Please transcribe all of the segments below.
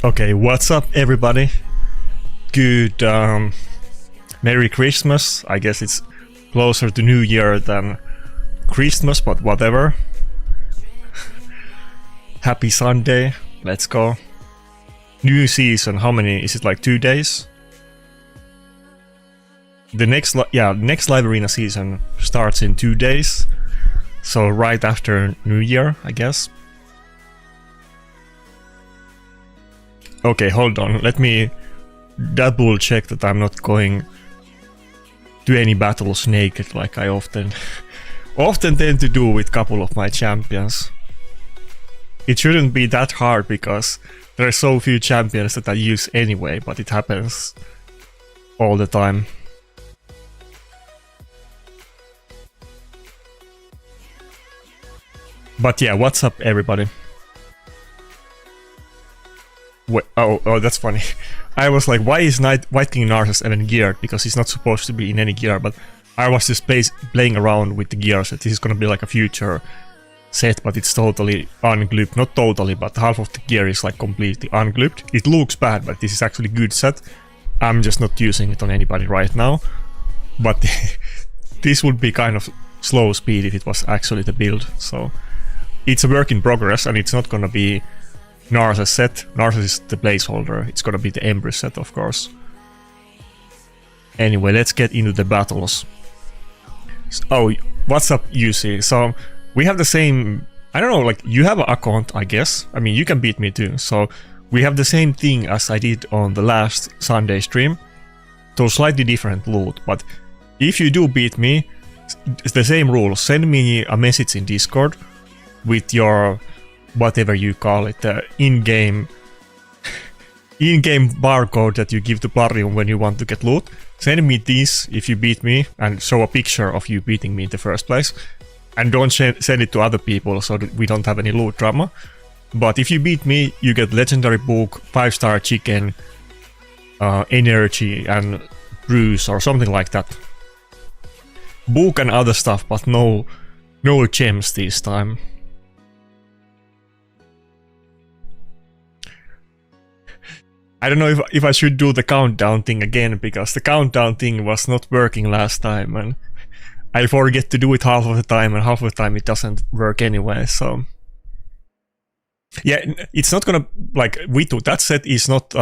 Okay, what's up everybody? Good Merry Christmas. I guess it's closer to New Year than Christmas, but whatever. Happy Sunday. Let's go. New season, how many? Is it like 2 days? The next live arena season starts in 2 days. So right after New Year, I guess. Okay, hold on. Let me double check that I'm not going to any battles naked like I often tend to do with a couple of my champions. It shouldn't be that hard because there are so few champions that I use anyway, but it happens all the time. But yeah, what's up everybody? Wait, oh, that's funny. I was like, why is White King Narses even geared? Because he's not supposed to be in any gear, but I was just playing around with the gears that this is gonna be like a future set, but it's totally unglued. Not totally, but half of the gear is like completely unglued. It looks bad, but this is actually a good set. I'm just not using it on anybody right now. But this would be kind of slow speed if it was actually the build, so it's a work in progress, and it's not gonna be Narses set. Narses is the placeholder. It's gonna be the Empress set, of course. Anyway, let's get into the battles. Oh, what's up, UC? So we have the same. I don't know. Like you have an account, I guess. I mean, you can beat me too. So we have the same thing as I did on the last Sunday stream. So slightly different loot, but if you do beat me, it's the same rule. Send me a message in Discord with your whatever you call it, the in-game barcode that you give to Plarium when you want to get loot. Send me this if you beat me and show a picture of you beating me in the first place. And don't send it to other people so that we don't have any loot drama. But if you beat me, you get legendary book, 5-star chicken, energy and bruise or something like that. Book and other stuff, but no gems this time. I don't know if I should do the countdown thing again, because the countdown thing was not working last time, and I forget to do it half of the time, and half of the time it doesn't work anyway, so... Yeah, it's not gonna... Like, Vitu, that set is not...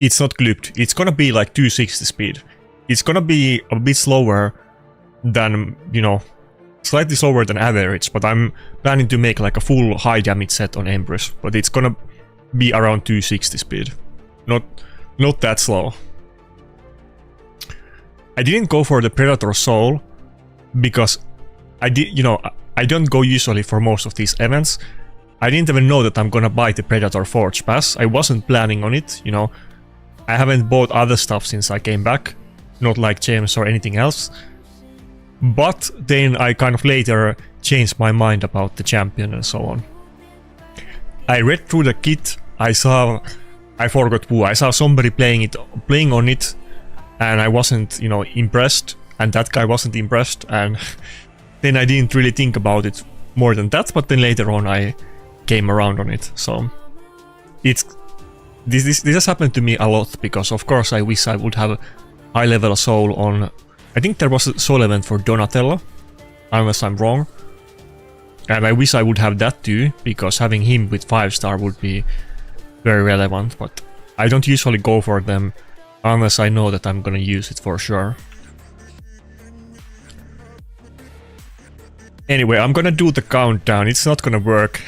it's not clipped. It's gonna be like 260 speed. It's gonna be a bit slower than, you know, slightly slower than average, but I'm planning to make like a full high damage set on Empress, but it's gonna be around 260 speed. Not that slow. I didn't go for the Predator Soul because I don't go usually for most of these events. I didn't even know that I'm gonna buy the Predator Forge Pass. I wasn't planning on it, you know. I haven't bought other stuff since I came back, not like gems or anything else. But then I kind of later changed my mind about the champion and so on. I read through the kit. I forgot who. I saw somebody playing on it, and I wasn't, you know, impressed, and that guy wasn't impressed, and then I didn't really think about it more than that. But then later on, I came around on it. So this has happened to me a lot, because of course I wish I would have a high level soul on. I think there was a soul event for Donatello, unless I'm wrong. And I wish I would have that too, because having him with 5-star would be very relevant, but I don't usually go for them unless I know that I'm gonna use it for sure. Anyway, I'm gonna do the countdown. It's not gonna work.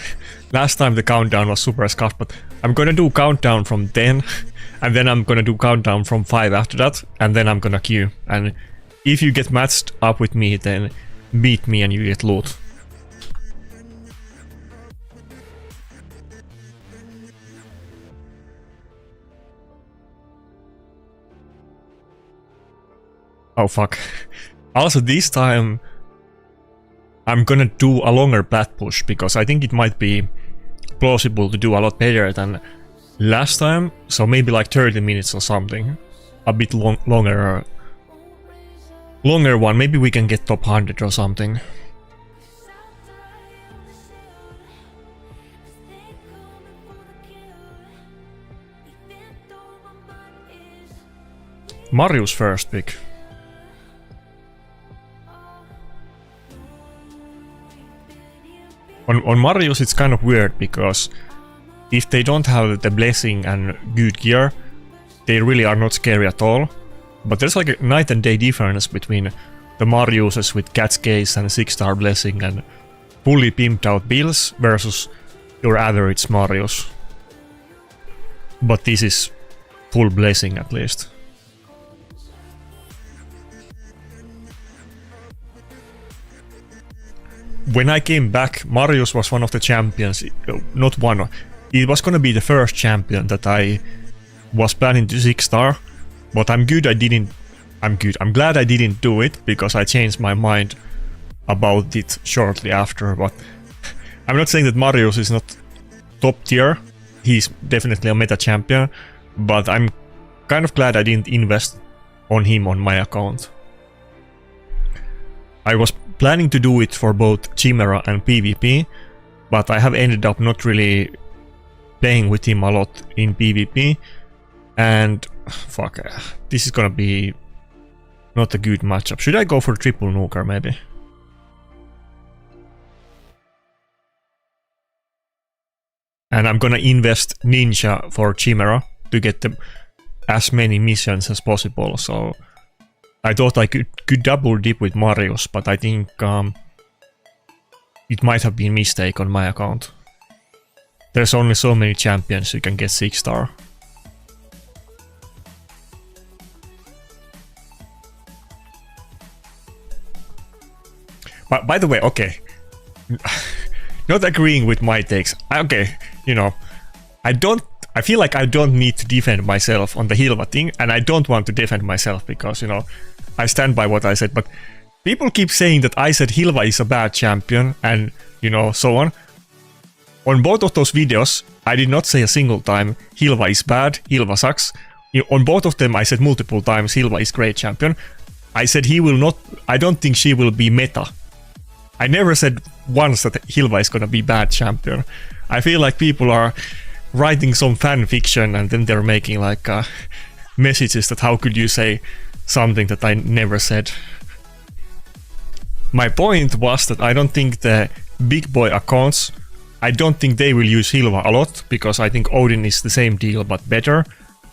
Last time the countdown was super scuffed, but I'm gonna do countdown from 10, and then I'm gonna do countdown from 5 after that, and then I'm gonna queue. And if you get matched up with me, then beat me and you get loot. Oh fuck. Also this time I'm gonna do a longer plat push, because I think it might be plausible to do a lot better than last time. So maybe like 30 minutes or something. A bit longer one. Maybe we can get top 100 or something. Mario's first pick. On Mario's it's kind of weird because if they don't have the blessing and good gear, they really are not scary at all. But there's like a night and day difference between the Marios with Cat's Case and 6-star blessing and fully pimped out builds versus your average Marios. But this is full blessing at least. When I came back, Marios was one of the champions, not one, it was gonna be the first champion that I was planning to 6-star, but I'm glad I didn't do it, because I changed my mind about it shortly after, but I'm not saying that Marios is not top tier, he's definitely a meta champion, but I'm kind of glad I didn't invest on him on my account. I was planning to do it for both Chimera and PvP, but I have ended up not really playing with him a lot in PvP, and fuck, this is gonna be not a good matchup. Should I go for triple nuker maybe? And I'm gonna invest Ninja for Chimera to get as many missions as possible, so I thought I could double dip with Marios, but I think it might have been a mistake on my account. There's only so many champions you can get 6-star. But by the way, okay, not agreeing with my takes. Okay, you know, I feel like I don't need to defend myself on the Hilva thing, and I don't want to defend myself because, you know, I stand by what I said, but people keep saying that I said Hilva is a bad champion and, you know, so on. On both of those videos, I did not say a single time Hilva is bad, Hilva sucks. On both of them I said multiple times Hilva is great champion. I said I don't think she will be meta. I never said once that Hilva is gonna be bad champion. I feel like people are writing some fan fiction and then they're making like messages that how could you say something that I never said. My point was that I don't think the big boy accounts, I don't think they will use Hilva a lot, because I think Odin is the same deal but better,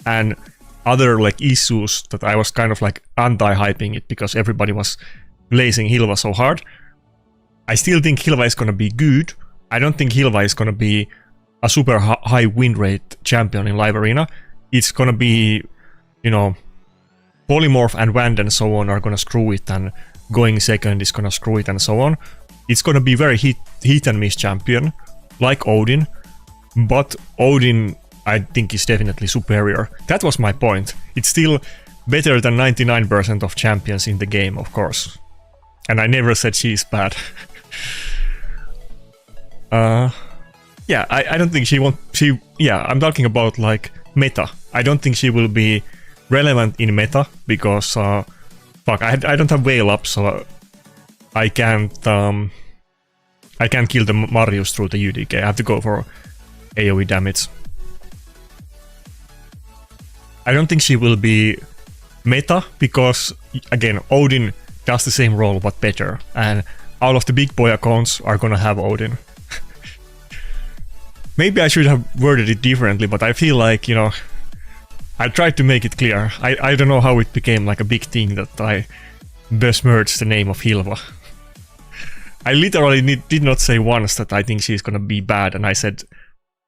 and other like issues that I was kind of like anti-hyping it because everybody was blazing Hilva so hard. I still think Hilva is gonna be good. I don't think Hilva is gonna be a super high win rate champion in live arena. It's gonna be, you know, Polymorph and Wand and so on are gonna screw it, and going second is gonna screw it and so on. It's gonna be very hit and miss champion, like Odin, but Odin I think is definitely superior. That was my point. It's still better than 99% of champions in the game, of course. And I never said she's bad. Yeah, I don't think yeah, I'm talking about like meta. I don't think she will be relevant in meta because fuck, I don't have Veil up, so I can't kill the Marios through the UDK. I have to go for AoE damage. I don't think she will be meta because, again, Odin does the same role but better, and all of the big boy accounts are gonna have Odin. Maybe I should have worded it differently, but I feel like, you know, I tried to make it clear. I don't know how it became like a big thing that I besmirched the name of Hilva. I literally did not say once that I think she's gonna be bad, and I said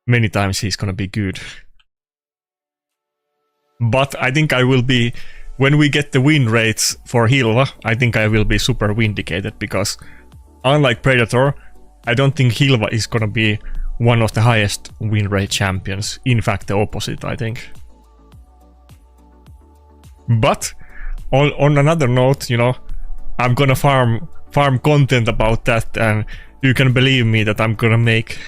many times she's gonna be good. But I think I will be, when we get the win rates for Hilva, I think I will be super vindicated, because unlike Predator, I don't think Hilva is gonna be one of the highest win rate champions. In fact, the opposite, I think. But on another note, you know, I'm gonna farm content about that, and you can believe me that I'm gonna make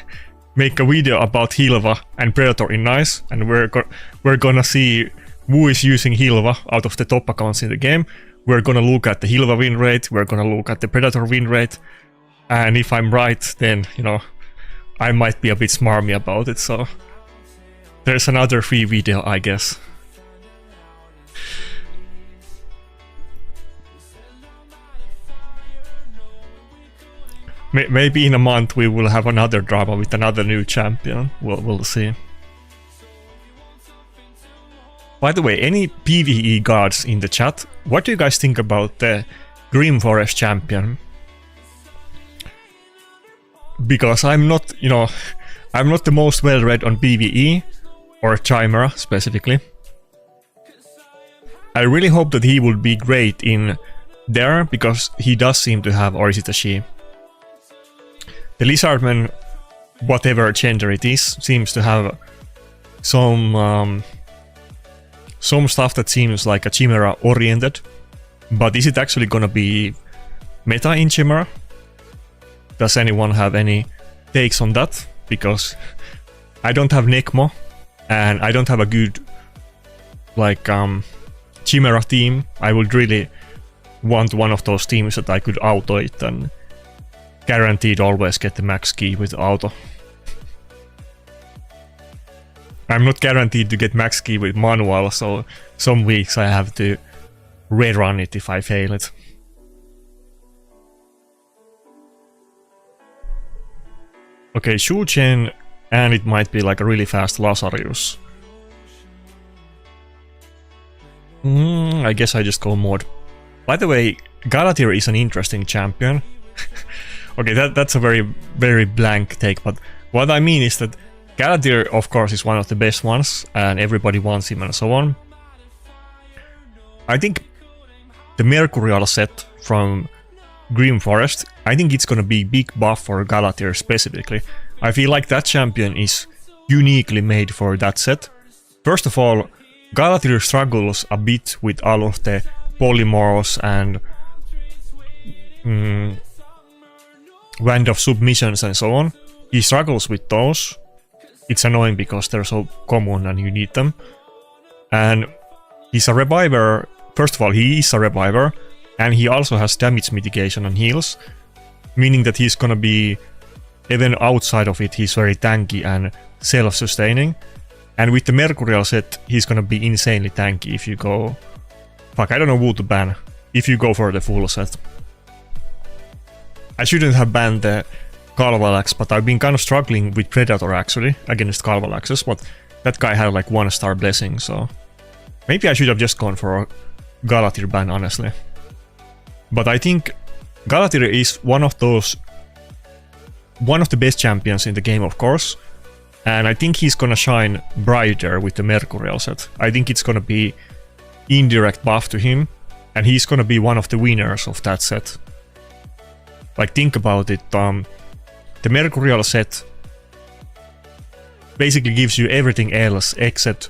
a video about Hilva and Predator in Nice, and we're gonna see who is using Hilva out of the top accounts in the game. We're gonna look at the Hilva win rate, we're gonna look at the Predator win rate, and if I'm right, then, you know, I might be a bit smarmy about it, so there's another free video, I guess. Maybe in a month we will have another drama with another new champion. We'll see. By the way, any PvE gods in the chat, what do you guys think about the Grim Forest champion? Because I'm not, you know, I'm not the most well read on PvE, or Chimera specifically. I really hope that he will be great in there, because he does seem to have, or is it a she? The Lizardman, whatever gender it is, seems to have some stuff that seems like a Chimera oriented. But is it actually gonna be meta in Chimera? Does anyone have any takes on that? Because I don't have Necmo, and I don't have a good, like, Chimera team. I would really want one of those teams that I could auto it and guaranteed always get the max key with auto. I'm not guaranteed to get max key with manual, so some weeks I have to rerun it if I fail it. Okay, Shuchen, and it might be like a really fast Lazarus. I guess I just go mod. By the way, Galatir is an interesting champion. Okay, that's a very blank take, but what I mean is that Galatir, of course, is one of the best ones, and everybody wants him and so on. I think the Mercurial set from Grim Forest, I think it's gonna be big buff for Galatir specifically. I feel like that champion is uniquely made for that set. First of all, Galatir struggles a bit with all of the polymorphs and Wand of Submissions and so on. He struggles with those. It's annoying because they're so common and you need them. And he's a reviver. First of all, he is a reviver, and he also has damage mitigation and heals, meaning that he's gonna be, even outside of it, he's very tanky and self-sustaining. And with the Mercurial set, he's gonna be insanely tanky if you go... Fuck, I don't know who to ban. If you go for the full set. I shouldn't have banned the Kalvalax, but I've been kind of struggling with Predator actually, against Kalvalaxes, but that guy had like 1-star blessing, so... Maybe I should have just gone for a Galatir ban, honestly. But I think Galatir is one of the best champions in the game, of course. And I think he's gonna shine brighter with the Mercurial set. I think it's gonna be indirect buff to him, and he's gonna be one of the winners of that set. Like, think about it, the Mercurial set basically gives you everything else except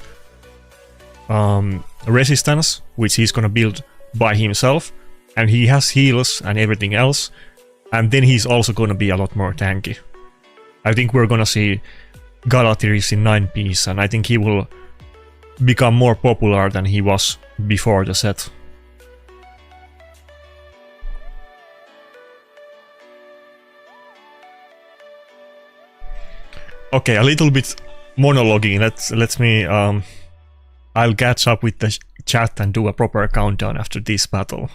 resistance, which he's gonna build by himself, and he has heals and everything else, and then he's also gonna be a lot more tanky. I think we're gonna see Galatir in 9-piece, and I think he will become more popular than he was before the set. Okay, a little bit monologuing. Let's me I'll catch up with the chat and do a proper countdown after this battle.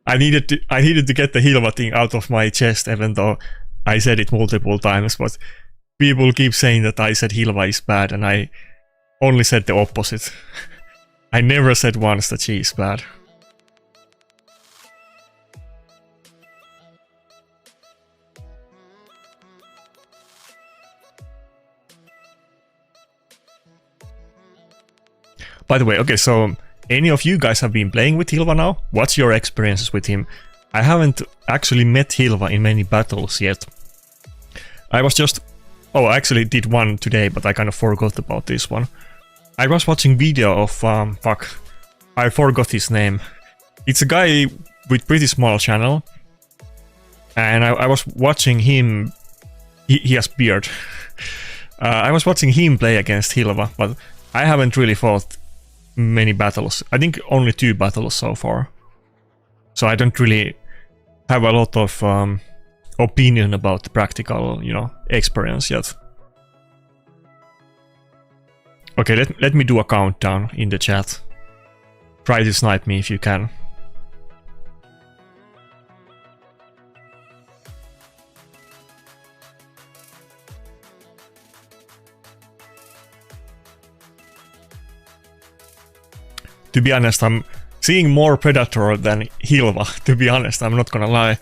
I needed to get the Hilva thing out of my chest, even though I said it multiple times, but people keep saying that I said Hilva is bad, and I only said the opposite. I never said once that she is bad. By the way, okay, so any of you guys have been playing with Hilva now? What's your experiences with him? I haven't actually met Hilva in many battles yet. I was just... Oh, I actually did one today, but I kind of forgot about this one. I was watching video of... fuck. I forgot his name. It's a guy with pretty small channel. And I was watching him... He has beard. I was watching him play against Hilva, but I haven't really fought many battles. I think only 2 battles so far. So I don't really have a lot of opinion about the practical, you know, experience yet. Okay, let me do a countdown in the chat. Try to snipe me if you can. to be honest, I'm seeing more Predator than Hilva, to be honest, I'm not gonna lie.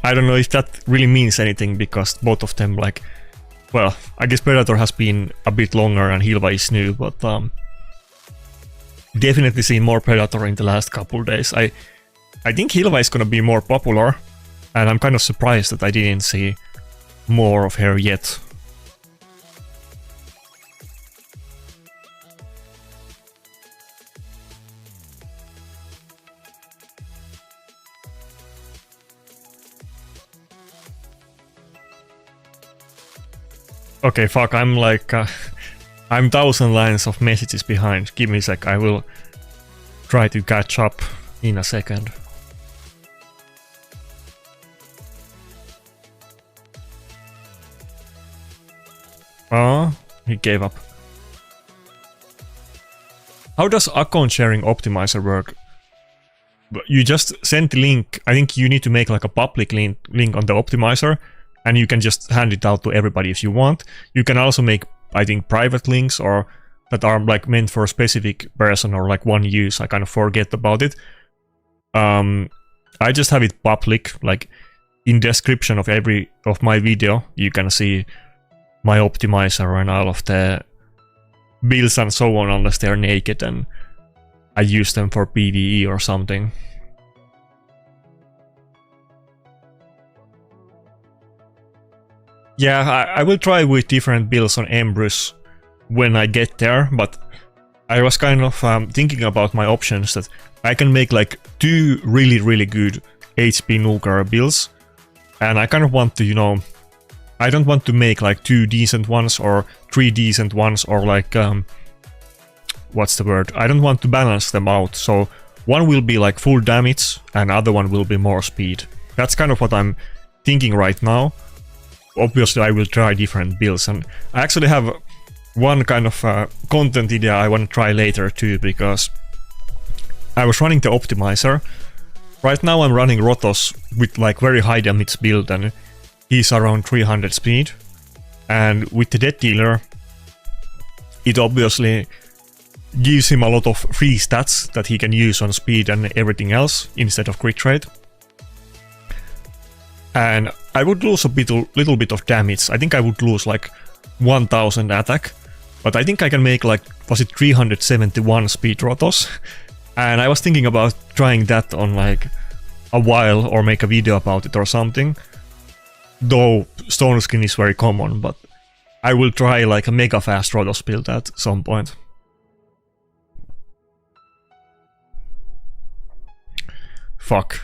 I don't know if that really means anything, because both of them, like, well, I guess Predator has been a bit longer and Hilva is new, but definitely seen more Predator in the last couple days. I think Hilva is gonna be more popular, and I'm kind of surprised that I didn't see more of her yet. Okay, fuck, I'm like... I'm 1,000 lines of messages behind. Give me a sec, I will try to catch up in a second. Oh, he gave up. How does account sharing optimizer work? You just send the link. I think you need to make like a public link on the optimizer, and you can just hand it out to everybody if you want. You can also make, I think, private links or that are like meant for a specific person or like one use. I kind of forget about it. I just have it public, like in description of my video you can see my optimizer and all of the builds and so on, unless they're naked and I use them for PvE or something. Yeah, I will try with different builds on Embrus when I get there, but I was kind of thinking about my options, that I can make like 2 really good HP nuker builds, and I kind of want to, you know, I don't want to make like 2 decent ones or 3 decent ones, or like, what's the word? I don't want to balance them out, so one will be like full damage and other one will be more speed. That's kind of what I'm thinking right now. Obviously I will try different builds, and I actually have one kind of content idea I want to try later too, because I was running the optimizer. Right now I'm running Rotos with like very high damage build, and he's around 300 speed. And with the Death Dealer, it obviously gives him a lot of free stats that he can use on speed and everything else instead of crit rate. And I would lose a little bit of damage. I think I would lose like 1000 attack, but I think I can make like, was it 371 speed Rotos? And I was thinking about trying that on like a while, or make a video about it or something. Though Stone Skin is very common, but I will try like a mega fast Rotos build at some point. Fuck.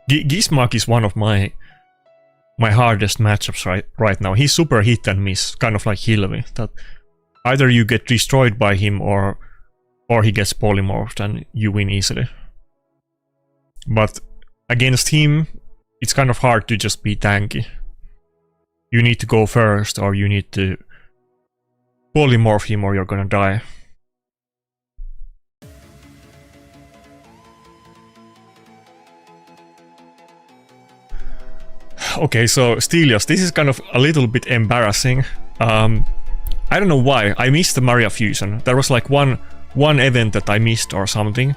Gizmak is one of my hardest matchups right now. He's super hit and miss, kind of like Hilvi, that either you get destroyed by him or he gets polymorphed and you win easily. But against him, it's kind of hard to just be tanky. You need to go first, or you need to polymorph him, or you're gonna die. Okay, so Stelios, this is kind of a little bit embarrassing. I don't know why. I missed the Maria fusion. There was like one event that I missed or something.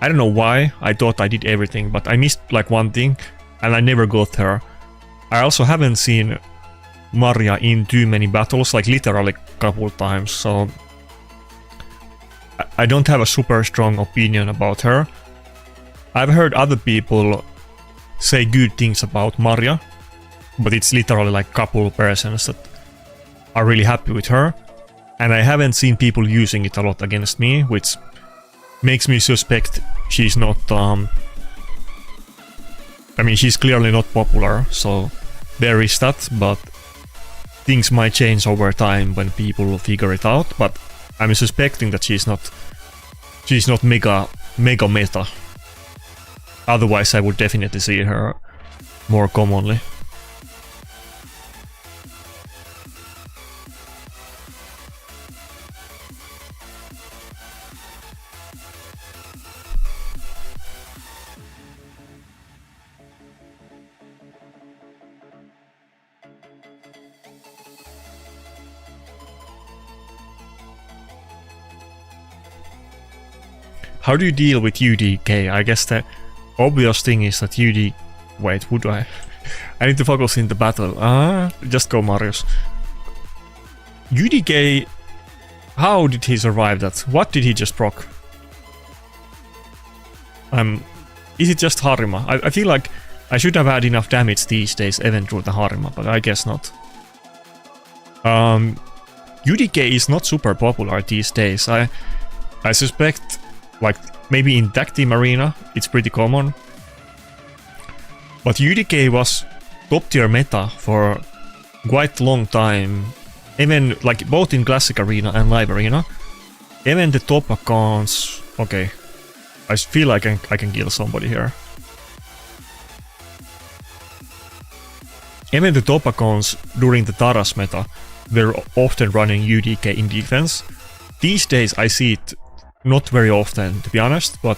I don't know why. I thought I did everything, but I missed like one thing, and I never got her. I also haven't seen Maria in too many battles, like literally a couple times, so I don't have a super strong opinion about her. I've heard other people say good things about Maria, but it's literally like a couple persons that are really happy with her, and I haven't seen people using it a lot against me, which makes me suspect she's not, I mean, she's clearly not popular, so there is that, but things might change over time when people figure it out, but I'm suspecting that she's not mega meta. Otherwise I would definitely see her more commonly. How do you deal with UDK? I guess the obvious thing is that UD... Wait, would I? I need to focus in the battle. Just go Marius. UDK... How did he survive that? What did he just proc? Is it just Harima? I feel like I should have had enough damage these days even through the Harima, but I guess not. UDK is not super popular these days. I suspect, like, maybe in tag team arena it's pretty common. But UDK was top tier meta for quite a long time. Even, like, both in classic arena and live arena. Even the top accounts... Okay. I feel like I can kill somebody here. Even the top accounts during the Taras meta were often running UDK in defense. These days I see it not very often, to be honest, but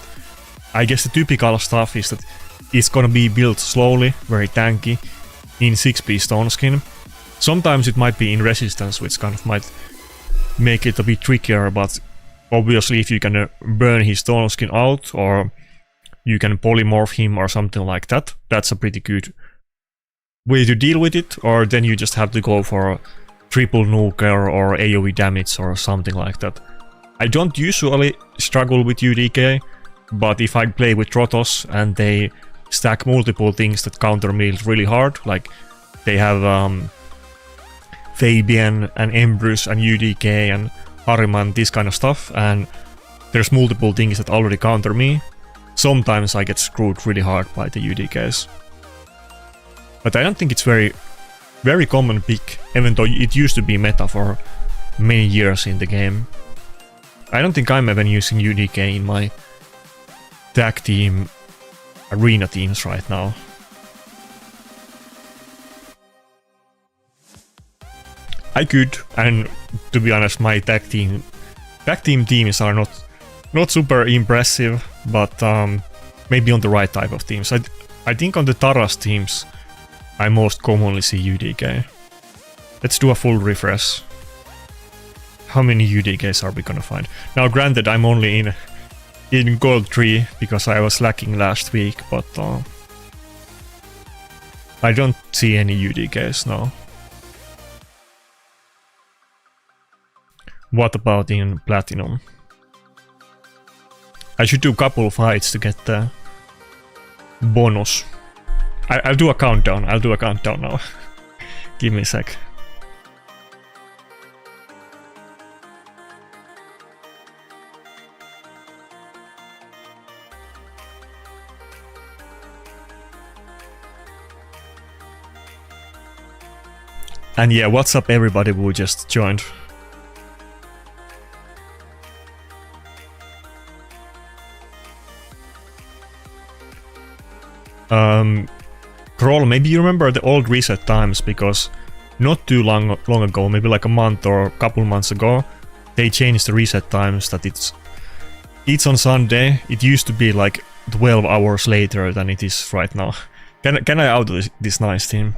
I guess the typical stuff is that it's gonna be built slowly, very tanky, in 6-piece stone skin. Sometimes it might be in resistance, which kind of might make it a bit trickier, but obviously if you can burn his stone skin out, or you can polymorph him or something like that, that's a pretty good way to deal with it, or then you just have to go for triple nuker or AoE damage or something like that. I don't usually struggle with UDK, but if I play with Trotos and they stack multiple things that counter me really hard, like they have Fabian and Embrus and UDK and Harima, this kind of stuff, and there's multiple things that already counter me, sometimes I get screwed really hard by the UDKs. But I don't think it's very common pick, even though it used to be meta for many years in the game. I don't think I'm even using UDK in my tag team arena teams right now. I could, and to be honest, my tag team teams are not super impressive, but maybe on the right type of teams. I think on the Taras teams I most commonly see UDK. Let's do a full refresh. How many UDKs are we gonna find? Now granted, I'm only in gold 3 because I was lacking last week, but I don't see any UDKs now. What about in platinum? I should do a couple fights to get the bonus. I'll do a countdown. I'll do a countdown now. Give me a sec. And yeah, what's up everybody who just joined? Kroll, maybe you remember the old reset times, because not too long ago, maybe like a month or a couple months ago, they changed the reset times that it's on Sunday. It used to be like 12 hours later than it is right now. Can I out this nice team?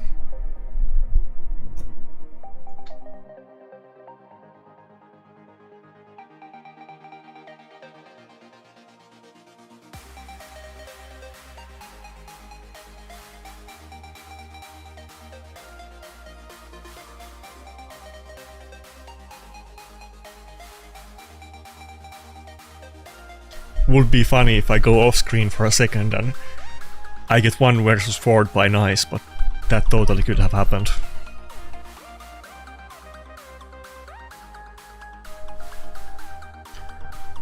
Would be funny if I go off screen for a second and I get 1 versus 4 by Nice, but that totally could have happened.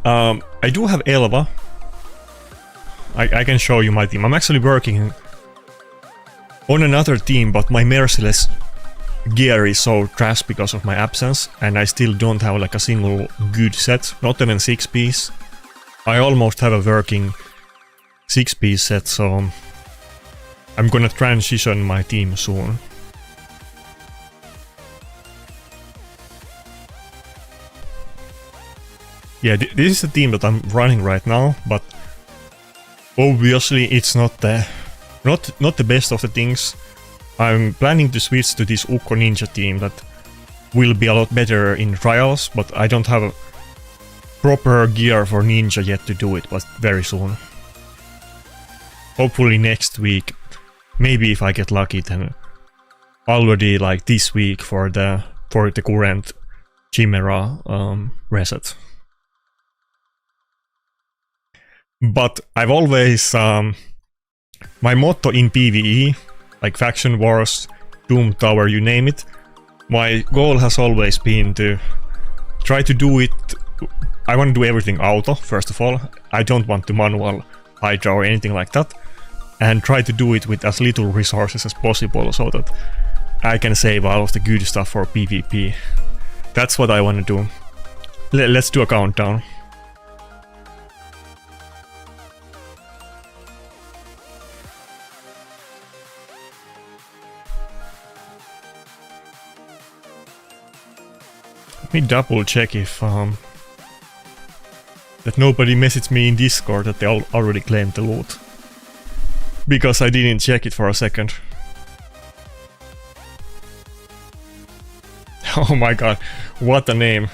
I do have Elva. I can show you my team. I'm actually working on another team, but my merciless gear is so trash because of my absence, and I still don't have like a single good set, not even 6-piece. I almost have a working 6-piece set, so I'm gonna transition my team soon. Yeah, this is the team that I'm running right now, but obviously it's not the best of the things. I'm planning to switch to this Ukko Ninja team that will be a lot better in trials, but I don't have proper gear for Ninja yet to do it, but very soon. Hopefully next week. Maybe if I get lucky, then already like this week for the current Chimera reset. But I've always my motto in PvE, like Faction Wars, Doom Tower, you name it, my goal has always been to try to do it. I want to do everything auto, first of all. I don't want to manual Hydra or anything like that. And try to do it with as little resources as possible so that I can save all of the good stuff for PvP. That's what I want to do. Let's do a countdown. Let me double check if that nobody messaged me in Discord that they already claimed the loot. Because I didn't check it for a second. Oh my god, what a name.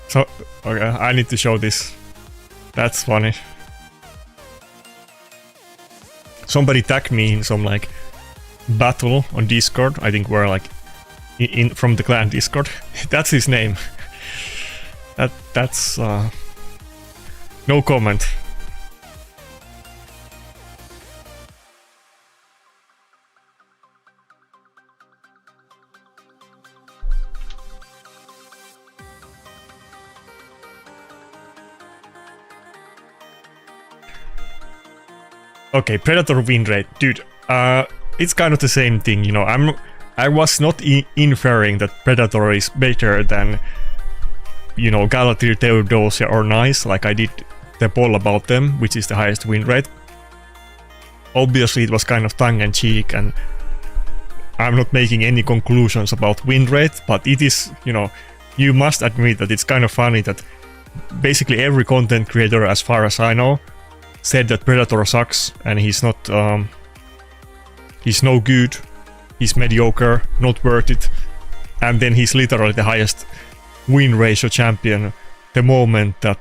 So, okay, I need to show this. That's funny. Somebody tagged me in some like battle on Discord. I think we're like in from the clan Discord. That's his name. That's no comment. Okay, Predator win rate, dude. It's kind of the same thing, you know. I was not inferring that Predator is better than, you know, Galatir, Theodosia or Nice, like I did the poll about them, which is the highest win rate. Obviously, it was kind of tongue-in-cheek, and I'm not making any conclusions about win rate, but it is, you know, you must admit that it's kind of funny that basically every content creator, as far as I know, said that Predator sucks and he's not he's no good, he's mediocre, not worth it, and then he's literally the highest win ratio champion the moment that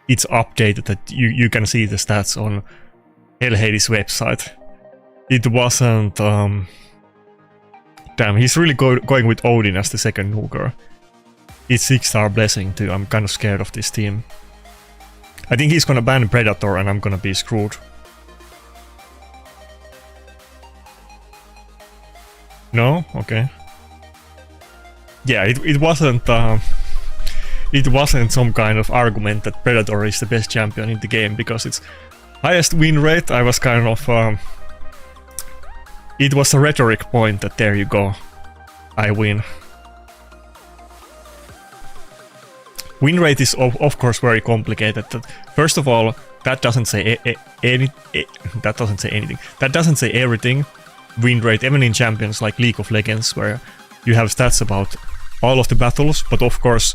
it's updated, that you can see the stats on Hellhades website. It wasn't damn, he's really going with Odin as the second nuker. It's 6-star blessing too. I'm kind of scared of this team. I think he's gonna ban Predator and I'm gonna be screwed. No? Okay. Yeah, it wasn't some kind of argument that Predator is the best champion in the game, because it's highest win rate. I was kind of it was a rhetoric point that there you go, I win. Win rate is of course very complicated. First of all, that doesn't say anything. That doesn't say everything. Win rate, even in champions like League of Legends, where you have stats about all of the battles, but of course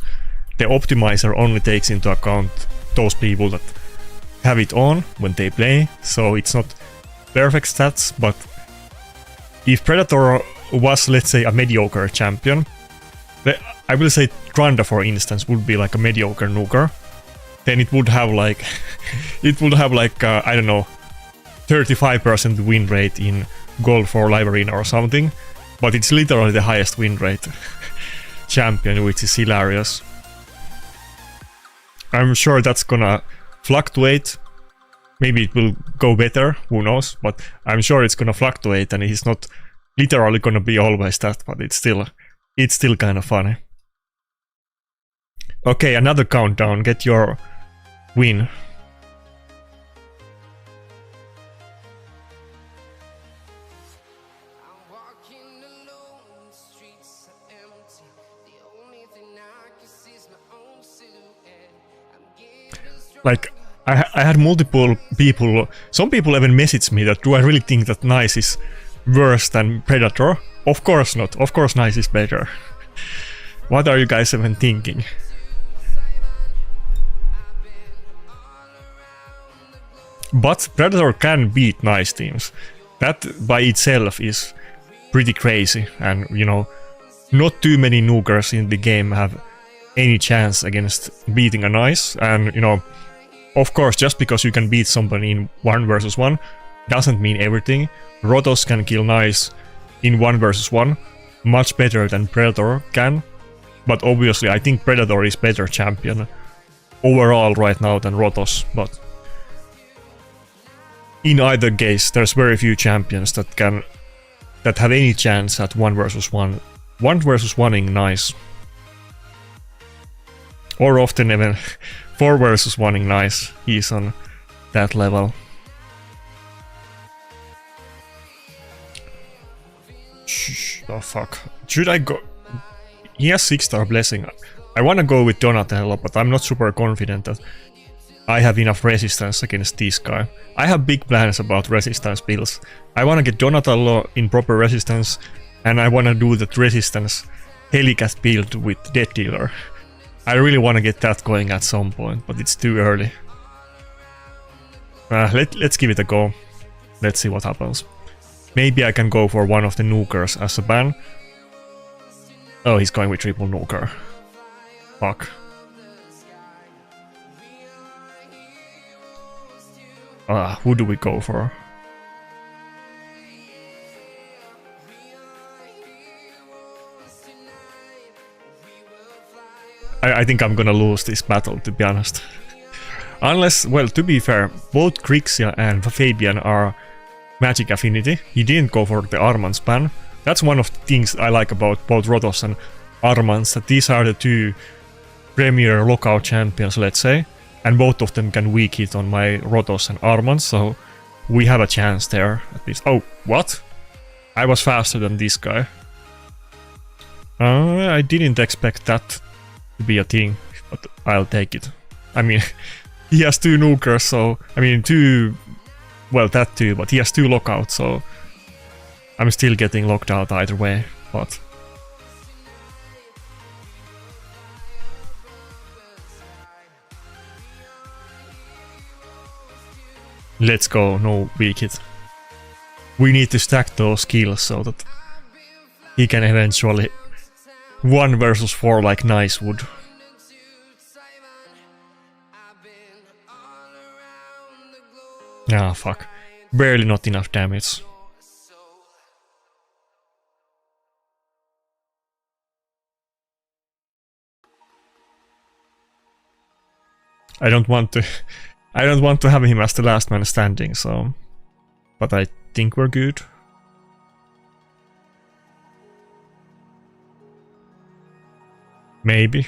the optimizer only takes into account those people that have it on when they play, so it's not perfect stats. But if Predator was, let's say, a mediocre champion, I will say Tranda, for instance, would be like a mediocre nuker, then it would have like I don't know, 35% win rate in Gold for Live Arena or something, but it's literally the highest win rate champion, which is hilarious. I'm sure that's gonna fluctuate. Maybe it will go better, who knows, but I'm sure it's gonna fluctuate, and it's not literally gonna be always that, but it's still kind of funny. Okay, another countdown. Get your win. Like, I had multiple people, some people even messaged me that, do I really think that Nice is worse than Predator? Of course not. Of course Nice is better. What are you guys even thinking? But Predator can beat Nice teams. That by itself is pretty crazy, and you know, not too many nukers in the game have any chance against beating an ice. And you know, of course, just because you can beat somebody in 1 versus 1 doesn't mean everything. Rotos can kill Nice in 1 versus 1 much better than Predator can, but obviously I think Predator is better champion overall right now than Rotos, but in either case there's very few champions that have any chance at 1 versus 1. 1 versus 1ing Nice. Or often even 4 versus 1ing Nice. He's on that level. Oh fuck. Should I go? He has 6-star blessing. I wanna go with Donatello, but I'm not super confident that I have enough resistance against this guy. I have big plans about resistance builds. I wanna get Donatello in proper resistance, and I wanna do that resistance Helicat build with Death Dealer. I really wanna get that going at some point, but it's too early. Let's give it a go. Let's see what happens. Maybe I can go for one of the nukers as a ban. Oh, he's going with triple nuker. Fuck. Who do we go for? I think I'm gonna lose this battle, to be honest. Unless, well, to be fair, both Grixia and Fabian are magic affinity. He didn't go for the Armand's ban. That's one of the things I like about both Rotos and Armands, that these are the two premier lockout champions, let's say, and both of them can weak hit on my Rotos and Armands, so we have a chance there at least. Oh, what? I was faster than this guy. I didn't expect that to be a thing, but I'll take it. I mean, he has 2 nukers, so I mean 2. Well, that too, but he has 2 lockouts, so I'm still getting locked out either way, but let's go, no weak hit. We need to stack those skills so that he can eventually 1 versus 4 like Nice would. Ah, fuck. Barely not enough damage. I don't want to have him as the last man standing, so, but I think we're good. Maybe.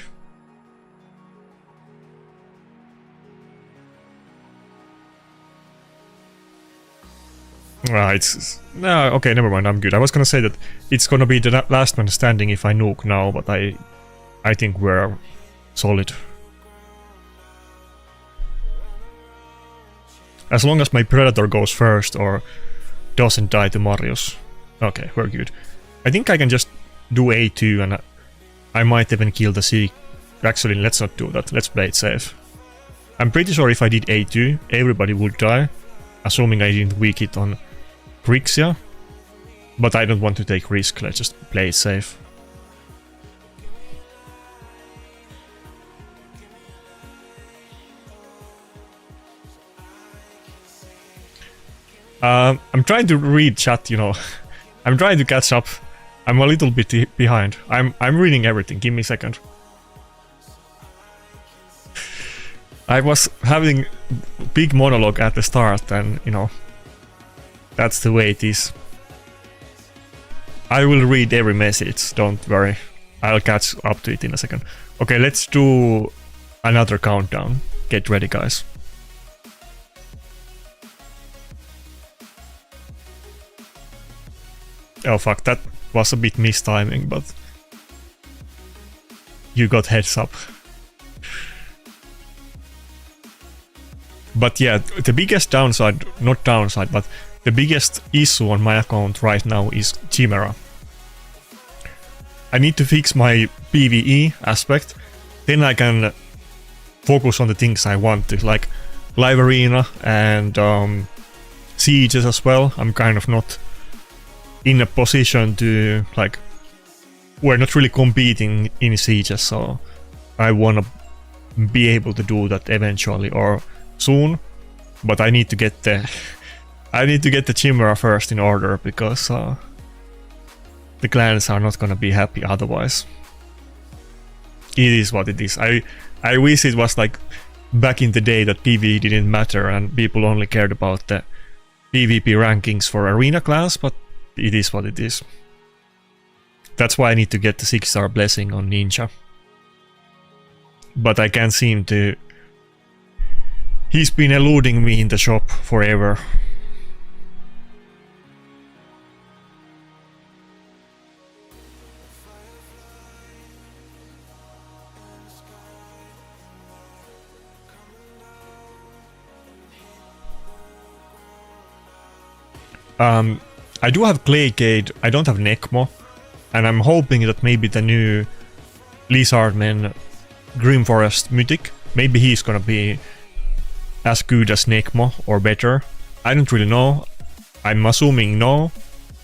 No, okay, never mind, I'm good. I was gonna say that it's gonna be the last man standing if I nuke now, but I think we're solid. As long as my Predator goes first or doesn't die to Marius. Okay, we're good. I think I can just do A2 and I might even kill the C. Actually, let's not do that. Let's play it safe. I'm pretty sure if I did A2, everybody would die. Assuming I didn't weak it on Grixia. But I don't want to take risk. Let's just play it safe. I'm trying to read chat, you know. I'm trying to catch up. I'm a little bit behind. I'm reading everything. Give me a second. I was having big monologue at the start, and you know, that's the way it is. I will read every message, don't worry. I'll catch up to it in a second. Okay, let's do another countdown. Get ready, guys. Oh fuck, that was a bit mistiming, but you got heads up. But yeah, the biggest downside, not downside, but the biggest issue on my account right now is Chimera. I need to fix my PvE aspect, then I can focus on the things I want to, like live arena and sieges as well. I'm kind of not in a position to, like, we're not really competing in sieges, so I wanna be able to do that eventually or soon, but I need to get the Chimera first in order, because the clans are not gonna be happy otherwise. It is what it is. I wish it was like back in the day that PvE didn't matter and people only cared about the PvP rankings for arena class, but it is what it is. That's why I need to get the 6-star blessing on Ninja. But I can't seem to... He's been eluding me in the shop forever. I do have Claygate, I don't have Necmo, and I'm hoping that maybe the new Lizardman Grim Forest Mythic, maybe he's gonna be as good as Necmo or better. I don't really know, I'm assuming no,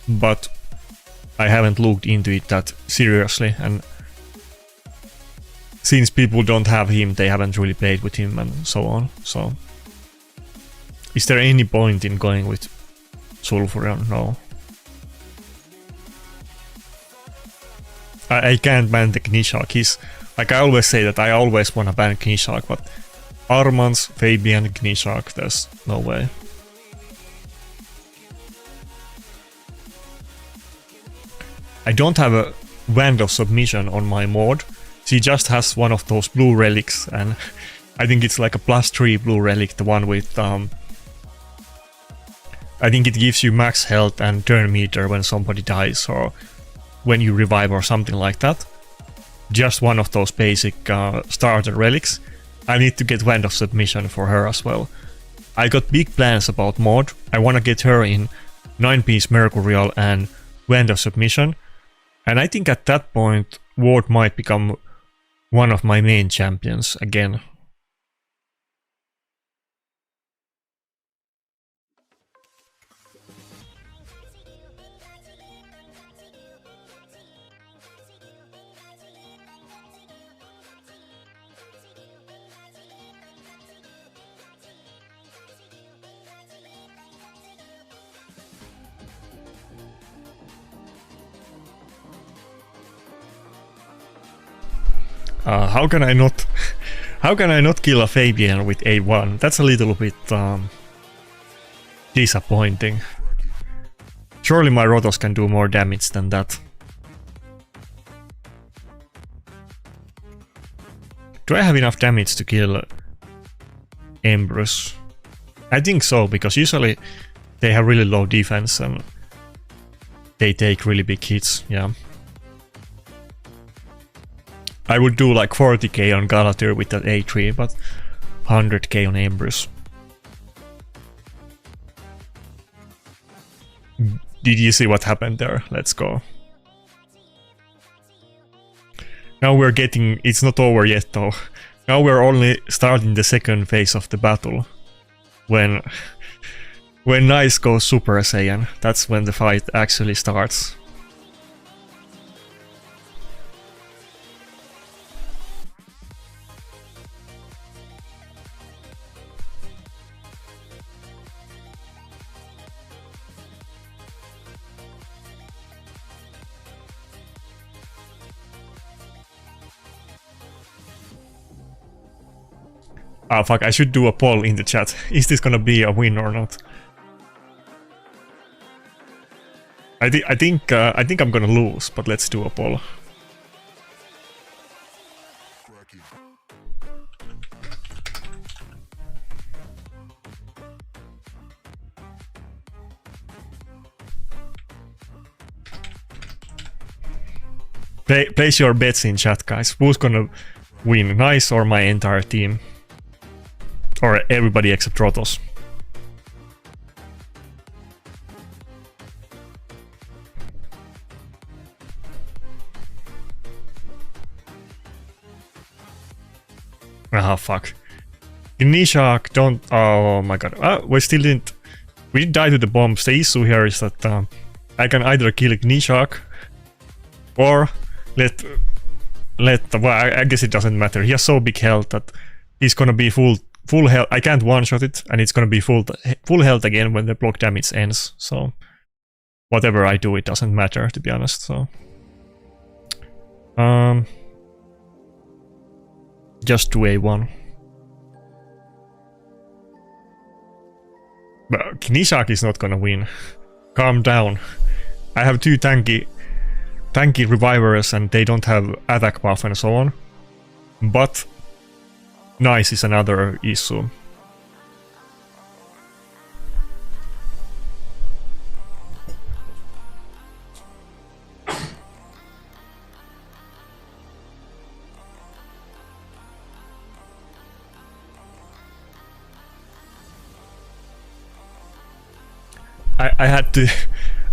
but I haven't looked into it that seriously, and since people don't have him, they haven't really played with him and so on, so... Is there any point in going with Sulfurion? No. I can't ban the Knishak. He's like, I always say that I always want to ban Knishak, but Armans, Fabian, Knishak, there's no way. I don't have a Wand of Submission on my mod. She just has one of those blue relics, and I think it's like a +3 blue relic, the one with I think it gives you max health and turn meter when somebody dies or when you revive or something like that. Just one of those basic starter relics. I need to get Wand of Submission for her as well. I got big plans about mod. I want to get her in 9-piece Mercurial and Wand of Submission. And I think at that point Ward might become one of my main champions again. How can I not kill a Fabian with A1? That's a little bit disappointing. Surely my Rotos can do more damage than that. Do I have enough damage to kill Embrus? I think so, because usually they have really low defense and they take really big hits, yeah. I would do like 40k on Galatir with that A3, but 100k on Embrus. Did you see what happened there? Let's go. Now we're getting... It's not over yet though. Now we're only starting the second phase of the battle. When Nice goes Super Saiyan, that's when the fight actually starts. Ah, fuck, I should do a poll in the chat. Is this gonna be a win or not? I think I'm gonna lose, but let's do a poll. Place your bets in chat, guys. Who's gonna win, Nice or my entire team? Or everybody except Rotos. Ah, fuck. Nishak, don't... Oh my god. We still didn't... We didn't die to the bombs. The issue here is that I can either kill Nishak or let well, I guess it doesn't matter. He has so big health that he's gonna be full health. I can't one-shot it, and it's gonna be full health again when the block damage ends. So whatever I do, it doesn't matter, to be honest. So just do A1. But Nishak is not gonna win. Calm down. I have 2 tanky revivers and they don't have attack buff and so on. But nice is another issue.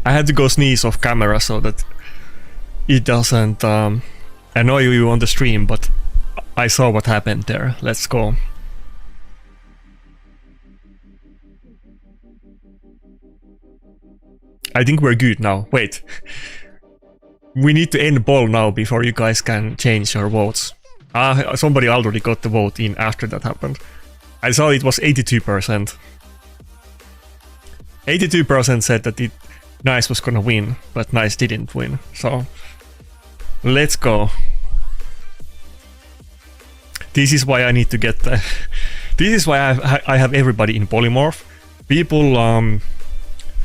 I had to go sneeze off camera so that it doesn't annoy you on the stream, but I saw what happened there. Let's go. I think we're good now. Wait. We need to end ball now before you guys can change your votes. Somebody already got the vote in after that happened. I saw it was 82%. 82% said that Nice was gonna win, but Nice didn't win. So let's go. This is why I need to get the... This is why I have everybody in polymorph. People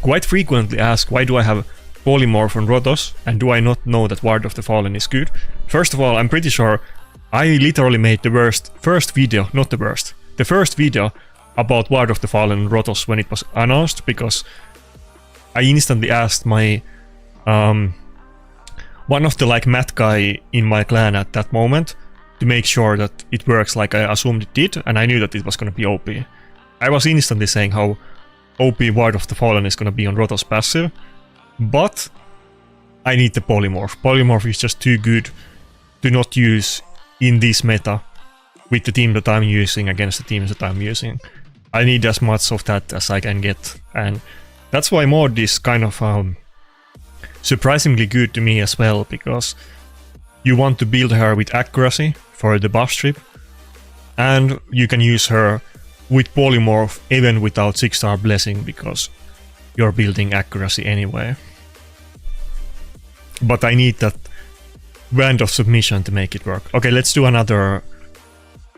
quite frequently ask, why do I have polymorph on Rotos, and do I not know that Ward of the Fallen is good? First of all, I'm pretty sure I literally made the first video, not the worst, the first video about Ward of the Fallen Rotos when it was announced, because I instantly asked my one of the math guy in my clan at that moment to make sure that it works like I assumed it did, and I knew that it was gonna be OP. I was instantly saying how OP Ward of the Fallen is gonna be on Rotos passive, but I need the polymorph. Polymorph is just too good to not use in this meta with the team that I'm using against the teams that I'm using. I need as much of that as I can get, and that's why Mod is kind of surprisingly good to me as well, because you want to build her with accuracy for the buff strip, and you can use her with polymorph even without 6-star blessing, because you're building accuracy anyway. But I need that brand of submission to make it work. Okay, let's do another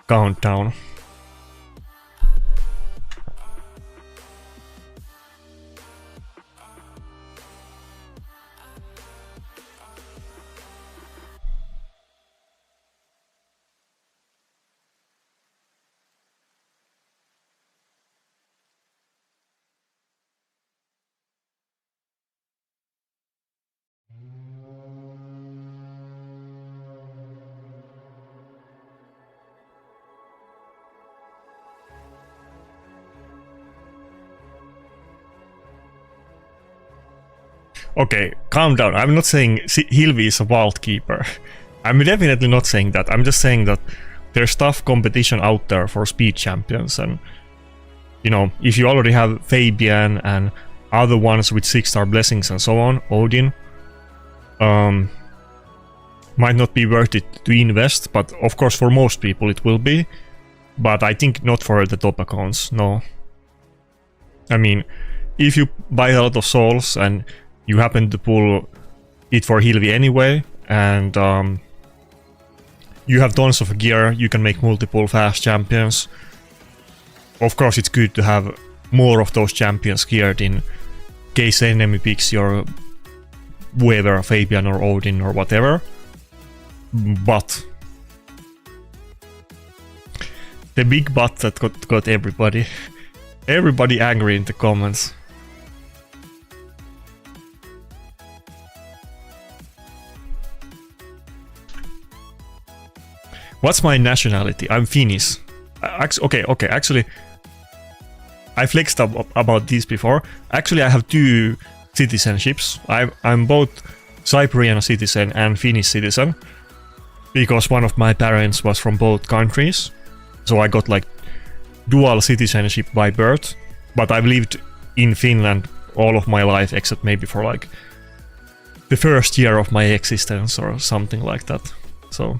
countdown. Okay, calm down. I'm not saying Hilvi is a vault keeper. I'm definitely not saying that. I'm just saying that there's tough competition out there for speed champions, and you know, if you already have Fabian and other ones with 6-star blessings and so on, Odin, might not be worth it to invest, but of course for most people it will be. But I think not for the top accounts, no. I mean, if you buy a lot of souls and you happen to pull it for Hilvi anyway, and you have tons of gear, you can make multiple fast champions. Of course it's good to have more of those champions geared in case enemy picks your whoever, Fabian or Odin or whatever. But the big but that got everybody angry in the comments. What's my nationality? I'm Finnish. Okay, actually, I flexed up about this before. Actually, I have 2 citizenships. I'm both Cyprian citizen and Finnish citizen, because one of my parents was from both countries. So I got dual citizenship by birth, but I've lived in Finland all of my life, except maybe for the first year of my existence or something like that. So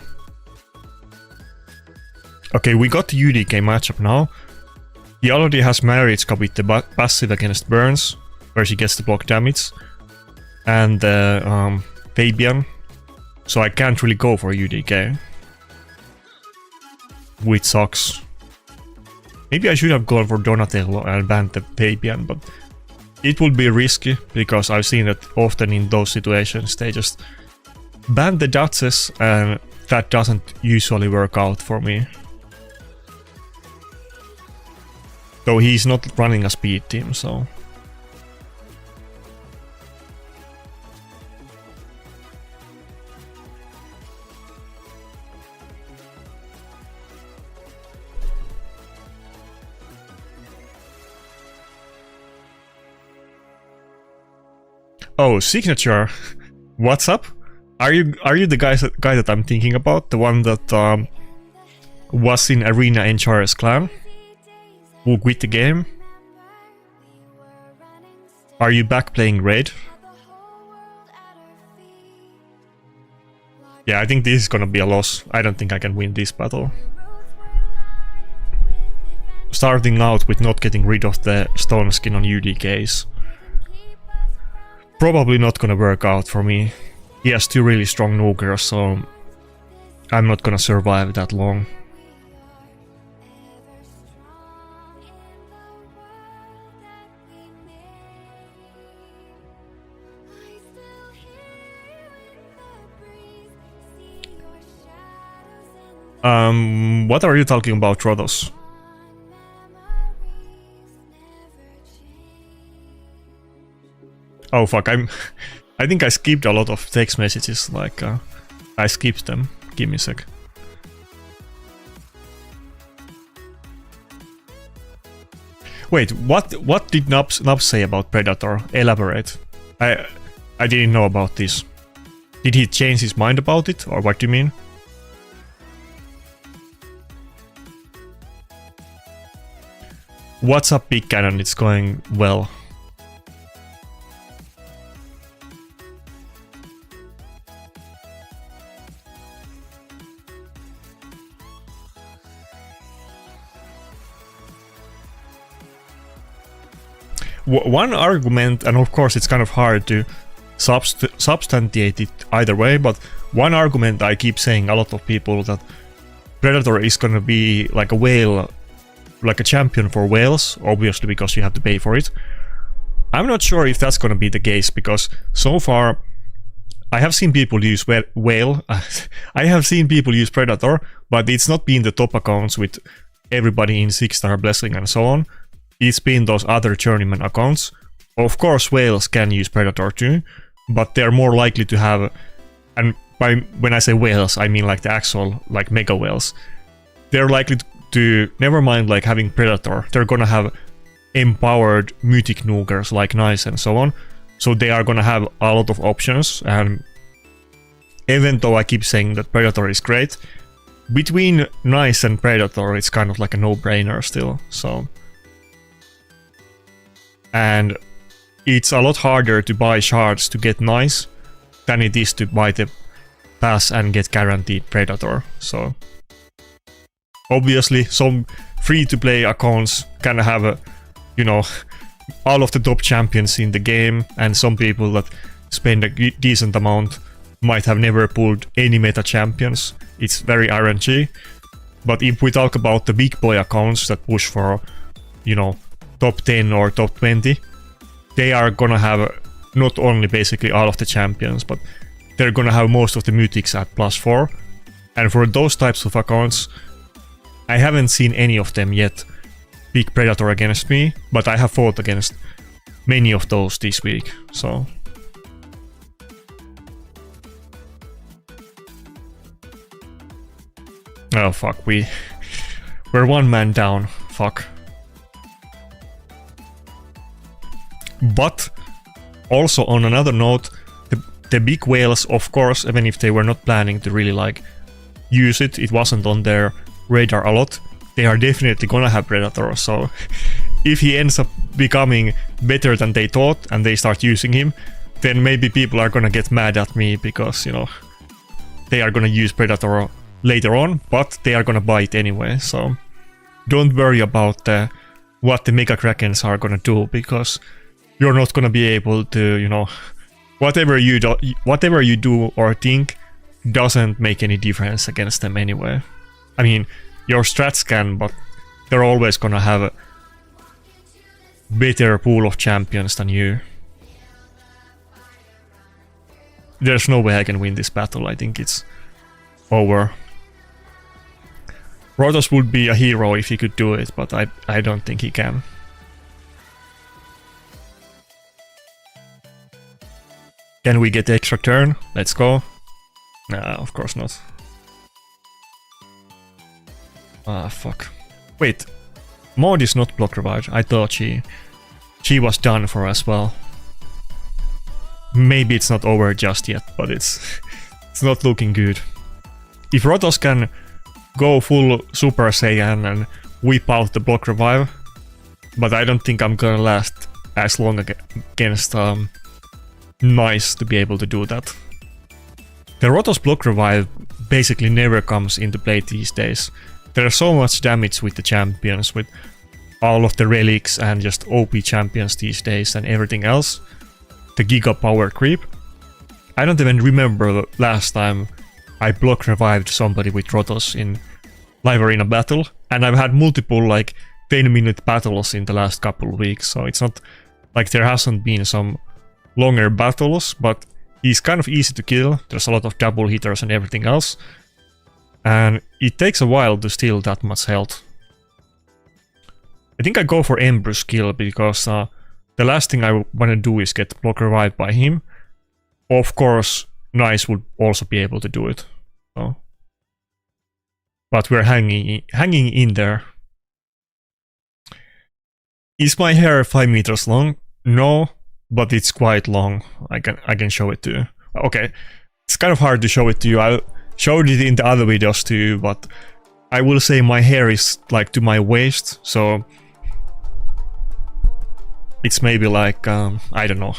okay, we got the UDK matchup now. He already has Marichka with the passive against Burns, where she gets the block damage, and Fabian, so I can't really go for UDK, which sucks. Maybe I should have gone for Donatello and banned the Fabian, but it would be risky, because I've seen it often in those situations. They just ban the Duchess, and that doesn't usually work out for me. Though he's not running a speed team, so... Oh, signature! What's up? Are you the guy that I'm thinking about? The one that was in Arena in Char's clan? Who quit the game? Are you back playing Raid? Yeah, I think this is gonna be a loss. I don't think I can win this battle. Starting out with not getting rid of the stone skin on UDKs. Probably not gonna work out for me. He has two really strong Nugers, so I'm not gonna survive that long. What are you talking about, Trodos? Oh fuck, I think I skipped a lot of text messages, like, I skipped them. Give me a sec. Wait, what did Nubs say about Predator? Elaborate. I didn't know about this. Did he change his mind about it, or what do you mean? What's up, Big Cannon? It's going well. One argument, and of course it's kind of hard to substantiate it either way, but one argument I keep saying a lot of people that Predator is gonna be like a whale, like a champion for whales, obviously because you have to pay for it. I'm not sure if that's gonna be the case, because so far I have seen people use whale, I have seen people use Predator, but it's not been the top accounts with everybody in 6-star blessing and so on. It's been those other journeyman accounts. Of course whales can use Predator too, but they're more likely to have, and when I say whales I mean like the actual like mega whales, they're likely to, never mind like having Predator, they're gonna have empowered mythic Nugers like Nice and so on, so they are gonna have a lot of options. And even though I keep saying that Predator is great, between Nice and Predator it's kind of like a no-brainer still, so... And it's a lot harder to buy shards to get Nice than it is to buy the pass and get guaranteed Predator, so... Obviously, some free-to-play accounts can have, you know, all of the top champions in the game, and some people that spend a decent amount might have never pulled any meta champions. It's very RNG. But if we talk about the big boy accounts that push for, you know, top 10 or top 20, they are gonna have not only basically all of the champions, but they're gonna have most of the mythics at +4. And for those types of accounts, I haven't seen any of them yet pick Predator against me, but I have fought against many of those this week, so... Oh fuck, we're one man down, fuck. But also on another note, the big whales, of course, even if they were not planning to really like use it, it wasn't on their radar a lot, they are definitely gonna have Predator, so if he ends up becoming better than they thought and they start using him, then maybe people are gonna get mad at me because, you know, they are gonna use Predator later on, but they are gonna buy it anyway, so don't worry about what the Mega Krakens are gonna do, because you're not gonna be able to, you know, whatever you do or think doesn't make any difference against them anyway. I mean, your strats can, but they're always gonna have a better pool of champions than you. There's no way I can win this battle. I think it's over. Protoss would be a hero if he could do it, but I don't think he can. Can we get extra turn? Let's go. Nah, of course not. Ah, fuck. Wait. Maud is not block revived. I thought she was done for as well. Maybe it's not over just yet, but it's not looking good. If Protoss can go full Super Saiyan and whip out the block revive, but I don't think I'm gonna last as long against Nice to be able to do that. The Protoss block revive basically never comes into play these days. There's so much damage with the champions, with all of the relics and just OP champions these days and everything else. The giga power creep. I don't even remember the last time I block revived somebody with Protoss in live arena battle, and I've had multiple like 10-minute battles in the last couple of weeks, so it's not like there hasn't been some longer battles, but he's kind of easy to kill. There's a lot of double hitters and everything else, and it takes a while to steal that much health. I think I go for Embrus kill because the last thing I want to do is get block revived by him. Of course, Nice would also be able to do it. So. But we're hanging in there. Is my hair 5 meters long? No, but it's quite long. I can show it to you. Okay, it's kind of hard to show it to you. I showed it in the other videos to you, but I will say my hair is like to my waist, so it's maybe like I don't know.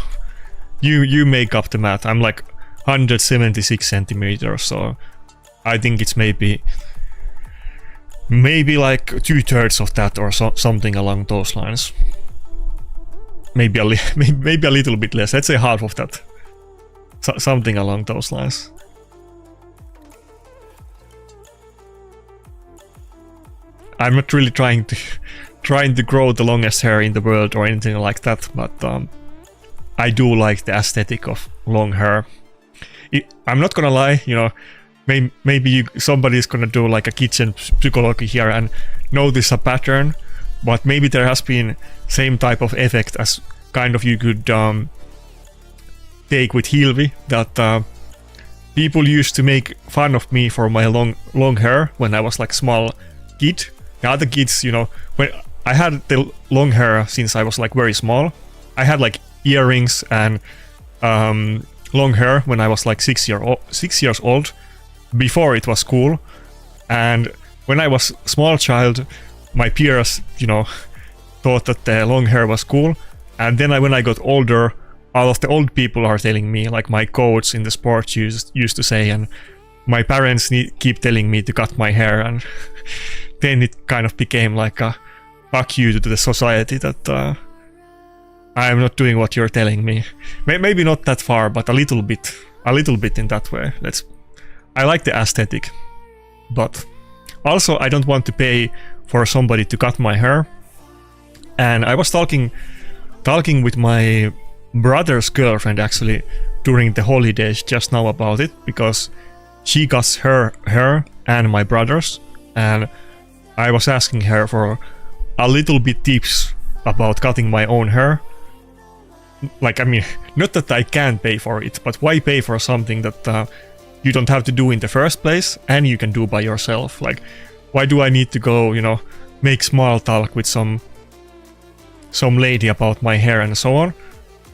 You make up the math. I'm like 176 centimeters, so I think it's maybe like 2/3 of that or something along those lines. Maybe a little bit less. Let's say half of that. Something along those lines. I'm not really trying to grow the longest hair in the world or anything like that, but I do like the aesthetic of long hair. I'm not gonna lie, you know, maybe somebody's gonna do like a kitchen psychology here and notice a pattern, but maybe there has been same type of effect as kind of you could take with Hilvi, that people used to make fun of me for my long hair when I was like small kid. The other kids, you know, when I had the long hair since I was like very small, I had like earrings and long hair when I was like 6 years old, before it was cool. And when I was small child, my peers, you know, thought that the long hair was cool. And then when I got older, all of the old people are telling me, like my coach in the sports used to say, and my parents keep telling me to cut my hair, and then it kind of became like a fuck you to the society that I'm not doing what you're telling me. Maybe not that far, but a little bit in that way. I like the aesthetic, but also I don't want to pay for somebody to cut my hair. And I was talking with my brother's girlfriend actually during the holidays just now about it, because she cuts her hair and my brother's, and I was asking her for a little bit tips about cutting my own hair. Like, I mean, not that I can pay for it, but why pay for something that you don't have to do in the first place and you can do by yourself? Like, why do I need to go, you know, make small talk with some lady about my hair and so on?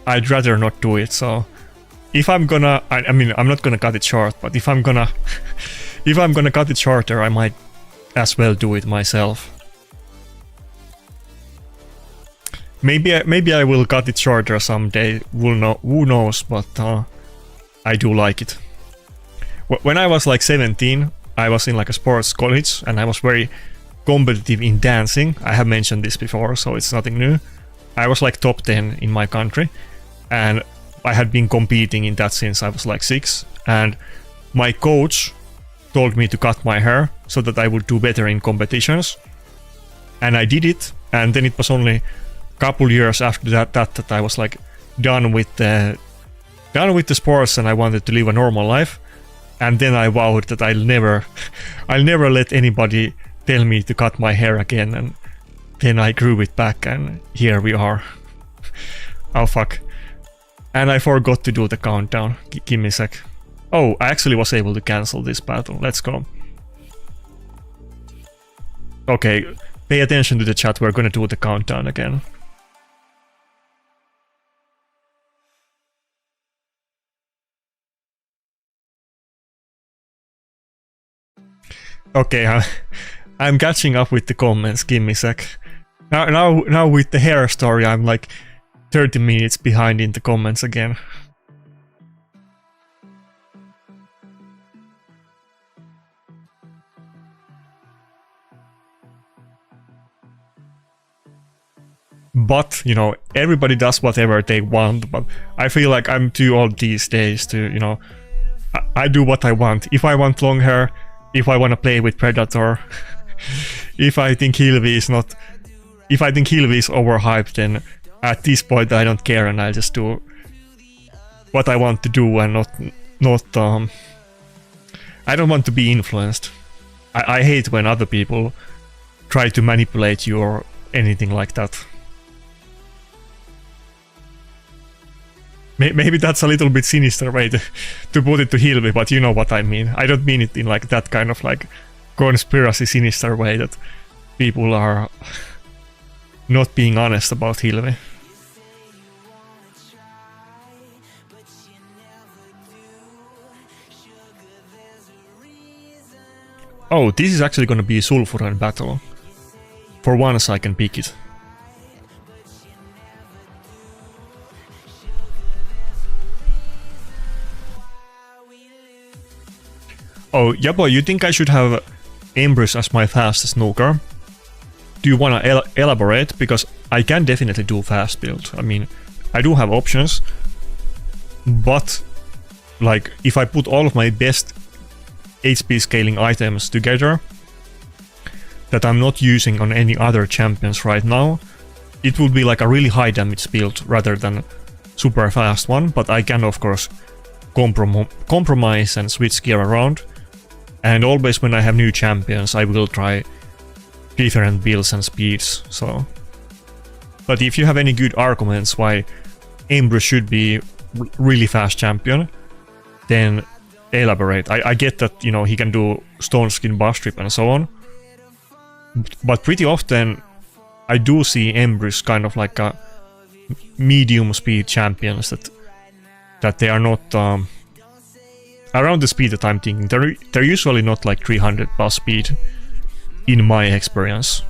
I'd rather not do it. So if I'm gonna, I mean, I'm not gonna cut it short, but if I'm gonna cut it shorter, I might as well do it myself. Maybe I will cut it shorter someday. Who knows? But I do like it. When I was like 17, I was in like a sports college and I was very competitive in dancing. I have mentioned this before, so it's nothing new. I was like top 10 in my country, and I had been competing in that since I was like 6, and my coach told me to cut my hair so that I would do better in competitions, and I did it. And then it was only a couple years after that I was like done with the sports and I wanted to live a normal life. And then I vowed that I'll never let anybody tell me to cut my hair again, and then I grew it back and here we are. Oh fuck. And I forgot to do the countdown. Give me a sec. Oh, I actually was able to cancel this battle. Let's go. Okay, pay attention to the chat, we're gonna do the countdown again. Okay, I'm catching up with the comments, give me a sec. Now with the hair story, I'm like 30 minutes behind in the comments again. But, you know, everybody does whatever they want, but I feel like I'm too old these days to, you know, I do what I want. If I want long hair, if I want to play with Predator, if I think Hilvi is overhyped, then at this point I don't care and I'll just do what I want to do and not I don't want to be influenced. I hate when other people try to manipulate you or anything like that. Maybe that's a little bit sinister way to put it to Hilvi, but you know what I mean. I don't mean it in like that kind of like conspiracy sinister way that people are not being honest about Hilvi. Oh, this is actually gonna be a Sulfuran battle. For once I can pick it. Oh, Jabo, you think I should have Empress as my fastest nuker? Do you wanna elaborate? Because I can definitely do fast build. I mean, I do have options, but like if I put all of my best HP scaling items together that I'm not using on any other champions right now, it would be like a really high damage build rather than super fast one, but I can of course compromise and switch gear around. And always when I have new champions, I will try different builds and speeds, so... But if you have any good arguments why Empress should be really fast champion, then elaborate. I get that, you know, he can do Stone Skin Buff Strip and so on, but pretty often I do see Empress kind of like a medium speed champions that they are not around the speed that I'm thinking. They're usually not like 300 plus speed in my experience.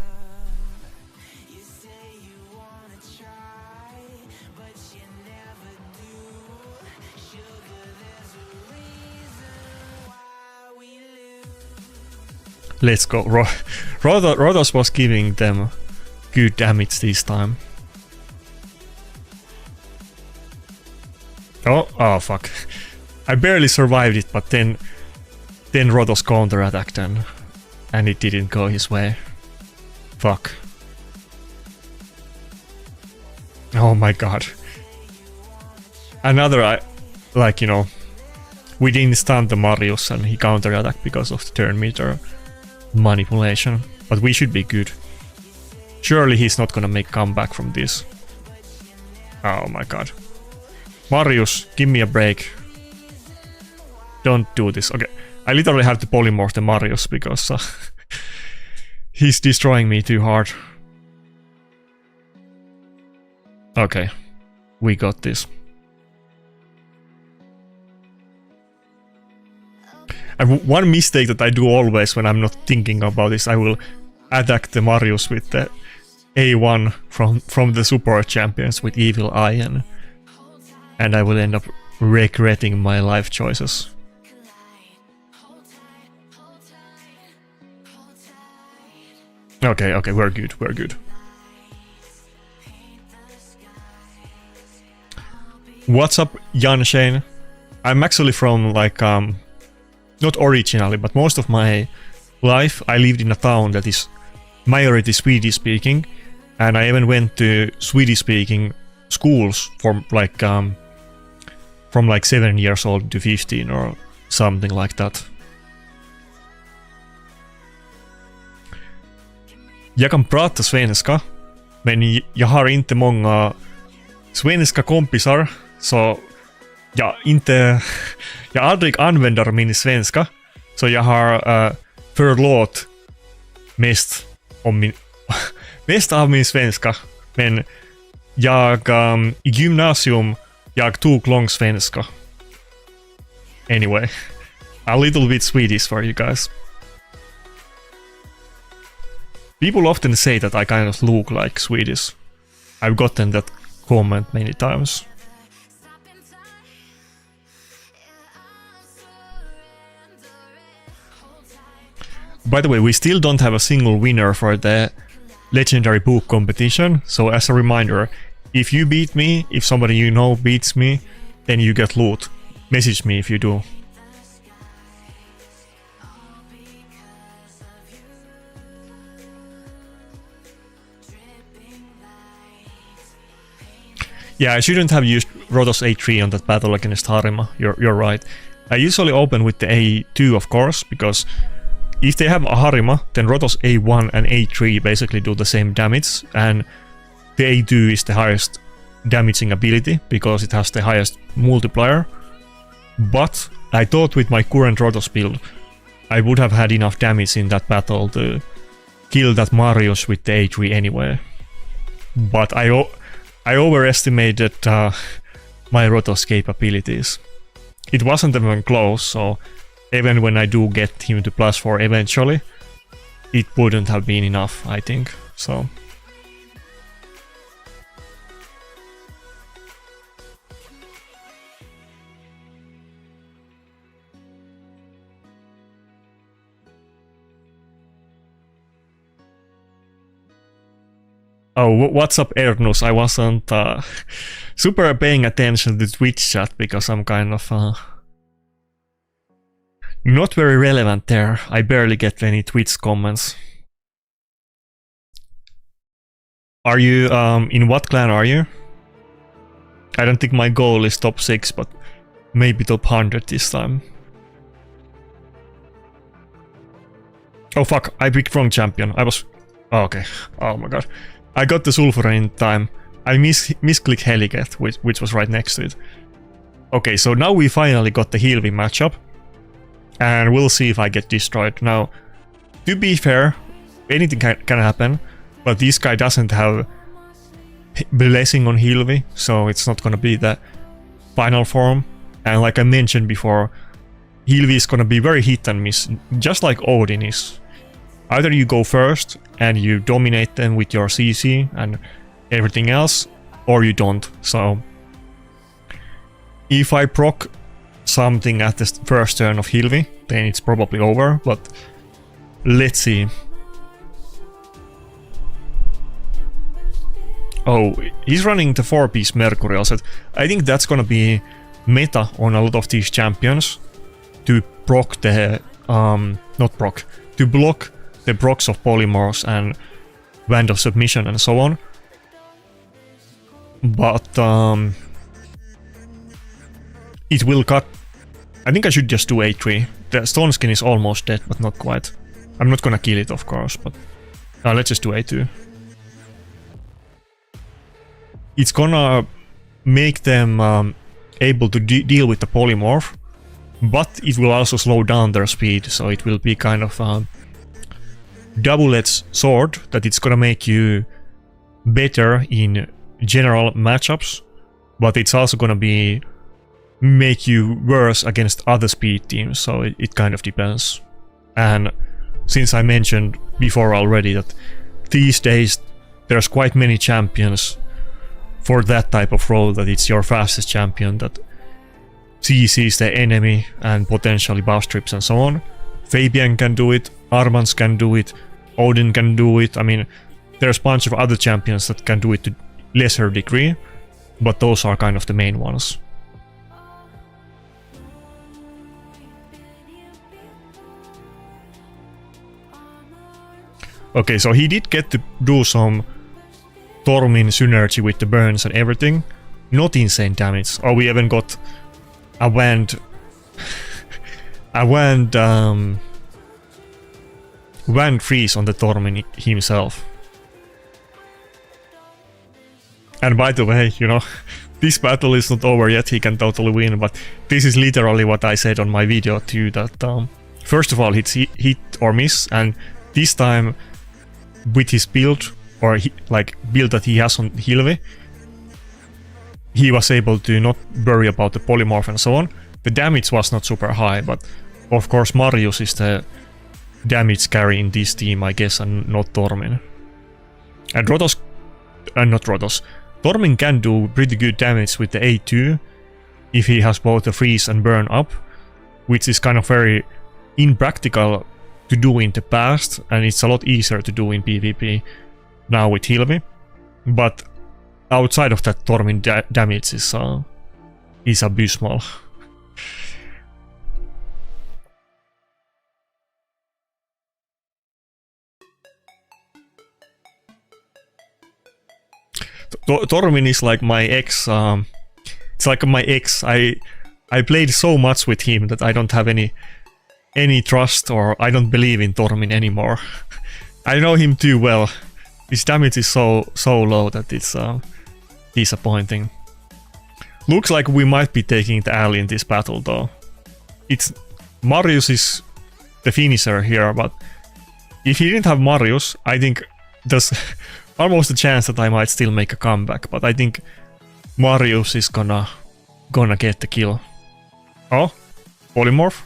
Let's go. Rodos was giving them good damage this time. Oh fuck. I barely survived it, but then Rodos counterattacked and it didn't go his way. Fuck. Oh my god. Another, like, you know, we didn't stun the Marius and he counterattacked because of the turn meter manipulation, but we should be good. Surely he's not gonna make comeback from this. Oh my god. Marius, give me a break. Don't do this. Okay, I literally have to polymorph the Marius because he's destroying me too hard. Okay, we got this. And one mistake that I do always when I'm not thinking about this, I will attack the Marius with the A1 from the support champions with Evil Eye, and I will end up regretting my life choices. Okay, okay, we're good, we're good. What's up, Jan Shane? I'm actually from like, not originally, but most of my life I lived in a town that is majority Swedish speaking, and I even went to Swedish speaking schools from like 7 years old to 15 or something like that. Jag kan prata svenska, men jag har inte många svenska kompisar, så jag aldrig använder min svenska, så jag har förlåt mest av min svenska, men jag i gymnasium jag tog långsvenska. Anyway, a little bit Swedish for you guys. People often say that I kind of look like Swedish. I've gotten that comment many times. By the way, we still don't have a single winner for the legendary book competition, so as a reminder, if you beat me, if somebody you know beats me, then you get loot. Message me if you do. Yeah, I shouldn't have used Rotos A3 on that battle against Harima, you're right. I usually open with the A2 of course, because if they have a Harima, then Rotos A1 and A3 basically do the same damage, and the A2 is the highest damaging ability because it has the highest multiplier. But I thought with my current Rotos build, I would have had enough damage in that battle to kill that Marius with the A3 anyway. But I overestimated my Rotos capabilities. It wasn't even close, so even when I do get him to +4 eventually, it wouldn't have been enough, I think, so... Oh, what's up, Ernus? I wasn't super paying attention to Twitch chat because I'm kind of not very relevant there. I barely get any Twitch comments. Are you in what clan are you? I don't think my goal is top 6, but maybe top 100 this time. Oh fuck, I picked wrong champion. I was... Oh, okay. Oh my god. I got the Sulfur in time. I misclicked Heliget, which was right next to it. Okay, so now we finally got the Hilvi matchup. And we'll see if I get destroyed. Now, to be fair, anything can happen. But this guy doesn't have Blessing on Hilvi, so it's not gonna be the final form. And like I mentioned before, Hilvi is gonna be very hit and miss, just like Odin is. Either you go first and you dominate them with your CC and everything else, or you don't. So if I proc something at the first turn of Hilvi, then it's probably over, but let's see. Oh, he's running the 4-piece Mercurial set. I think that's gonna be meta on a lot of these champions to proc the to block the procs of Polymorphs and Band of Submission and so on. But it will cut... I think I should just do A3. The Stone Skin is almost dead, but not quite. I'm not gonna kill it, of course, but... let's just do A2. It's gonna make them able to deal with the Polymorph, but it will also slow down their speed, so it will be kind of double-edged sword that it's gonna make you better in general matchups, but it's also gonna be make you worse against other speed teams, so it kind of depends. And since I mentioned before already that these days there's quite many champions for that type of role, that it's your fastest champion that CCs the enemy and potentially buff strips and so on. Fabian can do it, Armans can do it, Odin can do it. I mean, there's a bunch of other champions that can do it to lesser degree, but those are kind of the main ones. Okay, so he did get to do some Tormin synergy with the burns and everything. Not insane damage. Oh, we even got a wand freeze on the Tormin himself. And by the way, you know, this battle is not over yet, he can totally win, but this is literally what I said on my video too, that first of all it's hit or miss, and this time with his build, or build that he has on Hilvi, he was able to not worry about the polymorph and so on. The damage was not super high, but of course Marius is the damage carry in this team, I guess, and not Tormin. And Tormin can do pretty good damage with the A2 if he has both the freeze and burn up, which is kind of very impractical to do in the past, and it's a lot easier to do in PvP now with Hilvi. But outside of that, Tormin damage is abysmal. Tormin is like my ex. It's like my ex. I played so much with him that I don't have any trust, or I don't believe in Tormin anymore. I know him too well. His damage is so low that it's disappointing. Looks like we might be taking the L in this battle though. Marius is the finisher here, but if he didn't have Marius, I think there's almost a chance that I might still make a comeback, but I think Marius is gonna get the kill. Oh, polymorph?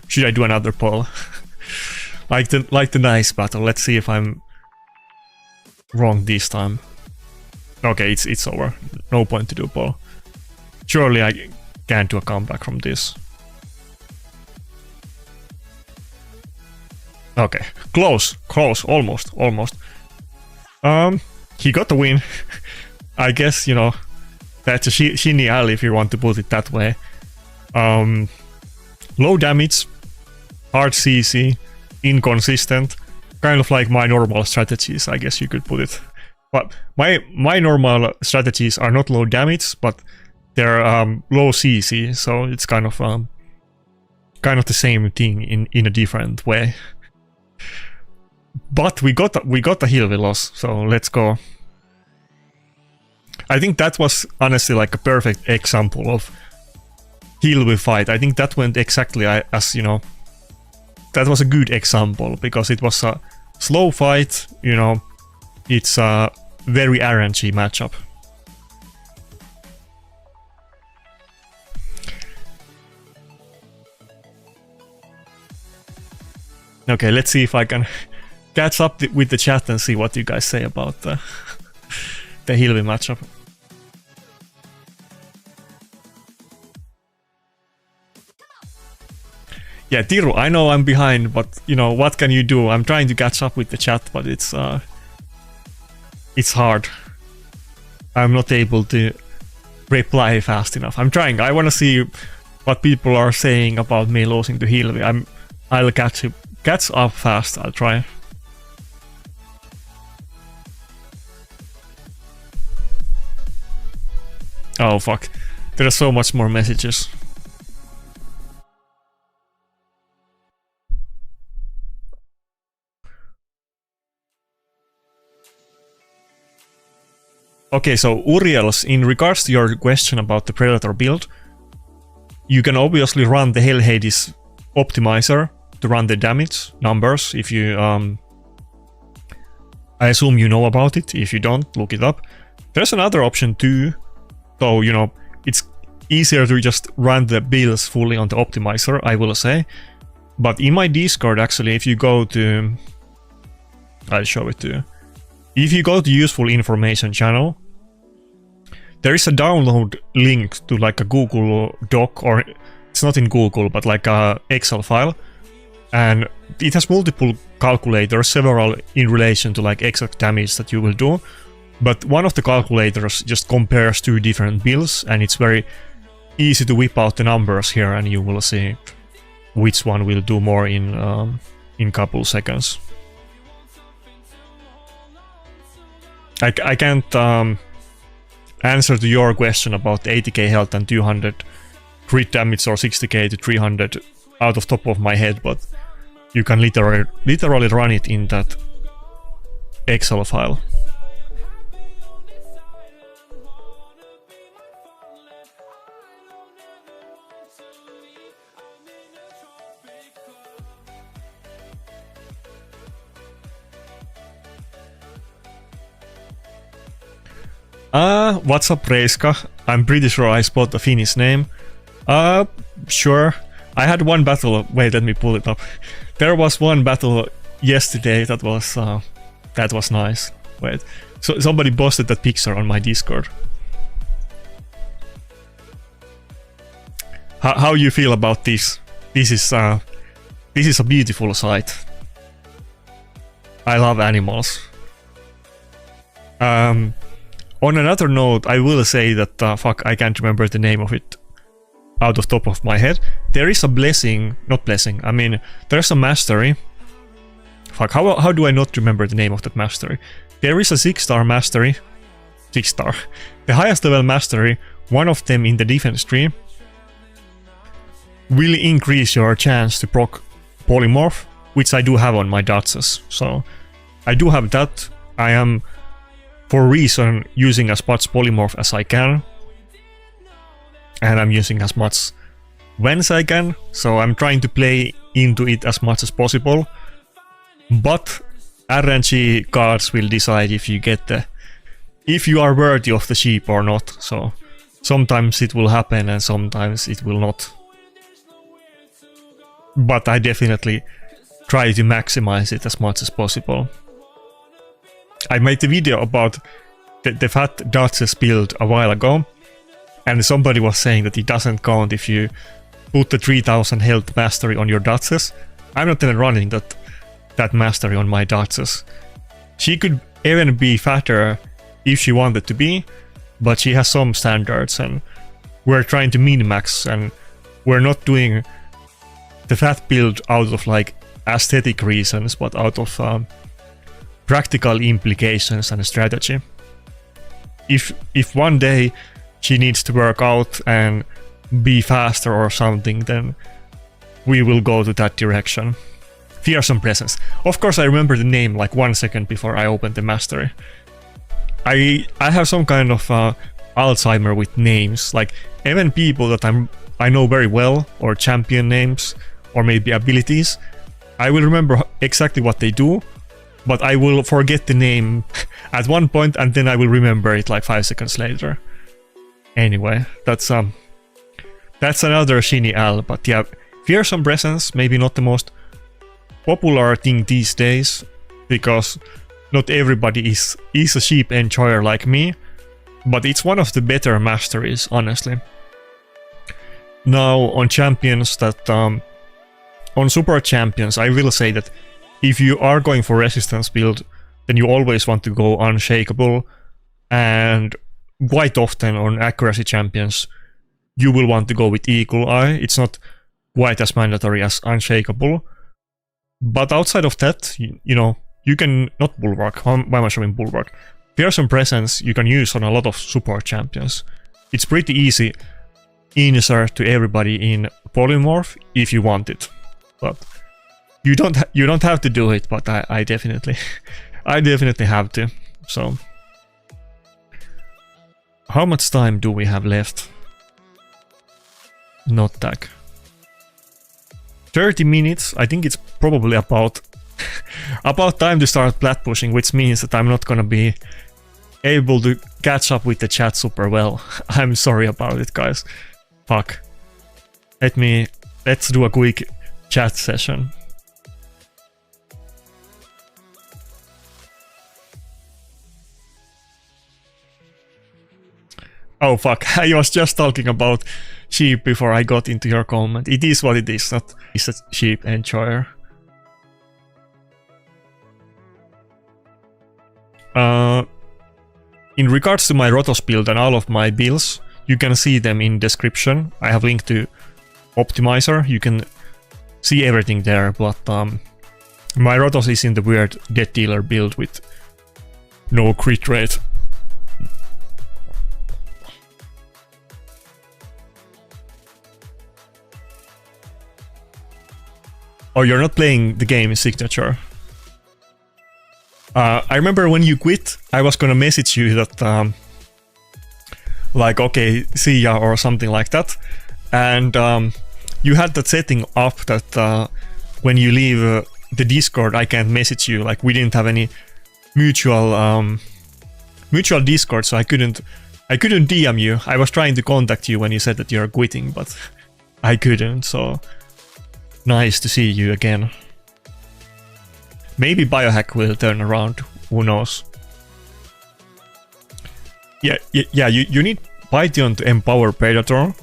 Should I do another poll? like the nice battle. Let's see if I'm wrong this time. Okay, it's over. No point to do poll. Surely I can't do a comeback from this. Okay, close, almost. He got the win. I guess, you know, that's a shinny alley if you want to put it that way. Low damage, hard CC, inconsistent, kind of like my normal strategies, I guess you could put it. But my normal strategies are not low damage, but they're low CC, so it's kind of the same thing in a different way. But we got a Hilvi loss, so let's go. I think that was honestly like a perfect example of Hilvi fight. I think that went exactly as, you know, that was a good example, because it was a slow fight, you know, it's a very RNG matchup. Okay, let's see if I can catch up with the chat and see what you guys say about the Hilvi matchup. Yeah, Tiru, I know I'm behind, but you know, what can you do? I'm trying to catch up with the chat, but it's hard. I'm not able to reply fast enough. I'm trying. I want to see what people are saying about me losing to Hilvi. I'll catch up fast. I'll try. Oh fuck. There are so much more messages. Okay, so Uriels, in regards to your question about the Predator build, you can obviously run the Hell Hades optimizer to run the damage numbers. If you, I assume you know about it. If you don't, look it up. There's another option too. So, you know, it's easier to just run the builds fully on the optimizer, I will say. But in my Discord, actually, if you go to... I'll show it to you. If you go to Useful Information channel, there is a download link to like a Google Doc, or it's not in Google, but like a Excel file, and it has multiple calculators, several in relation to like exact damage that you will do. But one of the calculators just compares two different builds, and it's very easy to whip out the numbers here, and you will see which one will do more in couple seconds. I can't answer to your question about 80k health and 200 crit damage or 60k to 300 out of top of my head, but you can literally run it in that Excel file. What's up, Reiska? I'm pretty sure I spot the Finnish name. Sure. I had one battle. Wait, let me pull it up. There was one battle yesterday that was nice. Wait, so somebody posted that picture on my Discord. How you feel about this? This is a beautiful sight. I love animals. On another note, I will say that fuck, I can't remember the name of it out of top of my head. There is a blessing, not blessing. I mean, there's a mastery. Fuck, how do I not remember the name of that mastery? There is a 6-star mastery. 6-star. The highest level mastery, one of them in the defense tree, will increase your chance to proc polymorph, which I do have on my Datsus. So I do have that. I am, for a reason, using as much polymorph as I can. And I'm using as much Vents I can, so I'm trying to play into it as much as possible. But RNG cards will decide if you are worthy of the sheep or not. So sometimes it will happen and sometimes it will not. But I definitely try to maximize it as much as possible. I made a video about the Fat Dutchess build a while ago, and somebody was saying that it doesn't count if you put the 3000 health mastery on your Dutchess. I'm not even running that mastery on my Dutchess. She could even be fatter if she wanted to be, but she has some standards, and we're trying to min-max, and we're not doing the fat build out of like aesthetic reasons, but out of practical implications and strategy. If one day she needs to work out and be faster or something, then we will go to that direction. Fearsome Presence. Of course, I remember the name like 1 second before I opened the mastery. I have some kind of Alzheimer with names, like even people that I know very well, or champion names, or maybe abilities. I will remember exactly what they do, but I will forget the name at one point, and then I will remember it like 5 seconds later. Anyway, that's another Shinny Al, but yeah, Fearsome Presence, maybe not the most popular thing these days, because not everybody is a sheep enjoyer like me, but it's one of the better masteries, honestly. Now, on champions that... on super champions, I will say that if you are going for resistance build, then you always want to go unshakable, and quite often on accuracy champions, you will want to go with Eagle Eye. It's not quite as mandatory as unshakable. But outside of that, you know, you can not bulwark. Why am I showing bulwark? Fearsome Presence you can use on a lot of support champions. It's pretty easy insert to everybody in polymorph if you want it. But you don't have to do it, but I definitely I definitely have to. So how much time do we have left? Not tag. 30 minutes. I think it's probably about time to start plat pushing, which means that I'm not gonna be able to catch up with the chat super well. I'm sorry about it, guys. Fuck. Let's do a quick chat session. Oh fuck, I was just talking about sheep before I got into your comment. It is what it is, not is a sheep enjoyer. in regards to my Rotos build and all of my builds, you can see them in description. I have linked to Optimizer, you can see everything there, but my Rotos is in the weird Death Dealer build with no crit rate. Oh, you're not playing the game Signature. I remember when you quit, I was gonna message you that like, okay, see ya or something like that. And you had that setting up that when you leave the Discord, I can't message you. Like, we didn't have any mutual Discord, so I couldn't DM you. I was trying to contact you when you said that you're quitting, but I couldn't. So nice to see you again. Maybe Biohack will turn around. Who knows? Yeah. You need Python to empower Predator,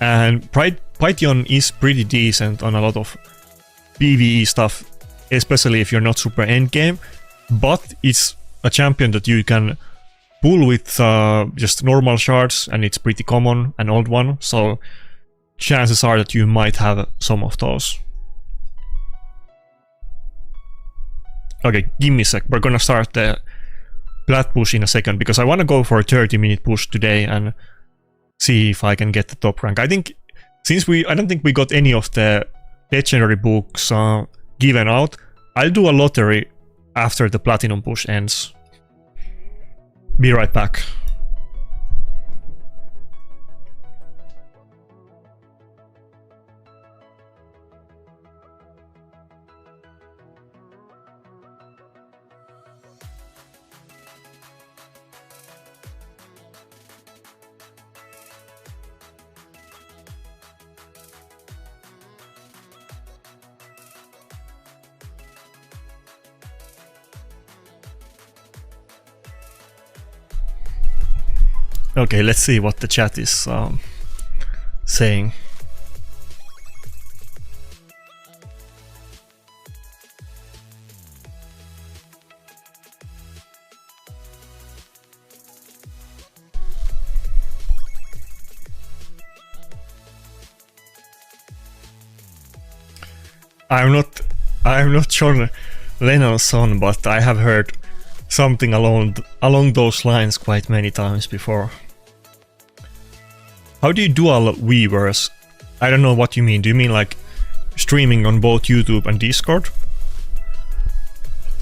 and Python is pretty decent on a lot of PvE stuff, especially if you're not super endgame. But it's a champion that you can pull with just normal shards, and it's pretty common, an old one. So chances are that you might have some of those. Okay, give me a sec. We're gonna start the plat push in a second, because I want to go for a 30-minute push today and see if I can get the top rank. I think, since I don't think we got any of the legendary books given out, I'll do a lottery after the platinum push ends. Be right back. Okay, let's see what the chat is saying. I'm not John Lennon's son, but I have heard something along those lines quite many times before. How do you dual Weavers? I don't know what you mean. Do you mean like streaming on both YouTube and Discord?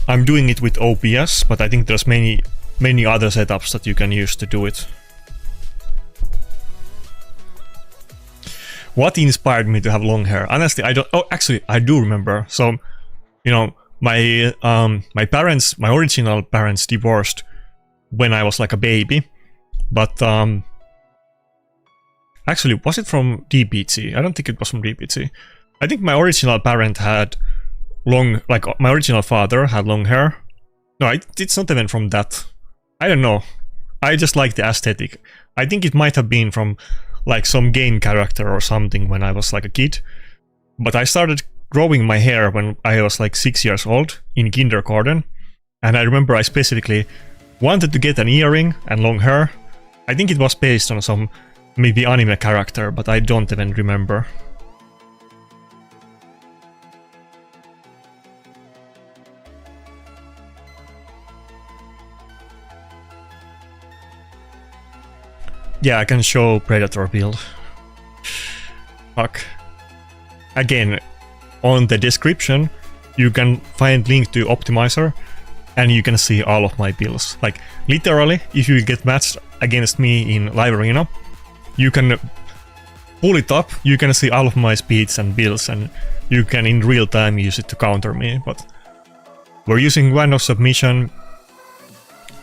I'm doing it with OBS, but I think there's many other setups that you can use to do it. What inspired me to have long hair? Honestly, I don't. Oh, actually, I do remember. So, you know, my original parents divorced when I was like a baby, but actually, was it from DPT? I don't think it was from DPT. I think my original parent had my original father had long hair. No, it's not even from that. I don't know. I just like the aesthetic. I think it might have been from like some game character or something when I was like a kid. But I started growing my hair when I was like 6 years old in kindergarten. And I remember I specifically wanted to get an earring and long hair. I think it was based on some maybe anime character, but I don't even remember. Yeah, I can show Predator build. Fuck. Again, on the description, you can find link to Optimizer, and you can see all of my builds. Like, literally, if you get matched against me in live arena, you can pull it up, you can see all of my speeds and builds, and you can in real time use it to counter me. But we're using Wand of Submission,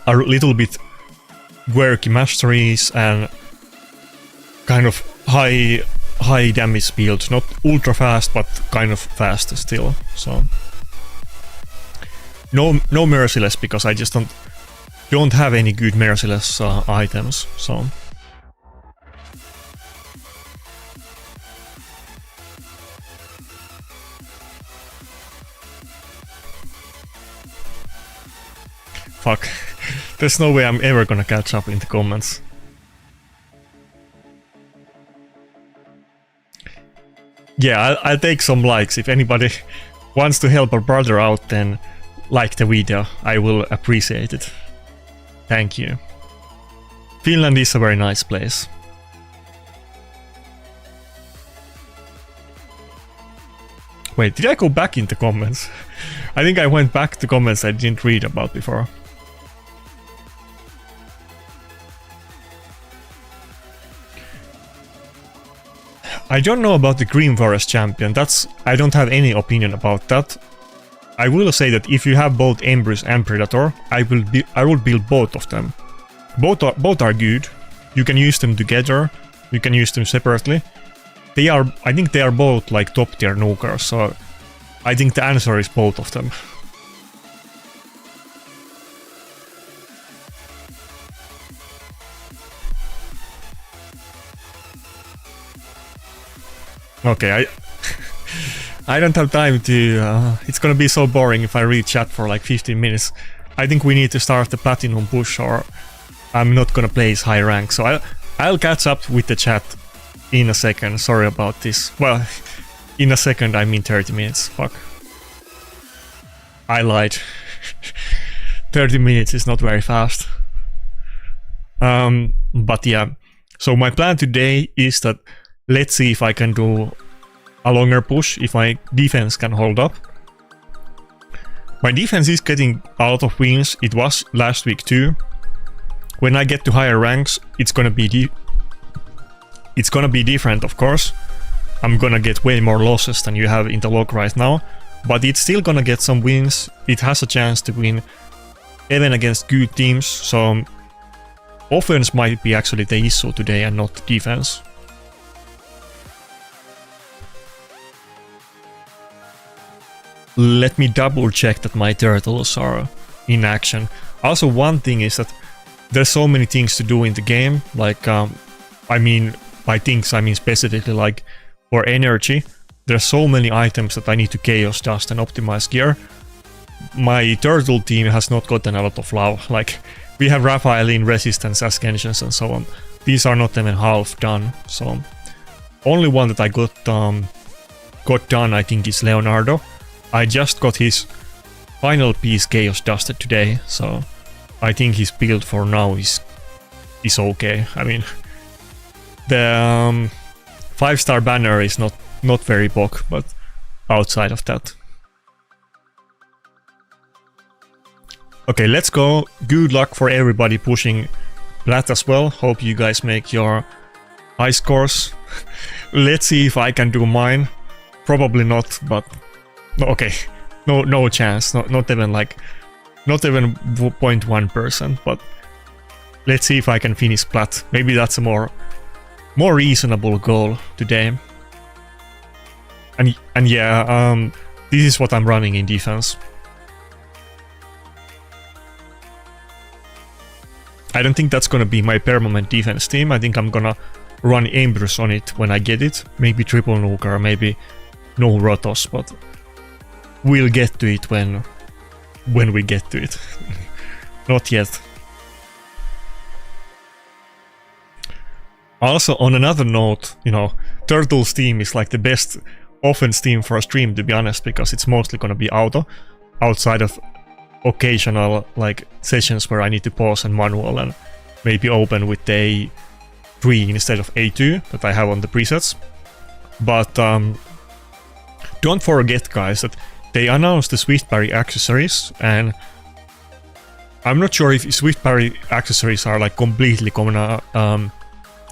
a little bit quirky masteries, and kind of high damage build. Not ultra fast, but kind of fast still. So no merciless, because I just don't have any good merciless items. So fuck. There's no way I'm ever gonna catch up in the comments. Yeah, I'll take some likes. If anybody wants to help our brother out, then like the video. I will appreciate it. Thank you. Finland is a very nice place. Wait, did I go back into comments? I think I went back to comments I didn't read about before. I don't know about the Green Forest champion. I don't have any opinion about that. I will say that if you have both Empress and Predator, I will build both of them. Both are good. You can use them together. You can use them separately. I think they are both like top tier nukers, so I think the answer is both of them. Okay, I don't have time to... it's gonna be so boring if I read chat for like 15 minutes. I think we need to start the platinum push or I'm not gonna place high rank, so I'll catch up with the chat in a second. Sorry about this. Well, in a second I mean 30 minutes. Fuck. I lied. 30 minutes is not very fast. But yeah. So my plan today is that let's see if I can do a longer push, if my defense can hold up. My defense is getting a lot of wins. It was last week too. When I get to higher ranks, it's gonna be different, of course. I'm gonna get way more losses than you have in the log right now, but it's still gonna get some wins. It has a chance to win even against good teams, so offense might be actually the issue today and not defense. Let me double check that my turtles are in action. Also, one thing is that there's so many things to do in the game, like I mean by things I mean specifically like for energy. There's so many items that I need to chaos dust and optimize gear. My turtle team has not gotten a lot of love. Like we have Raphael in resistance, Ascensions and so on. These are not even half done. So only one that I got done I think is Leonardo. I just got his final piece chaos dusted today, so I think his build for now is okay. I mean, the 5-star banner is not very bog, but outside of that. Okay, let's go. Good luck for everybody pushing plat as well. Hope you guys make your high scores. Let's see if I can do mine. Probably not, but okay. No chance. Not even 0.1%, but let's see if I can finish plat. Maybe that's a more reasonable goal today. And yeah, this is what I'm running in defense. I don't think that's gonna be my permanent defense team. I think I'm gonna run Empress on it when I get it. Maybe triple nuker, maybe no Rotos, but we'll get to it when we get to it. Not yet. Also, on another note, you know, Turtles team is like the best offense team for a stream, to be honest, because it's mostly gonna be auto, outside of occasional like sessions where I need to pause and manual and maybe open with the A3 instead of A2 that I have on the presets. But don't forget, guys, that they announced the Swift Parry accessories, and I'm not sure if Swift Parry accessories are like completely gonna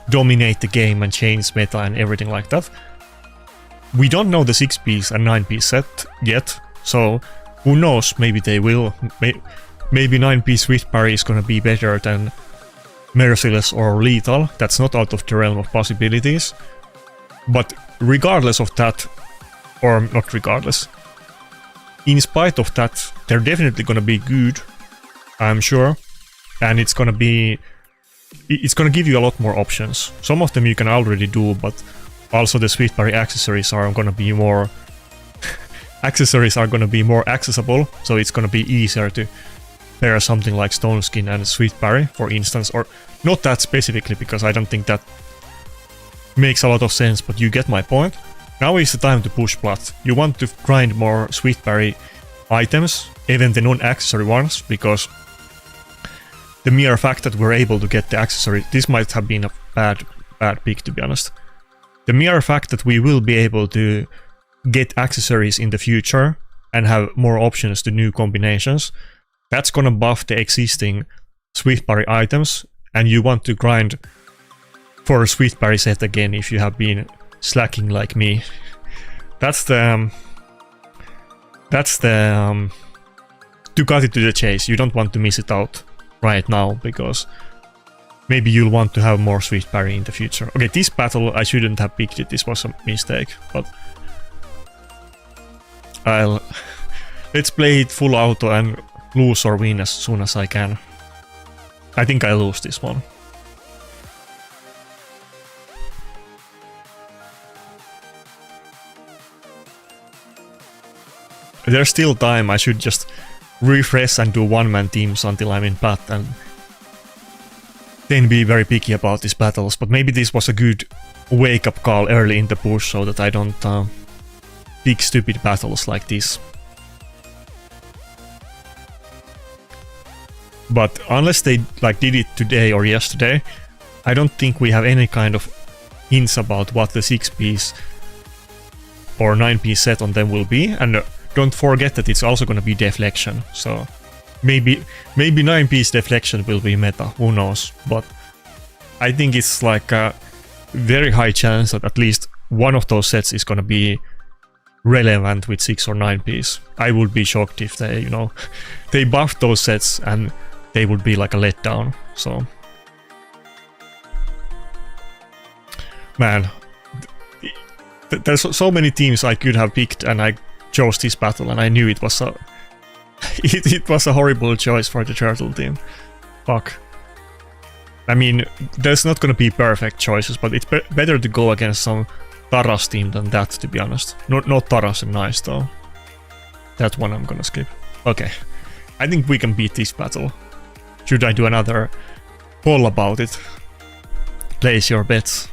dominate the game and change meta and everything like that. We don't know the 6-piece and 9-piece set yet, so who knows, maybe they will. Maybe 9-piece Swift Parry is gonna be better than Merciless or Lethal. That's not out of the realm of possibilities. But regardless of that, or not regardless, in spite of that, they're definitely gonna be good, I'm sure, and it's gonna give you a lot more options. Some of them you can already do, but also the Swift Parry accessories are gonna be more accessible, so it's gonna be easier to pair something like Stone Skin and Swift Parry, for instance, or not that specifically, because I don't think that makes a lot of sense, but you get my point. Now is the time to push plat. You want to grind more Swift Parry items, even the non-accessory ones, because the mere fact that we're able to get the accessory, this might have been a bad pick, to be honest. The mere fact that we will be able to get accessories in the future and have more options to new combinations, that's gonna buff the existing Swift Parry items, and you want to grind for a Swift Parry set again if you have been slacking like me. That's the to cut it to the chase. You don't want to miss it out right now, because maybe you'll want to have more Swift Parry in the future. Okay, this battle I shouldn't have picked it, this was a mistake, but let's play it full auto and lose or win as soon as I can. I think I lose this one. There's still time, I should just refresh and do one-man teams until I'm in plat and then be very picky about these battles, but maybe this was a good wake-up call early in the push so that I don't pick stupid battles like this. But unless they like did it today or yesterday, I don't think we have any kind of hints about what the 6-piece or 9-piece set on them will be, and don't forget that it's also gonna be deflection, so maybe 9-piece deflection will be meta, who knows, but I think it's like a very high chance that at least one of those sets is gonna be relevant with 6 or 9-piece. I would be shocked if they, you know, they buffed those sets and they would be like a letdown, so. Man, there's so many teams I could have picked and I chose this battle and I knew it was a it was a horrible choice for the turtle team. Fuck. I mean, there's not gonna be perfect choices, but it's better to go against some Taras team than that, to be honest. Not Taras and Nice though. That one I'm gonna skip. Okay. I think we can beat this battle. Should I do another poll about it? Place your bets.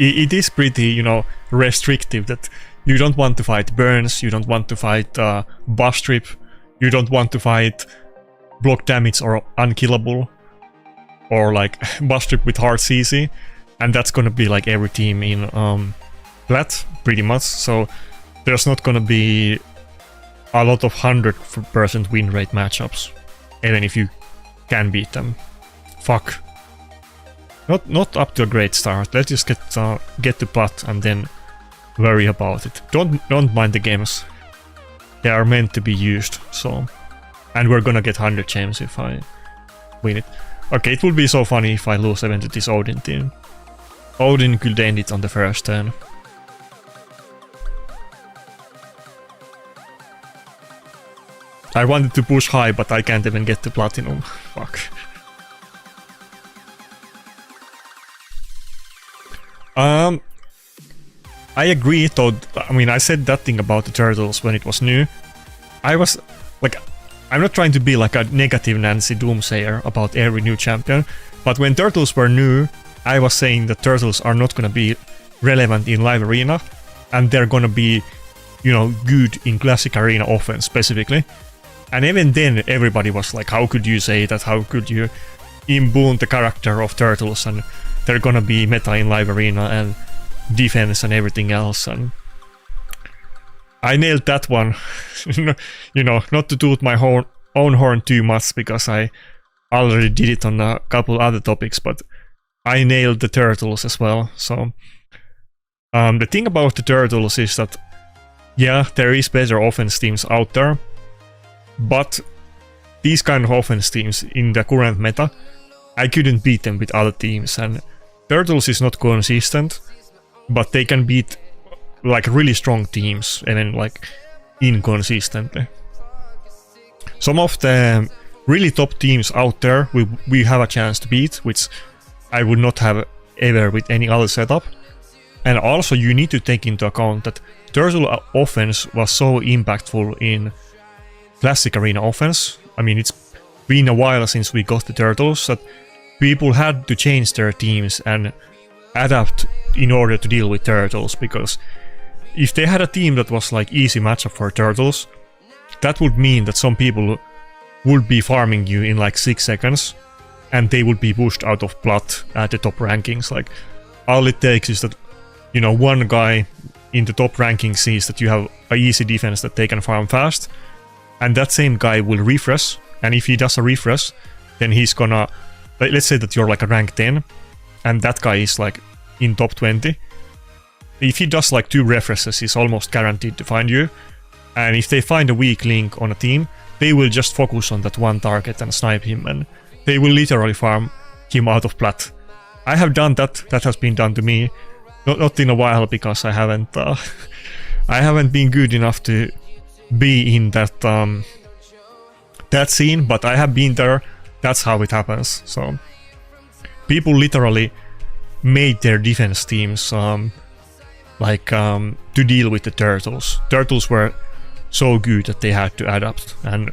It is pretty, you know, restrictive that you don't want to fight burns, you don't want to fight buff strip, you don't want to fight block damage or unkillable, or like buff strip with hard CC, and that's gonna be like every team in plat, pretty much, so there's not gonna be a lot of 100% win rate matchups, even if you can beat them. Fuck. Not up to a great start. Let's just get to plat and then worry about it. Don't mind the games. They are meant to be used, so. And we're gonna get 100 gems if I win it. Okay, it would be so funny if I lose even to this Odin team. Odin could end it on the first turn. I wanted to push high, but I can't even get to platinum. Fuck. I agree, though. I mean, I said that thing about the turtles when it was new. I was like, I'm not trying to be like a negative Nancy Doomsayer about every new champion, but when turtles were new, I was saying that turtles are not gonna be relevant in live arena, and they're gonna be, you know, good in classic arena offense specifically. And even then, everybody was like, how could you say that? How could you imbued the character of turtles, and they're gonna be meta in live arena and defense and everything else, and I nailed that one. You know, not to toot my own horn too much, because I already did it on a couple other topics, but I nailed the turtles as well. So the thing about the turtles is that, yeah, there is better offense teams out there, but these kind of offense teams in the current meta, I couldn't beat them with other teams, and turtles is not consistent, but they can beat like really strong teams, even like inconsistently. Some of the really top teams out there we have a chance to beat, which I would not have ever with any other setup. And also you need to take into account that Turtle offense was so impactful in Classic Arena offense. I mean, it's been a while since we got the Turtles, that people had to change their teams and adapt in order to deal with Turtles, because if they had a team that was like easy matchup for Turtles, that would mean that some people would be farming you in like 6 seconds and they would be pushed out of plat at the top rankings. Like, all it takes is that, you know, one guy in the top ranking sees that you have a easy defense that they can farm fast, and that same guy will refresh, and if he does a refresh, then he's gonna, let's say that you're like a rank 10 and that guy is like in top 20. If he does like 2 refreshes, he's almost guaranteed to find you, and if they find a weak link on a team, they will just focus on that one target and snipe him, and they will literally farm him out of plat. I have done that. That has been done to me. Not in a while, because I haven't I haven't been good enough to be in that that scene, but I have been there. That's how it happens. So people literally made their defense teams to deal with the Turtles. Turtles were so good that they had to adapt, and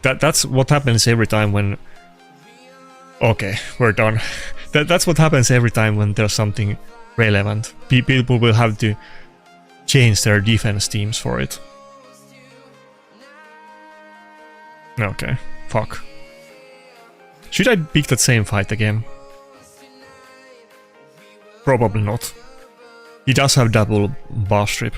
that's what happens every time when... Okay, we're done. That's what happens every time when there's something relevant. People will have to change their defense teams for it. Okay, fuck. Should I pick that same fight again? Probably not. He does have double buff strip.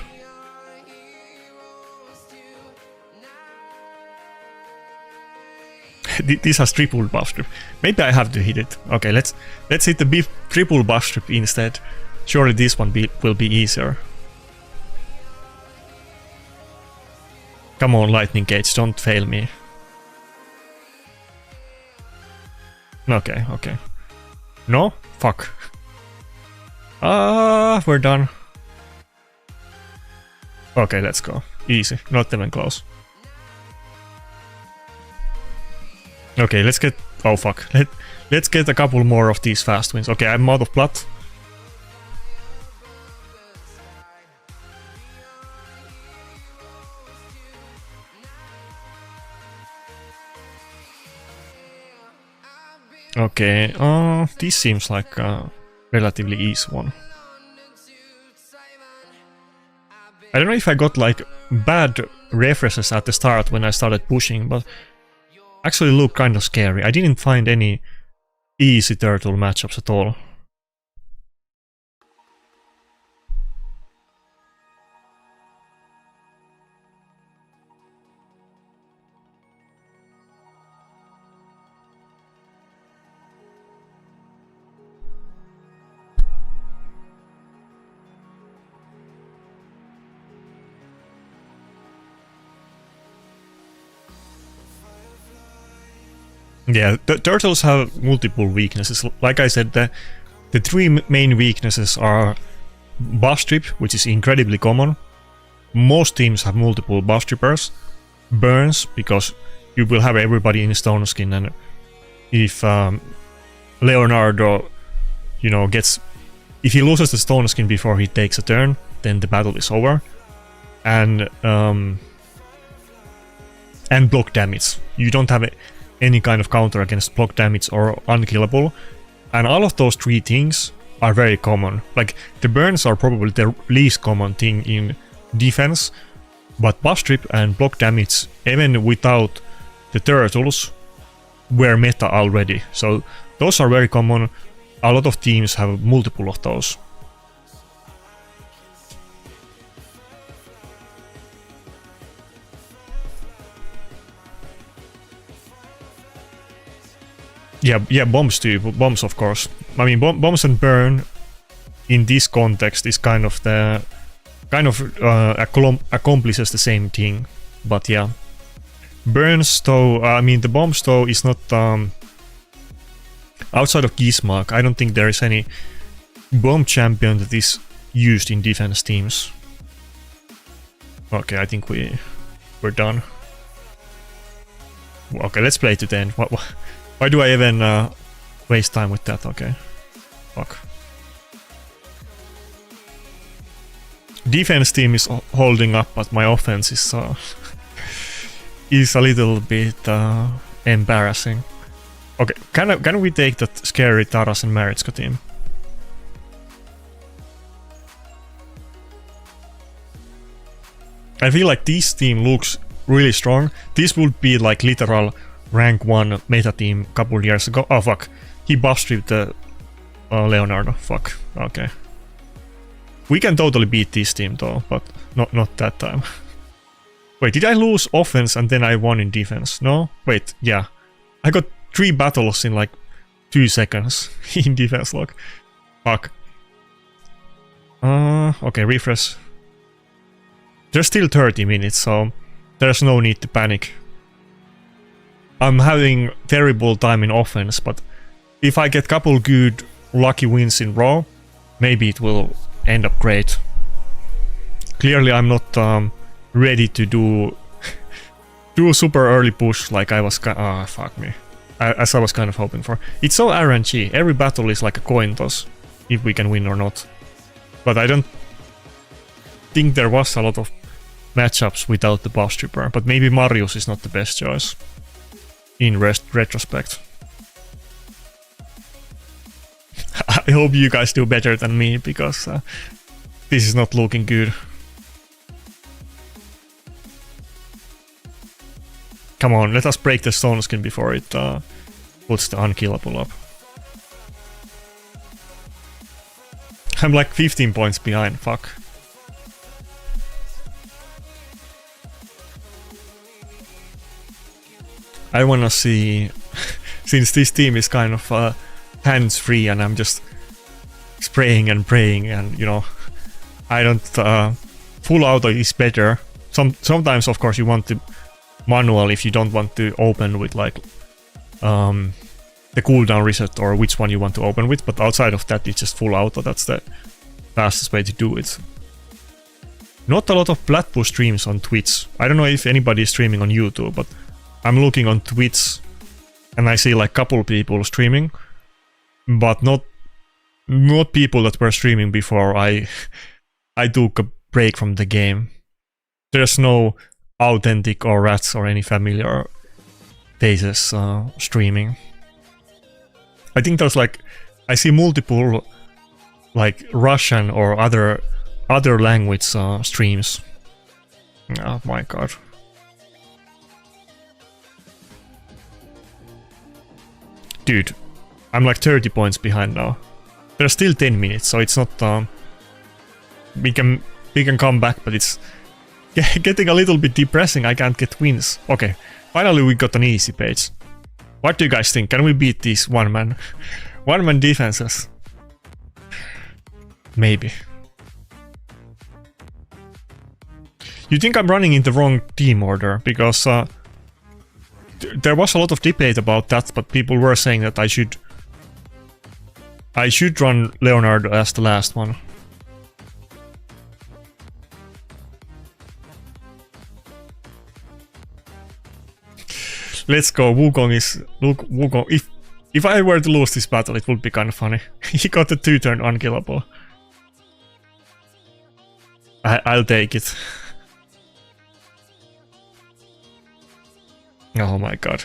This has triple buff strip. Maybe I have to hit it. Okay, let's hit the triple buff strip instead. Surely this one will be easier. Come on, Lightning Cage, don't fail me. Okay, okay. No? Fuck. We're done. Okay, let's go. Easy, not even close. Okay, let's get... Oh fuck. Let's get a couple more of these fast wins. Okay, I'm out of plat. Okay, this seems like a relatively easy one. I don't know if I got like bad refreshes at the start when I started pushing, but actually looked kind of scary. I didn't find any easy turtle matchups at all. Yeah, the turtles have multiple weaknesses. Like I said, the three main weaknesses are buff strip, which is incredibly common. Most teams have multiple buff strippers. Burns, because you will have everybody in stone skin, and if Leonardo, you know, if he loses the stone skin before he takes a turn, then the battle is over. And block damage. You don't have any kind of counter against block damage or unkillable, and all of those three things are very common. Like, the burns are probably the least common thing in defense, but buff strip and block damage, even without the turtles, were meta already. So those are very common. A lot of teams have multiple of those. Yeah, bombs too. Bombs, of course. I mean, bombs and burn in this context is kind of accomplishes the same thing. But yeah, burns though. I mean, the bombs though is not outside of Gizmark. I don't think there is any bomb champion that is used in defense teams. Okay, I think we're done. Okay, let's play to the end. Why do I even waste time with that? Okay. Fuck. Defense team is holding up, but my offense is is a little bit embarrassing. Okay, can we take that scary Taras and Maritska team? I feel like this team looks really strong. This would be like literal rank 1 meta team a couple years ago. Oh fuck, he buff stripped the Leonardo. Fuck, okay. We can totally beat this team though, but not that time. Wait, did I lose offense and then I won in defense? No? Wait, yeah. I got 3 battles in like 2 seconds in defense log. Fuck. Okay, refresh. There's still 30 minutes, so there's no need to panic. I'm having terrible time in offense, but if I get couple good lucky wins in row, maybe it will end up great. Clearly I'm not ready to do a super early push like I was fuck me. As I was kind of hoping for. It's so RNG, every battle is like a coin toss, if we can win or not. But I don't think there was a lot of matchups without the buff stripper, but maybe Marius is not the best choice in retrospect. I hope you guys do better than me, because this is not looking good. Come on, let us break the stone skin before it puts the unkillable up. I'm like 15 points behind, fuck. I wanna see, since this team is kind of hands-free and I'm just spraying and praying, and you know, I don't, full auto is better. Sometimes of course you want to manual if you don't want to open with like the cooldown reset or which one you want to open with, but outside of that it's just full auto. That's the fastest way to do it. Not a lot of Bloodpool streams on Twitch. I don't know if anybody is streaming on YouTube, but I'm looking on Twitch and I see like couple people streaming, but not people that were streaming before I took a break from the game. There's no authentic or rats or any familiar faces streaming. I think there's like, I see multiple like Russian or other language streams. Oh my god. Dude, I'm like 30 points behind now. There's still 10 minutes, so it's not we can come back, but it's getting a little bit depressing. I can't get wins. Okay, finally we got an easy page. What do you guys think? Can we beat these one-man defenses? Maybe. You think I'm running in the wrong team order? Because there was a lot of debate about that, but people were saying that I should run Leonardo as the last one. Let's go. Wukong is... Look, Wukong... If I were to lose this battle, it would be kind of funny. He got the 2-turn unkillable. I'll take it. Oh my god.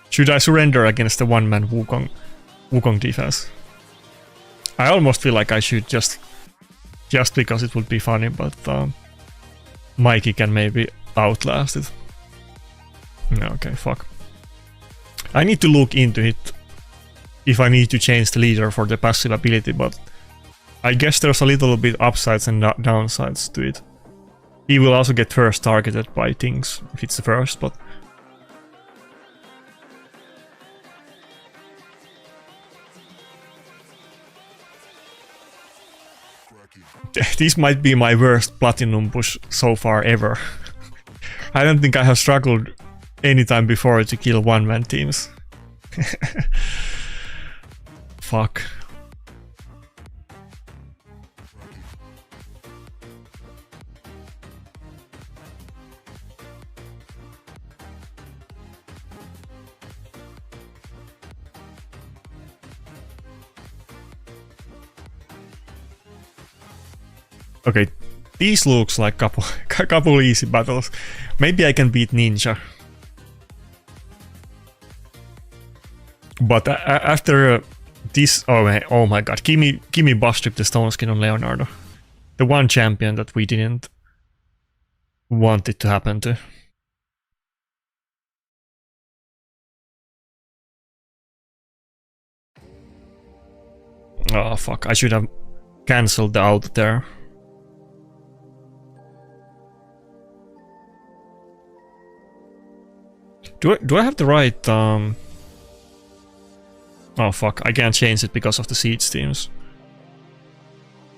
Should I surrender against the one-man Wukong defense? I almost feel like I should, just because it would be funny, but Mikey can maybe outlast it. No, okay, fuck. I need to look into it if I need to change the leader for the passive ability, but I guess there's a little bit upsides and downsides to it. He will also get first targeted by things if it's the first, but... This might be my worst platinum push so far ever. I don't think I have struggled anytime before to kill one-man teams. Fuck. Okay, These looks like couple easy battles. Maybe I can beat Ninja. But after this, oh my god, give me Boss Trip the Stone Skin on Leonardo. The one champion that we didn't want it to happen to. Oh fuck, I should have cancelled the out there. Do I have the right oh fuck, I can't change it because of the seed teams.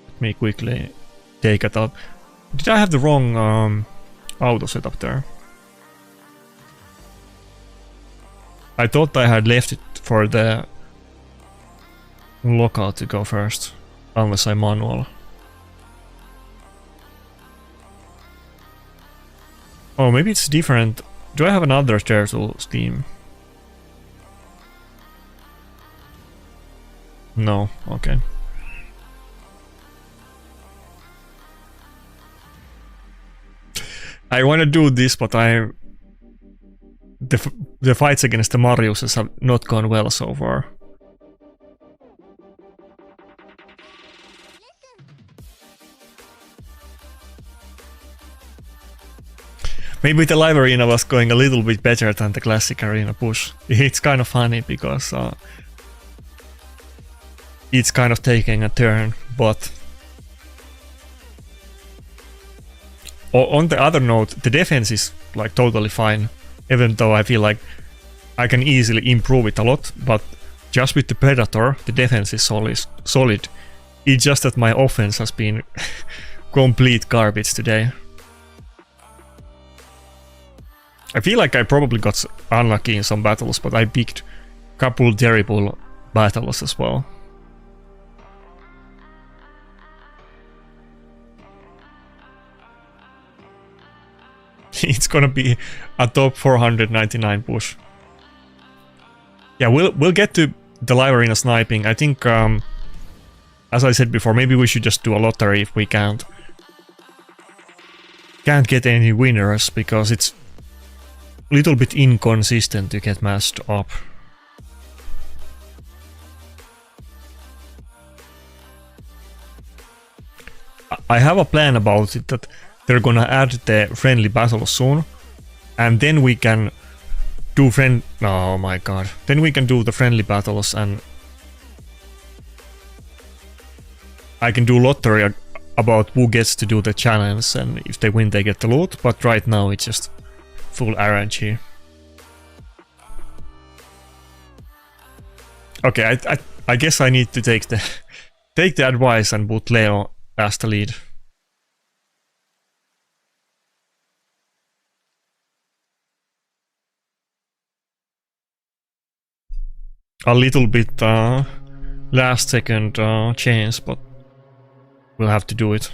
Let me quickly take it out. Did I have the wrong auto setup there? I thought I had left it for the lockout to go first, unless I manual. Oh, maybe it's different. Do I have another turtle scheme? No, okay. I want to do this, but the fights against the Mariuses have not gone well so far. Maybe the live arena was going a little bit better than the classic arena push. It's kind of funny because it's kind of taking a turn, but on the other note, the defense is like totally fine, even though I feel like I can easily improve it a lot, but just with the Predator, the defense is solid. It's just that my offense has been complete garbage today. I feel like I probably got unlucky in some battles, but I picked a couple terrible battles as well. It's gonna be a top 499 push. Yeah, we'll get to the live arena sniping. I think, as I said before, maybe we should just do a lottery if we can't get any winners, because it's a little bit inconsistent to get matched up. I have a plan about it, that they're gonna add the friendly battles soon, and then we can do oh my god. Then we can do the friendly battles, and I can do lottery about who gets to do the challenge, and if they win they get the loot, but right now it's just full RNG. Okay, I guess I need to take the advice and put Leo as the lead. A little bit last second change, but we'll have to do it.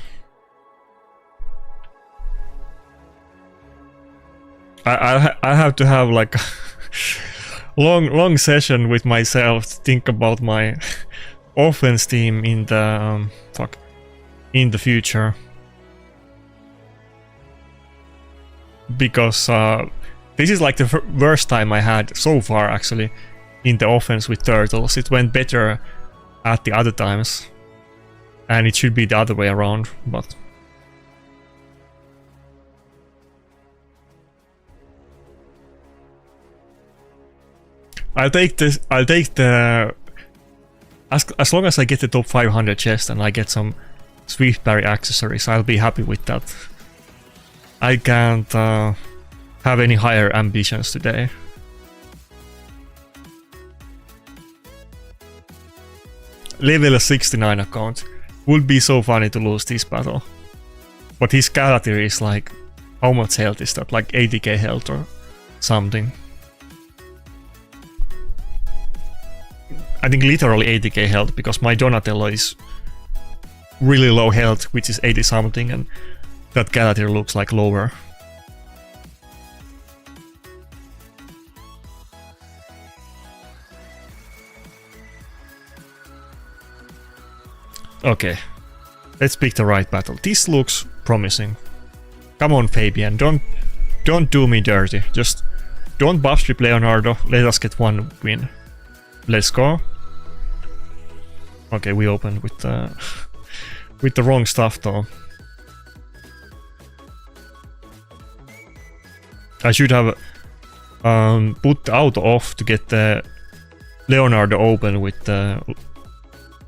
I have to have like a long session with myself to think about my offense team in the in the future, because this is like the worst time I had so far actually in the offense with turtles. It went better at the other times, and it should be the other way around, but I'll take the as long as I get the top 500 chest and I get some swift parry accessories, I'll be happy with that. I can't have any higher ambitions today. Level 69 account. Would be so funny to lose this battle. But his character is like, how much health is that? Like 80k health or something. I think literally 80k health, because my Donatello is really low health, which is 80 something, and that character looks like lower. Okay. Let's pick the right battle. This looks promising. Come on, Fabian, don't do me dirty. Just don't buff strip Leonardo. Let us get one win. Let's go. Okay, we opened with the wrong stuff though. I should have put the auto off to get the Leonardo open with the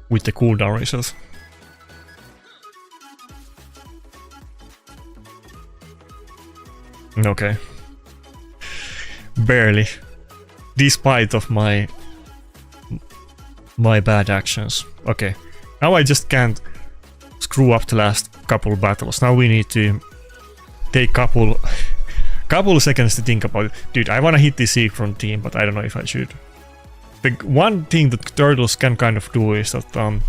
cooldown reset. Okay. Barely. Despite of my bad actions. Okay. Now I just can't screw up the last couple battles. Now we need to take couple seconds to think about it. Dude, I wanna hit the secret team, but I don't know if I should. The one thing that turtles can kind of do is that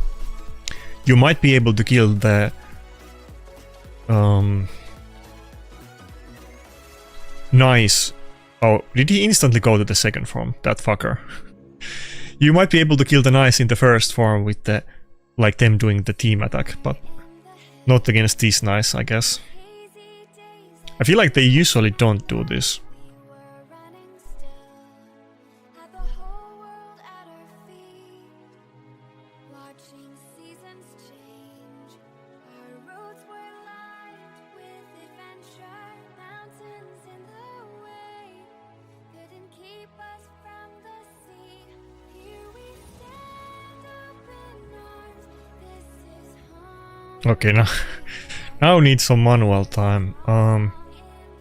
you might be able to kill the nice. Oh, did he instantly go to the second form? That fucker. You might be able to kill the nice in the first form with the, like them doing the team attack, but not against these nice, I guess. I feel like they usually don't do this. Okay, now need some manual time.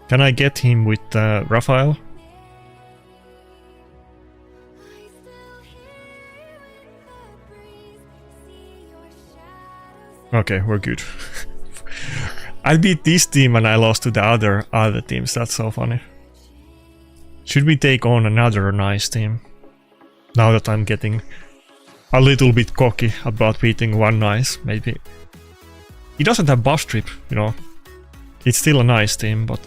Can I get him with Raphael? Okay, we're good. I beat this team and I lost to the other teams. That's so funny. Should we take on another nice team? Now that I'm getting a little bit cocky about beating one nice, maybe. He doesn't have buff strip, you know. It's still a nice team, but...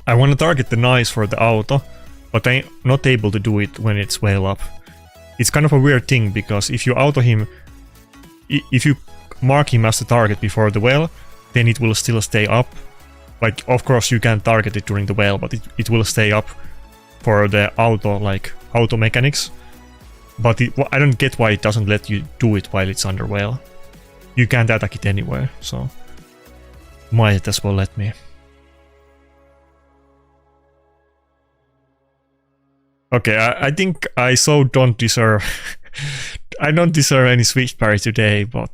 I want to target the nice for the auto, but I'm not able to do it when it's well up. It's kind of a weird thing, because if you auto him, if you mark him as the target before the well, then it will still stay up. Like, of course you can target it during the well, but it will stay up for the auto mechanics. But I don't get why it doesn't let you do it while it's under well. You can't attack it anywhere, so might as well let me. Okay, I think I so don't deserve... I don't deserve any switch parry today, but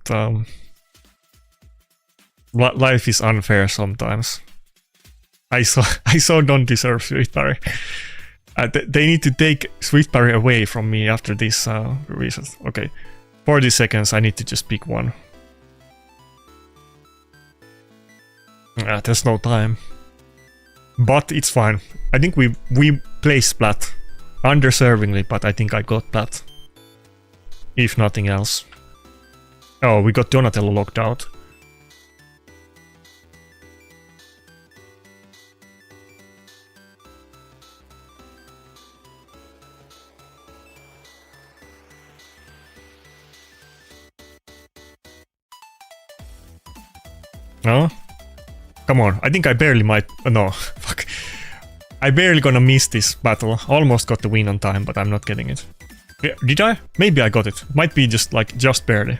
life is unfair sometimes. I so don't deserve switch parry. They need to take switch parry away from me after this reset. Okay, 40 seconds, I need to just pick one. There's no time. But it's fine. I think we placed plat. Undeservingly, but I think I got plat. If nothing else. Oh, we got Donatello locked out. No? Come on, I think I barely might... no, fuck. I barely gonna miss this battle. Almost got the win on time, but I'm not getting it. Did I? Maybe I got it. Might be just barely.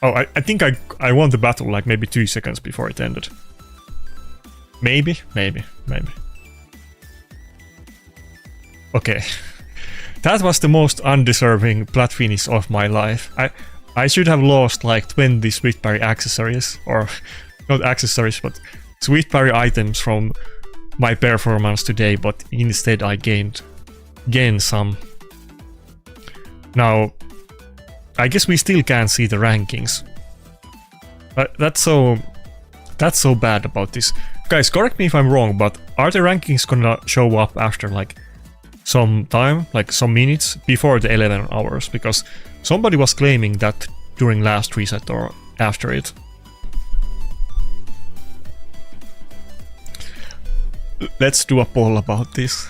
Oh, I think I won the battle like maybe 2 seconds before it ended. Maybe. Okay. That was the most undeserving plat finish of my life. I should have lost like 20 swift parry accessories, or not accessories, but swift parry items from my performance today, but instead I gained some. Now, I guess we still can't see the rankings. That's so bad about this. Guys, correct me if I'm wrong, but are the rankings gonna show up after like some time, like some minutes, before the 11 hours, because somebody was claiming that during last reset or after it. Let's do a poll about this.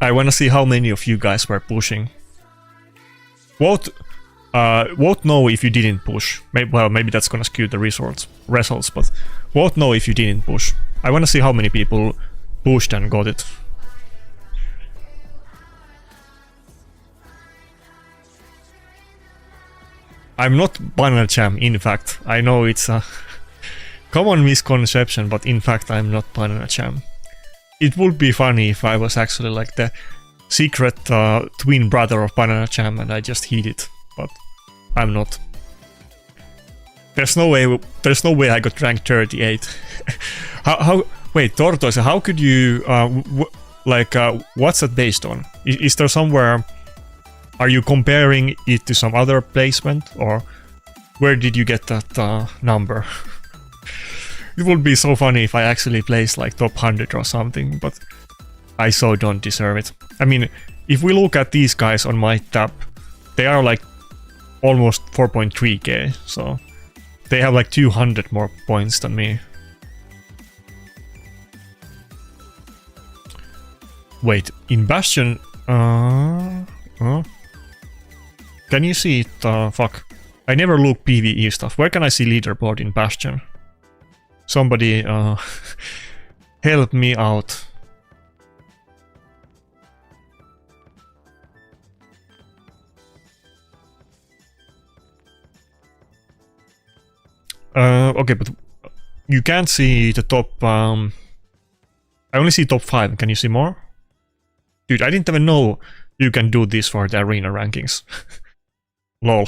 I wanna see how many of you guys were pushing. Vote no if you didn't push. Maybe that's gonna skew the results, but vote no if you didn't push. I wanna see how many people pushed and got it. I'm not Banana Jam, in fact. I know it's a common misconception, but in fact I'm not Banana Jam. It would be funny if I was actually like the secret twin brother of Banana Jam and I just hid it, but I'm not. There's no way I got rank 38. how wait, Tortoise, how could you what's that based on? Is there somewhere, are you comparing it to some other placement, or where did you get that number? It would be so funny if I actually placed like top 100 or something, but I so don't deserve it. I mean, if we look at these guys on my tab, they are like almost 4.3k, so they have like 200 more points than me. Wait, in Bastion... Can you see it? Fuck. I never look PvE stuff. Where can I see leaderboard in Bastion? Somebody help me out. Okay, but you can't see the top... I only see top 5. Can you see more? Dude, I didn't even know you can do this for the arena rankings. Lol.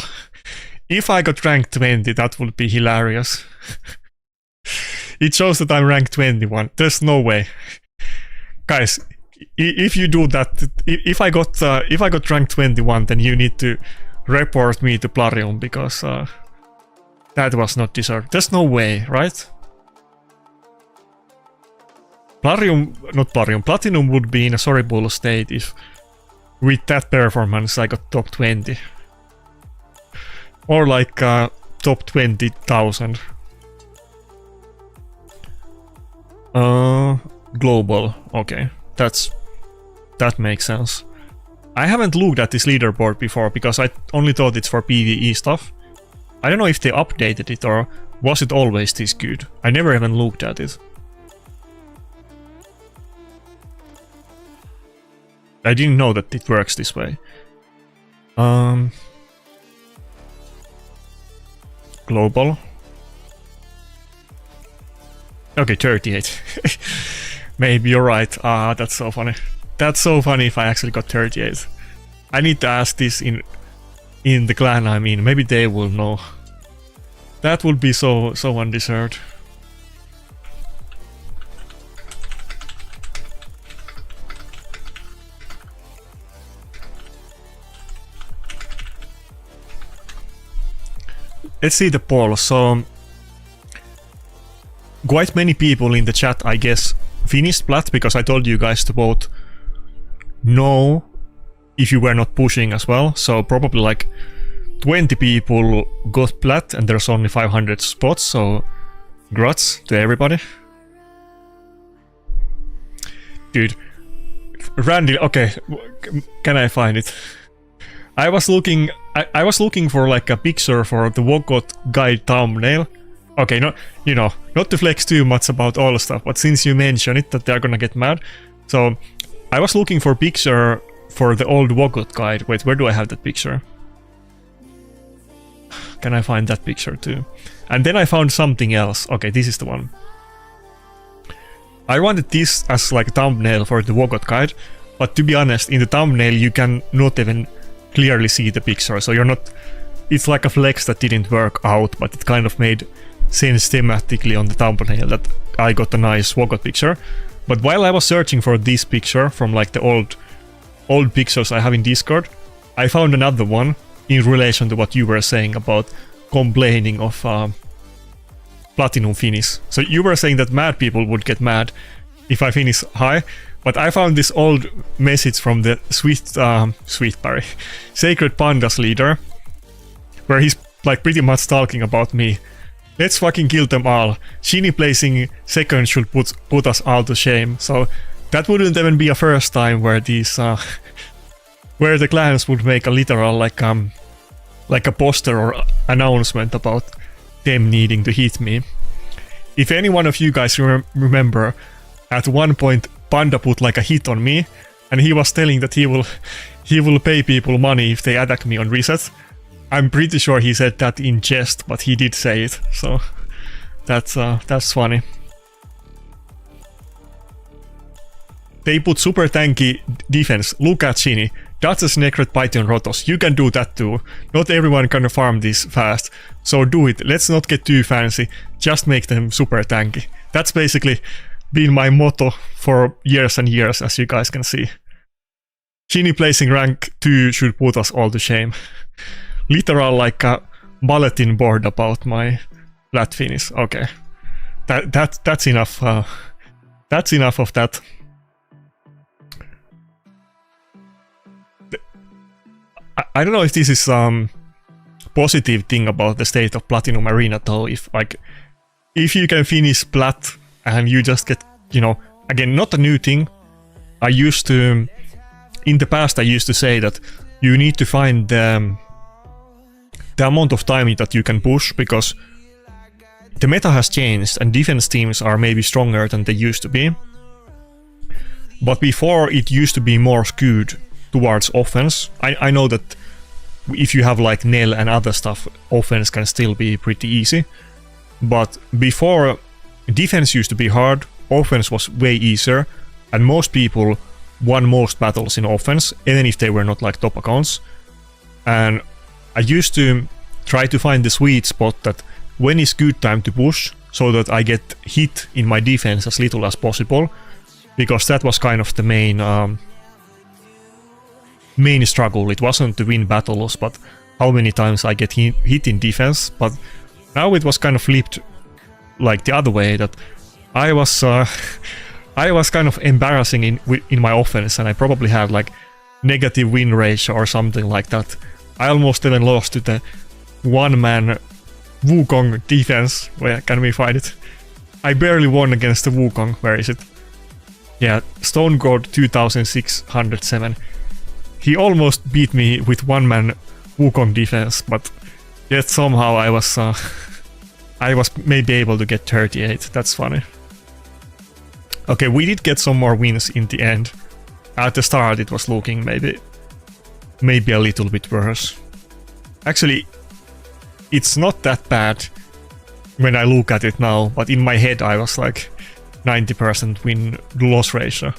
If I got ranked 20, that would be hilarious. It shows that I'm ranked 21. There's no way. Guys, if you do that, if I got ranked 21, then you need to report me to Plarium, because that was not deserved. There's no way, right? Platinum would be in a sorry-bull state if with that performance I got top 20. Or like top 20,000. Global. Okay, that makes sense. I haven't looked at this leaderboard before because I only thought it's for PvE stuff. I don't know if they updated it or was it always this good. I never even looked at it. I didn't know that it works this way. Global. Okay, 38. Maybe you're right. Ah, that's so funny. That's so funny if I actually got 38. I need to ask this in the clan I'm in. Maybe they will know. That would be so undeserved. Let's see the poll. So quite many people in the chat, I guess, finished plat because I told you guys to vote no if you were not pushing as well. So probably like 20 people got plat and there's only 500 spots, so grats to everybody. Dude, Randy, okay, can I find it? I was looking for like a picture for the Wogot guide thumbnail. Okay, not to flex too much about all the stuff, but since you mentioned it, that they're gonna get mad. So I was looking for a picture for the old Wogot guide. Wait, where do I have that picture? Can I find that picture too? And then I found something else. Okay, this is the one. I wanted this as like a thumbnail for the Wogot guide, but to be honest, in the thumbnail you can not even clearly see the picture, so you're not... It's like a flex that didn't work out, but it kind of made sense thematically on the thumbnail that I got a nice Wogot picture. But while I was searching for this picture from like the old old pictures I have in Discord, I found another one in relation to what you were saying about complaining of platinum finish. So you were saying that mad people would get mad if I finish high, but I found this old message from the Sacred Pandas leader, where he's like pretty much talking about me. Let's fucking kill them all. Shinny placing second should put us all to shame. So that wouldn't even be a first time where these where the clans would make a literal like a poster or announcement about them needing to hit me. If any one of you guys remember, at one point Panda put like a hit on me, and he was telling that he will pay people money if they attack me on reset. I'm pretty sure he said that in jest, but he did say it, so that's funny. They put super tanky defense. Look at Shinny. That's a Necret Python Rotos. You can do that too. Not everyone can farm this fast, so do it. Let's not get too fancy. Just make them super tanky. That's basically been my motto for years and years, as you guys can see. Shinny placing rank 2 should put us all to shame. Literal like a bulletin board about my flat finish. Okay, that's enough. That's enough of that. I don't know if this is positive thing about the state of Platinum Arena though. If you can finish plat and you just get, you know, again, not a new thing. In the past I used to say that you need to find the amount of time that you can push, because the meta has changed and defense teams are maybe stronger than they used to be. But before, it used to be more skewed towards offense. I know that if you have like Nell and other stuff, offense can still be pretty easy. But before, defense used to be hard, offense was way easier, and most people won most battles in offense, even if they were not like top accounts. And I used to try to find the sweet spot that when is good time to push, so that I get hit in my defense as little as possible, because that was kind of the main struggle. It wasn't to win battles, but how many times I get hit in defense. But now it was kind of flipped like the other way, that I was kind of embarrassing in my offense, and I probably had like negative win ratio or something like that. I almost even lost to the one-man Wukong defense. Where can we find it? I barely won against the Wukong. Where is it? Yeah, Stone God 2607. He almost beat me with one-man Wukong defense, but yet somehow I was maybe able to get 38. That's funny. Okay, we did get some more wins in the end. At the start it was looking maybe a little bit worse. Actually, it's not that bad when I look at it now, but in my head I was like 90% win-loss ratio.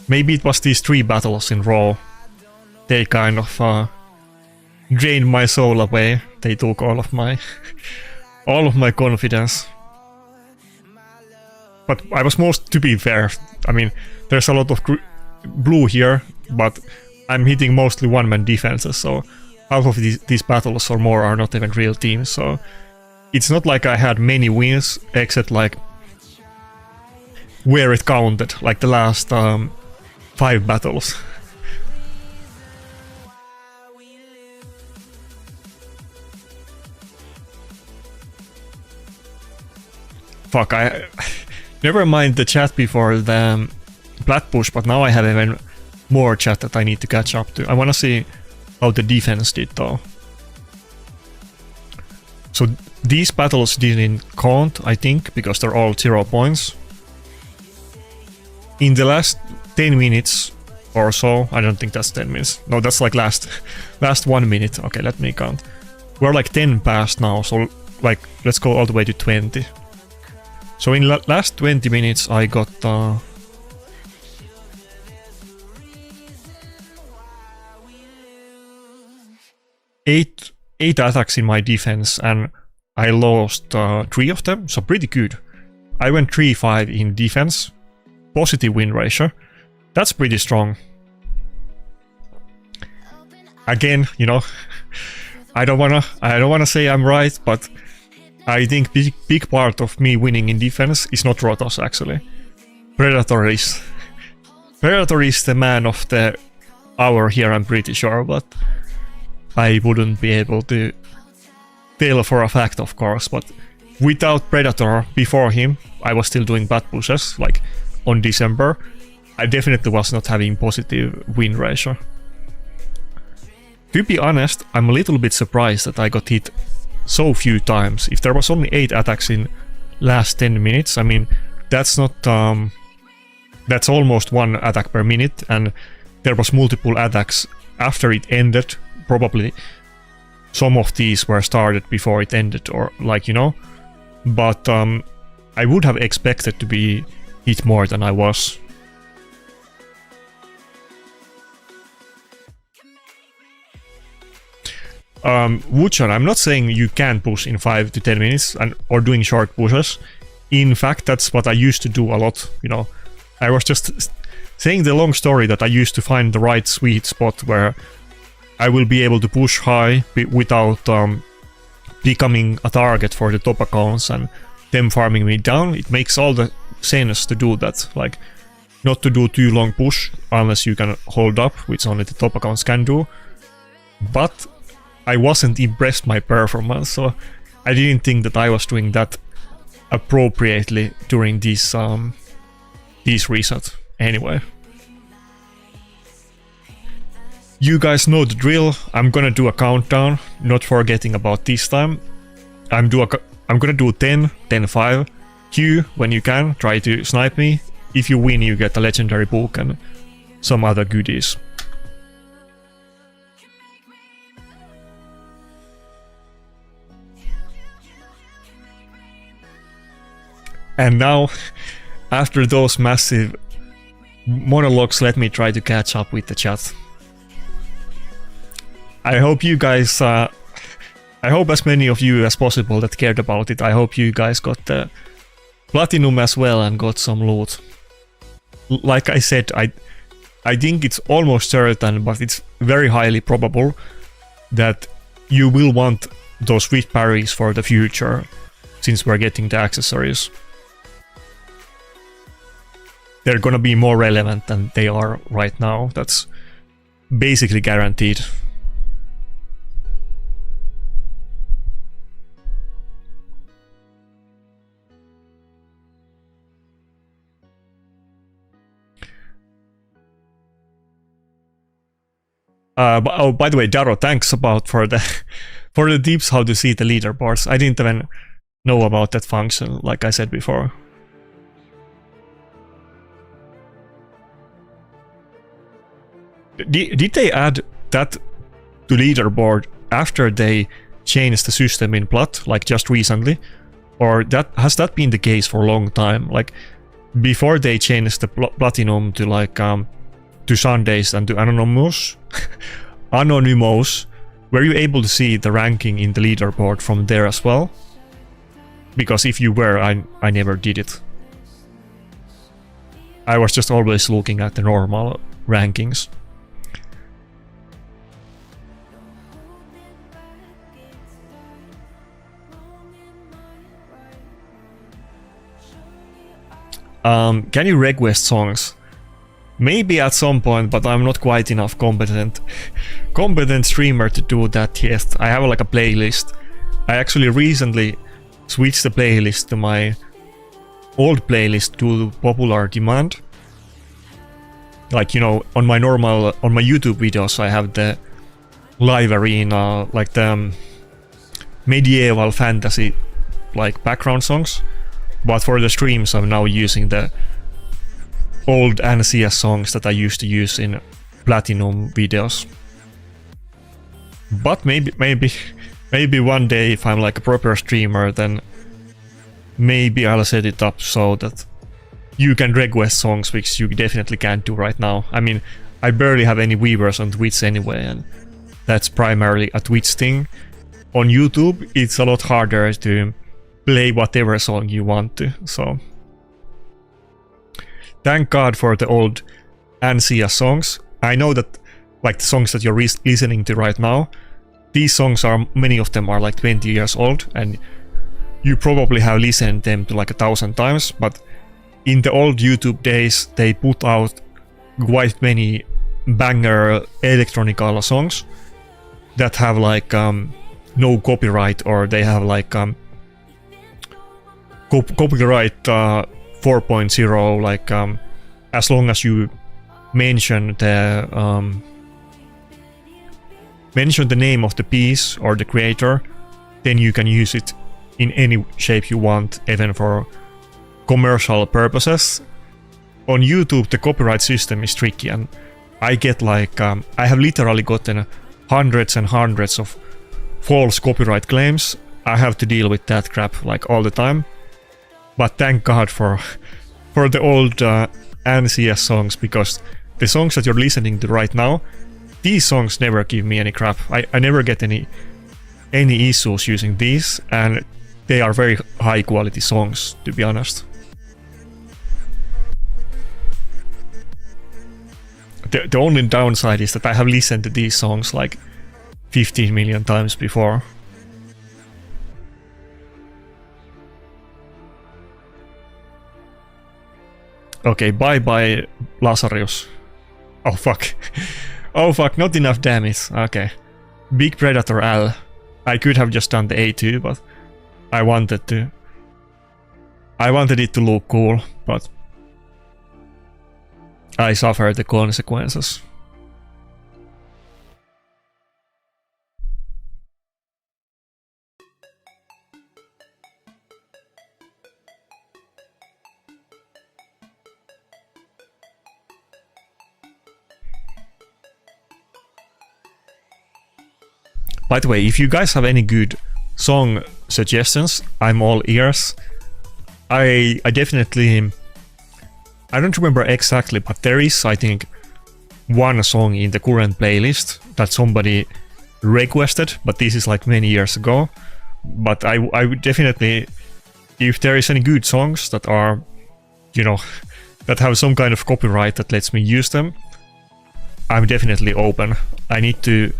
Maybe it was these 3 battles in row. They kind of drained my soul away. They took all of my confidence. But I was to be fair, I mean, there's a lot of blue here, but I'm hitting mostly one-man defenses, so half of these battles or more are not even real teams, so it's not like I had many wins, except like where it counted, like the last 5 battles. Fuck, I never mind the chat before the plat push, but now I have even more chat that I need to catch up to. I wanna see how the defense did though. So these battles didn't count, I think, because they're all 0 points. In the last 10 minutes or so, I don't think that's 10 minutes. No, that's like last 1 minute. Okay, let me count. We're like 10 past now, so like let's go all the way to 20. So in last 20 minutes I got 8 attacks in my defense, and I lost 3 of them, so pretty good. I went 3-5 in defense, positive win ratio. That's pretty strong. again, you know, I don't wanna say I'm right, but I think big part of me winning in defense is not Rotos actually. Predator is the man of the hour here, I'm pretty sure, but I wouldn't be able to tell for a fact, of course. But without Predator before him, I was still doing bad pushes, like on December. I definitely was not having positive win ratio. To be honest, I'm a little bit surprised that I got hit so few times. If there was only 8 attacks in last 10 minutes, I mean, that's not that's almost 1 attack per minute, and there was multiple attacks after it ended. Probably some of these were started before it ended, or like, you know, but I would have expected to be hit more than I was. Wuchan, I'm not saying you can push in 5 to 10 minutes or doing short pushes. In fact, that's what I used to do a lot, you know. I was just saying the long story that I used to find the right sweet spot where I will be able to push high without becoming a target for the top accounts and them farming me down. It makes all the sense to do that, like not to do too long push unless you can hold up, which only the top accounts can do. But I wasn't impressed my performance, so I didn't think that I was doing that appropriately during these resets. Anyway, you guys know the drill. I'm gonna do a countdown, not forgetting about this time. I'm gonna do 10, 10, 5. Q when you can, try to snipe me. If you win, you get a legendary book and some other goodies. And now, after those massive monologues, let me try to catch up with the chat. I hope you guys, I hope as many of you as possible that cared about it, I hope you guys got the platinum as well and got some loot. Like I said, I think it's almost certain, but it's very highly probable that you will want those swift parries for the future, since we're getting the accessories. They're gonna be more relevant than they are right now. That's basically guaranteed. Oh, by the way, Daro, thanks about for the tips how to see the leaderboards. I didn't even know about that function, like I said before. Did they add that to leaderboard after they changed the system in Plat, like just recently? Or has that been the case for a long time? Like before they changed the platinum to like to Sundays and to Anonymous, were you able to see the ranking in the leaderboard from there as well? Because if you were, I never did it. I was just always looking at the normal rankings. Can you request songs? Maybe at some point, but I'm not quite enough competent streamer to do that yet. I have like a playlist. I actually recently switched the playlist to my old playlist to popular demand. Like, you know, on my YouTube videos I have the live arena, like the medieval fantasy like background songs. But for the streams I'm now using the old NCS songs that I used to use in Platinum videos. But maybe one day if I'm like a proper streamer, then maybe I'll set it up so that you can request songs, which you definitely can't do right now. I mean, I barely have any viewers on Twitch anyway, and that's primarily a Twitch thing. On YouTube, it's a lot harder to play whatever song you want to, so thank God for the old NCS songs. I know that like the songs that you're listening to right now, these songs are, many of them are like 20 years old, and you probably have listened them to like 1,000 times, but in the old YouTube days, they put out quite many banger electronical songs that have like no copyright, or they have like copyright 4.0, like as long as you mention the name of the piece or the creator, then you can use it in any shape you want, even for commercial purposes. On YouTube, the copyright system is tricky, and I get like I have literally gotten hundreds and hundreds of false copyright claims. I have to deal with that crap like all the time. But thank God for the old NCS songs, because the songs that you're listening to right now, these songs never give me any crap. I never get any issues using these, and they are very high quality songs, to be honest. The only downside is that I have listened to these songs like 15 million times before. Okay, bye Lazarus. Oh fuck. Oh fuck, not enough damage. Okay. Big Predator L. I could have just done the A2, but I wanted it to look cool, but I suffer the consequences. By the way, if you guys have any good song suggestions, I'm all ears. I definitely... I don't remember exactly, but there is, I think, one song in the current playlist that somebody requested, but this is like many years ago. But I would definitely, if there is any good songs that are, you know, that have some kind of copyright that lets me use them, I'm definitely open. I need to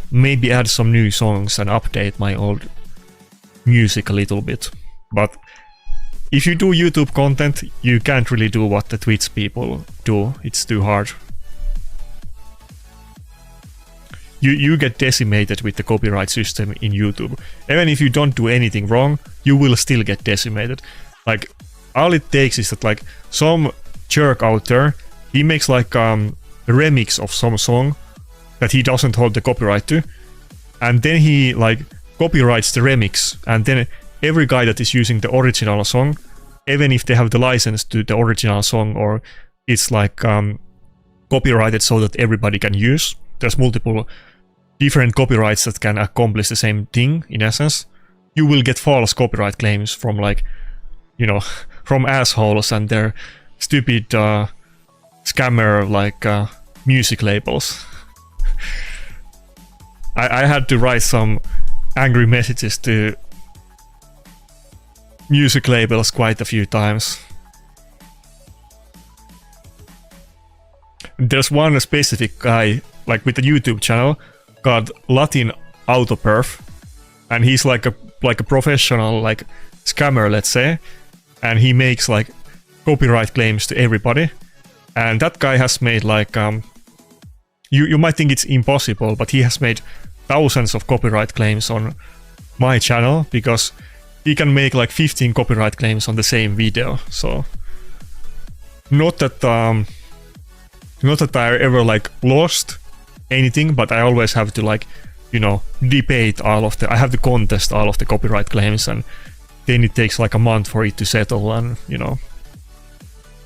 maybe add some new songs and update my old music a little bit. But if you do YouTube content, you can't really do what the Twitch people do. It's too hard. You get decimated with the copyright system in YouTube. Even if you don't do anything wrong, you will still get decimated. Like, all it takes is that like some jerk out there, he makes like a remix of some song that he doesn't hold the copyright to, and then he like copyrights the remix, and then every guy that is using the original song, even if they have the license to the original song, or it's like copyrighted so that everybody can use, there's multiple different copyrights that can accomplish the same thing in essence, you will get false copyright claims from like, you know, from assholes and their stupid scammer like music labels. I had to write some angry messages to music labels quite a few times. There's one specific guy, like with a YouTube channel called Latin Autoperf, and he's like a professional like scammer, let's say, and he makes like copyright claims to everybody. And that guy has made like you might think it's impossible, but he has made thousands of copyright claims on my channel because he can make like 15 copyright claims on the same video. So not that I ever like lost anything, but I always have to like, you know, debate all of the, I have to contest all of the copyright claims, and then it takes like a month for it to settle, and you know,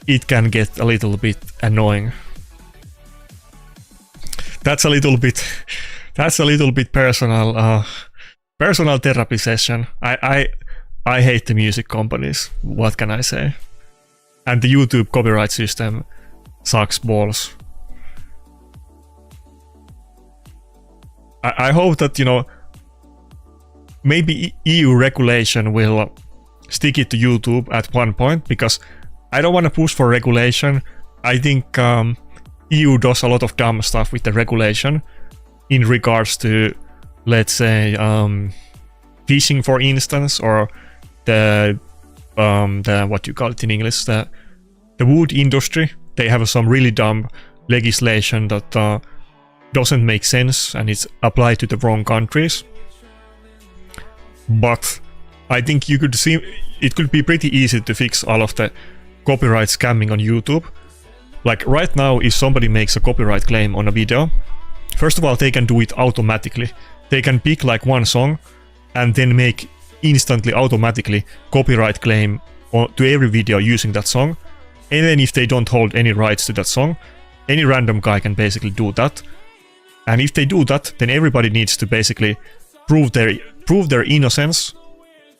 it can get a little bit annoying. That's a little bit personal personal therapy session. I hate the music companies, what can I say? And the YouTube copyright system sucks balls. I hope that, you know, maybe EU regulation will stick it to YouTube at one point, because I don't want to push for regulation. I think EU does a lot of dumb stuff with the regulation in regards to, let's say, fishing, for instance, or the what you call it in English, the wood industry. They have some really dumb legislation that doesn't make sense and it's applied to the wrong countries. But I think you could see it could be pretty easy to fix all of the copyright scamming on YouTube. Like right now, if somebody makes a copyright claim on a video, first of all, they can do it automatically. They can pick like one song and then make instantly, automatically copyright claim to every video using that song. And then if they don't hold any rights to that song, any random guy can basically do that. And if they do that, then everybody needs to basically prove their innocence.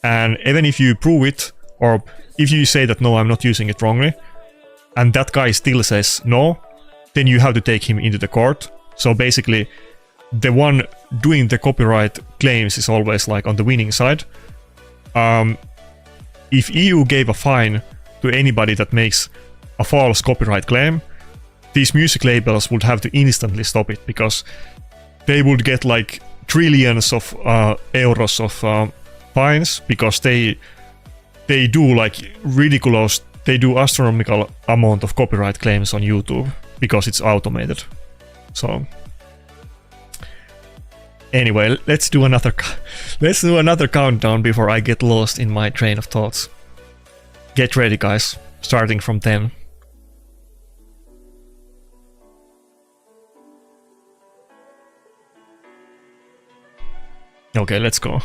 And even if you prove it, or if you say that no, I'm not using it wrongly, and that guy still says no, then you have to take him into the court. So basically, the one doing the copyright claims is always like on the winning side. If EU gave a fine to anybody that makes a false copyright claim, these music labels would have to instantly stop it, because they would get like trillions of euros of fines, because they do like ridiculous, they do astronomical amount of copyright claims on YouTube because it's automated. So anyway, let's do another countdown before I get lost in my train of thoughts. Get ready, guys. Starting from 10. Okay, let's go.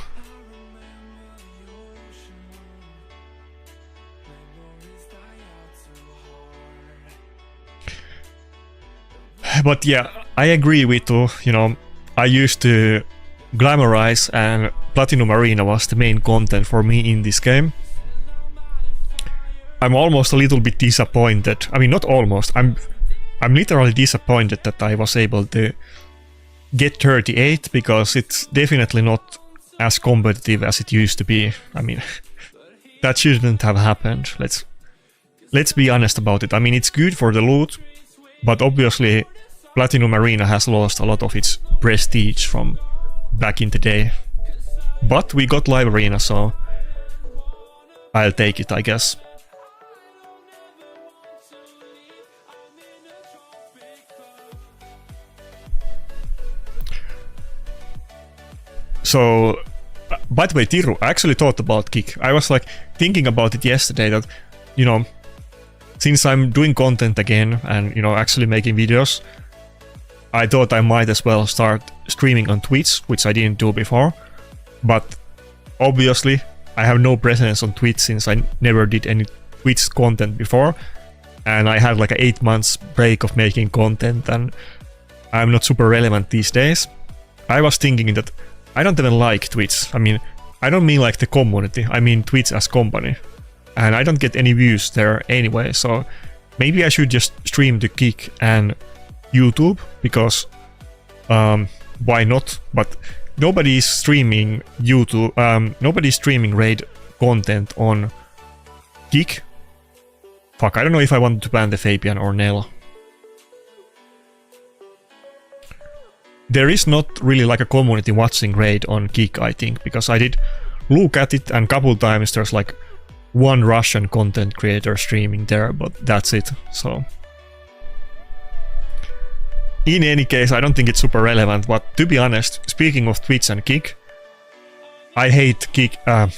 But yeah, I agree with you know, I used to glamorize, and Platinum Arena was the main content for me in this game. I'm almost a little bit disappointed. I mean, not almost. I'm literally disappointed that I was able to get 38, because it's definitely not as competitive as it used to be. I mean, that shouldn't have happened. Let's be honest about it. I mean, it's good for the loot, but obviously Platinum Arena has lost a lot of its prestige from back in the day. But we got Live Arena, so I'll take it, I guess. So, by the way, Tiru, I actually thought about Kick. I was like thinking about it yesterday that, you know, since I'm doing content again and, you know, actually making videos, I thought I might as well start streaming on Twitch, which I didn't do before. But obviously, I have no presence on Twitch since I never did any Twitch content before. And I had like an 8 months break of making content, and I'm not super relevant these days. I was thinking that I don't even like Twitch. I mean, I don't mean like the community, I mean Twitch as company. And I don't get any views there anyway, so maybe I should just stream to Kick and YouTube, because why not? But nobody's streaming YouTube, nobody's streaming raid content on Kick. Fuck, I don't know if I want to ban the Fabian or Nell. There is not really like a community watching raid on Kick, I think, because I did look at it, and a couple times there's like one Russian content creator streaming there, but that's it. So in any case, I don't think it's super relevant. But to be honest, speaking of Twitch and Kick, I hate Kick. I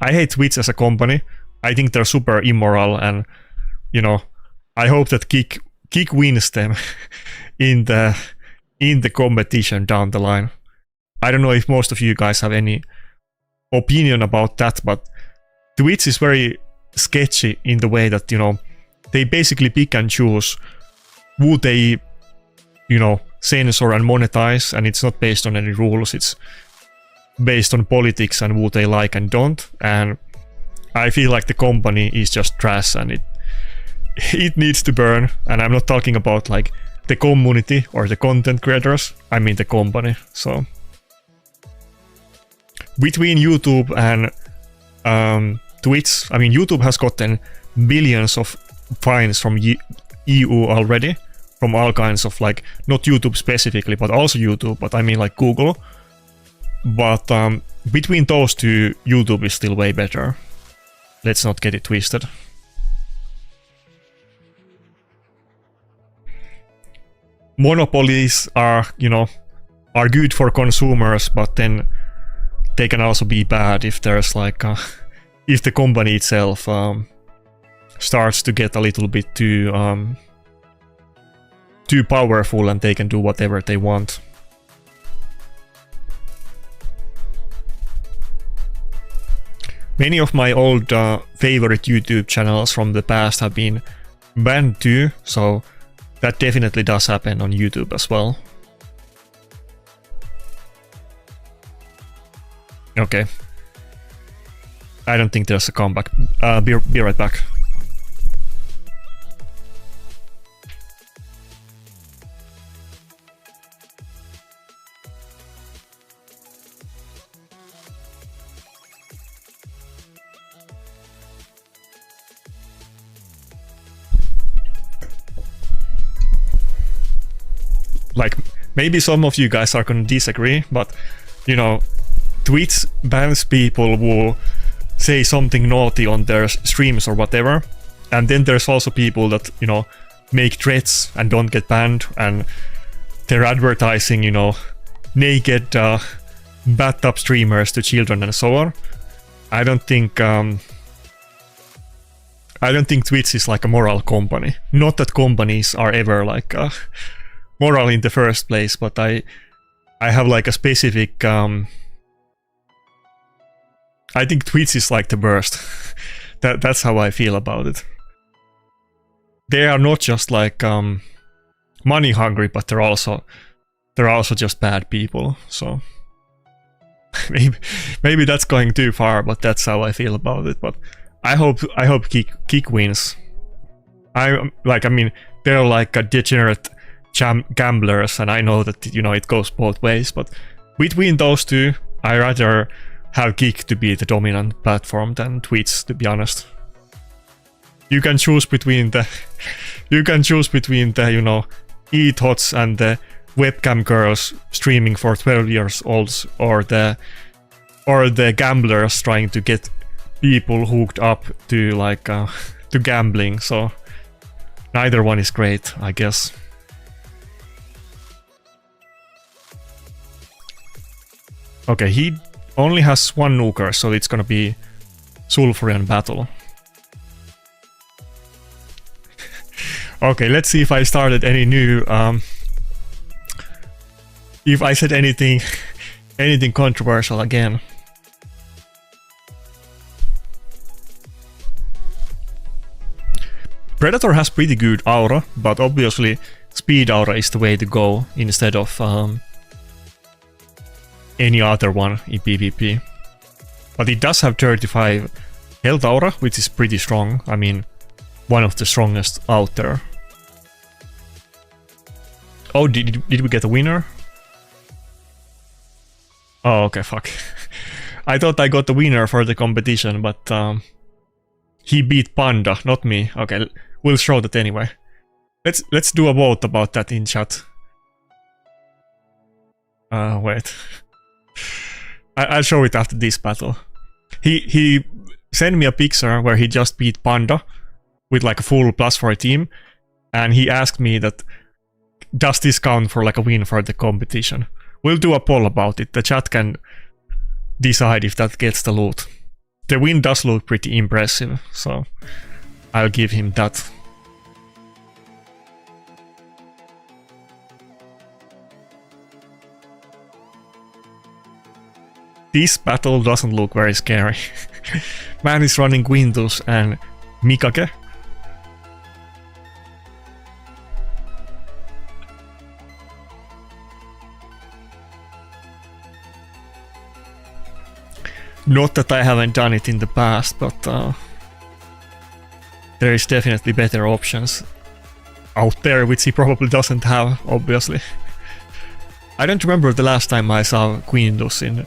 hate Twitch as a company. I think they're super immoral, and you know, I hope that Kick wins them in the competition down the line. I don't know if most of you guys have any opinion about that, but Twitch is very sketchy in the way that, you know, they basically pick and choose who they, you know, censor and monetize, and it's not based on any rules, it's based on politics and who they like and don't. And I feel like the company is just trash, and it needs to burn. And I'm not talking about like the community or the content creators, I mean the company. So between YouTube and Twitch, I mean, YouTube has gotten billions of fines from EU already from all kinds of like, not YouTube specifically, but also YouTube, but I mean like Google. But between those two, YouTube is still way better. Let's not get it twisted. Monopolies are, you know, are good for consumers, but then they can also be bad if there's like if the company itself starts to get a little bit too powerful and they can do whatever they want. Many of my old favorite YouTube channels from the past have been banned too, so that definitely does happen on YouTube as well. Okay. I don't think there's a comeback. Be right back. Like, maybe some of you guys are gonna disagree, but, you know, Twitch bans people who say something naughty on their streams or whatever, and then there's also people that, you know, make threats and don't get banned, and they're advertising, you know, naked bathtub streamers to children and so on. I don't think Twitch is like a moral company. Not that companies are ever like moral in the first place, but I have like a specific I think Twitch is like the worst. That's how I feel about it. They are not just like money hungry, but they're also just bad people. So maybe that's going too far, but that's how I feel about it. But I hope Kick wins. I mean, they're like a degenerate gamblers, and I know that, you know, it goes both ways, but between those two, I rather have Kick to be the dominant platform than Twitch, to be honest. You can choose between the you know, eTots and the webcam girls streaming for 12 years olds, or the gamblers trying to get people hooked up to like to gambling. So neither one is great, I guess. Okay, he only has one nuker, so it's gonna be Sulfurian battle. Okay, let's see if I started any new if I said anything controversial again. Predator has pretty good aura, but obviously speed aura is the way to go instead of any other one in PvP. But it does have 35 health aura, which is pretty strong. I mean, one of the strongest out there. Oh, did we get a winner? Oh, okay, fuck. I thought I got the winner for the competition, but he beat Panda, not me. Okay, we'll show that anyway. Let's do a vote about that in chat. Wait. I'll show it after this battle. He sent me a picture where he just beat Panda with like a full +4 team, and he asked me that, does this count for like a win for the competition? We'll do a poll about it. The chat can decide if that gets the loot. The win does look pretty impressive, so I'll give him that. This battle doesn't look very scary. Man is running Quintus and Mikage. Not that I haven't done it in the past, but there is definitely better options out there, which he probably doesn't have, obviously. I don't remember the last time I saw Quintus in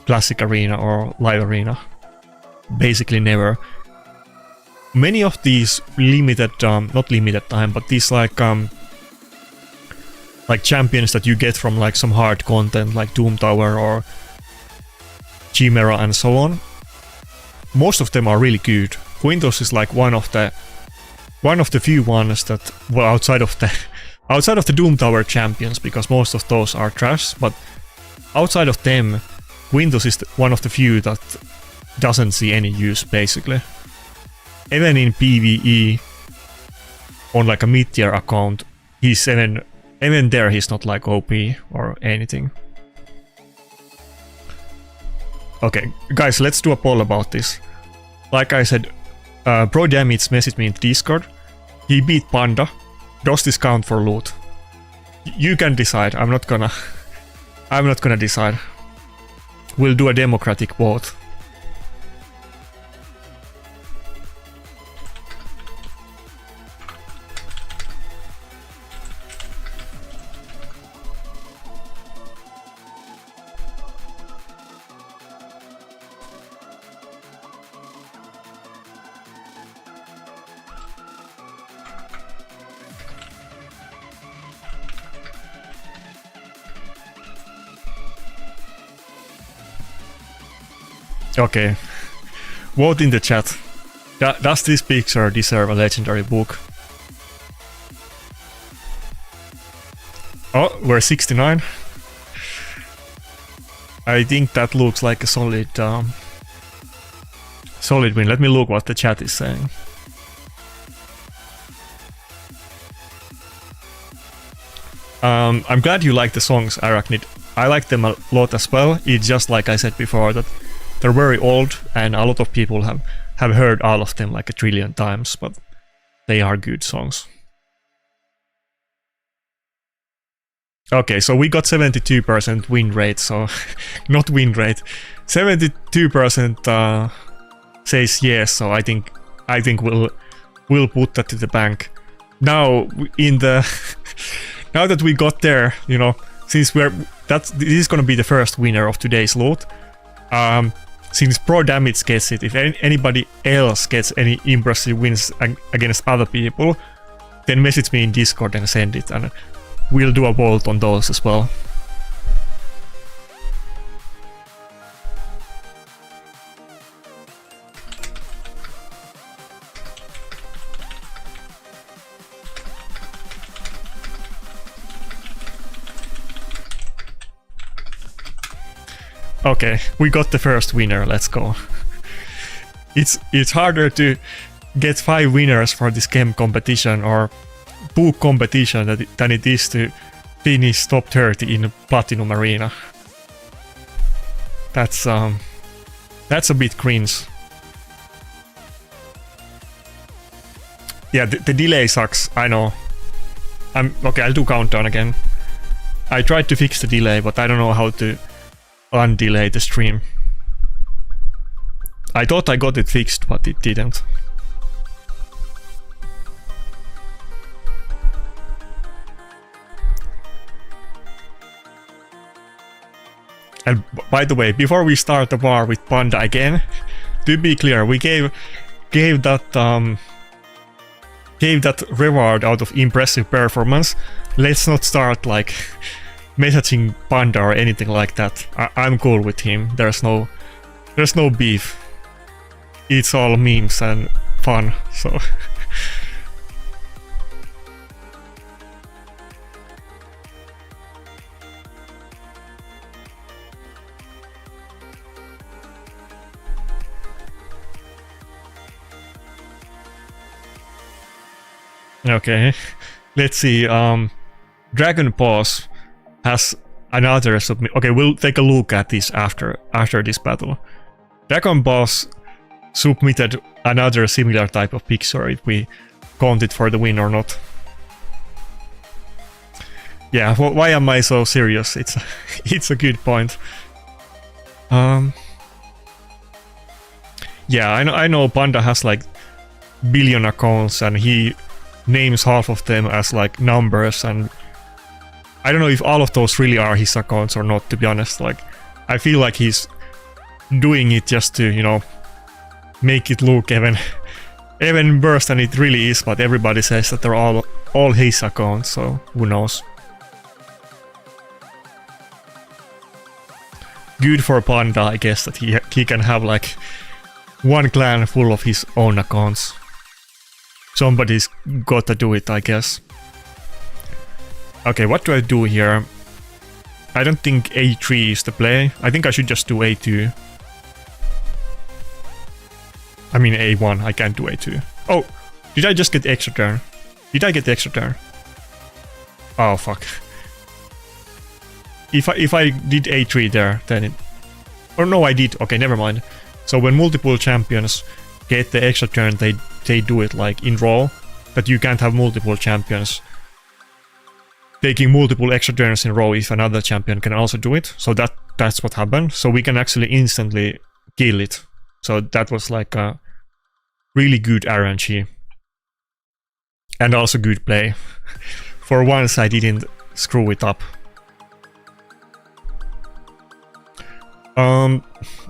Classic Arena or Live Arena. Basically never. Many of these limited, not limited time, but these like like champions that you get from like some hard content like Doom Tower or Chimera and so on. Most of them are really good. Quintos is like one of the few ones that, well, outside of the Doom Tower champions, because most of those are trash, but outside of them, Quintos is one of the few that doesn't see any use basically. Even in PvE on like a mid-tier account, he's even there he's not like OP or anything. Okay, guys, let's do a poll about this. Like I said, Pro Damage messaged me in Discord. He beat Panda. Does this count for loot? You can decide. I'm not gonna decide. We'll do a democratic vote. Okay, vote in the chat. Does this picture deserve a legendary book? Oh, we're 69. I think that looks like a solid win. Let me look what the chat is saying. I'm glad you like the songs, Arachnid. I like them a lot as well. It's just like I said before that they're very old and a lot of people have heard all of them like a trillion times, but they are good songs. Okay, so we got 72% win rate, so not win rate. 72% says yes, so I think we'll put that to the bank. Now now that we got there, you know, since this is gonna be the first winner of today's loot. Since Pro Damage gets it, if anybody else gets any impressive wins against other people, then message me in Discord and send it, and we'll do a vote on those as well. Okay, we got the first winner, let's go. It's harder to get 5 winners for this game competition or book competition than it is to finish top 30 in Platinum Arena. That's a bit cringe. Yeah, the delay sucks, I know. Okay, I'll do countdown again. I tried to fix the delay, but I don't know how to undelay the stream. I thought I got it fixed, but it didn't. And by the way, before we start the war with Panda again, to be clear, we gave that reward out of impressive performance. Let's not start like messaging Panda or anything like that. I'm cool with him. There's no beef. It's all memes and fun, so. Okay, let's see. Dragon Paws has another submit. Okay, we'll take a look at this after this battle. Dragon Boss submitted another similar type of picture if we count it for the win or not. Yeah, why am I so serious? It's a good point. Yeah, I know Panda has like billion accounts and he names half of them as like numbers, and I don't know if all of those really are his accounts or not, to be honest. Like, I feel like he's doing it just to, you know, make it look even worse than it really is, but everybody says that they're all his accounts, so who knows. good for Panda, I guess, that he can have like one clan full of his own accounts. Somebody's got to do it, I guess. Okay, what do I do here? I don't think A3 is the play. I think I should just do A2. I mean A1, I can't do A2. Oh, did I just get the extra turn? Did I get the extra turn? Oh, fuck. If I did A3 there, then it... Or no, I did. Okay, never mind. So when multiple champions get the extra turn, they do it like in row. That you can't have multiple champions taking multiple extra turns in a row if another champion can also do it. So that's what happened. So we can actually instantly kill it. So that was like a really good RNG. And also good play. For once I didn't screw it up.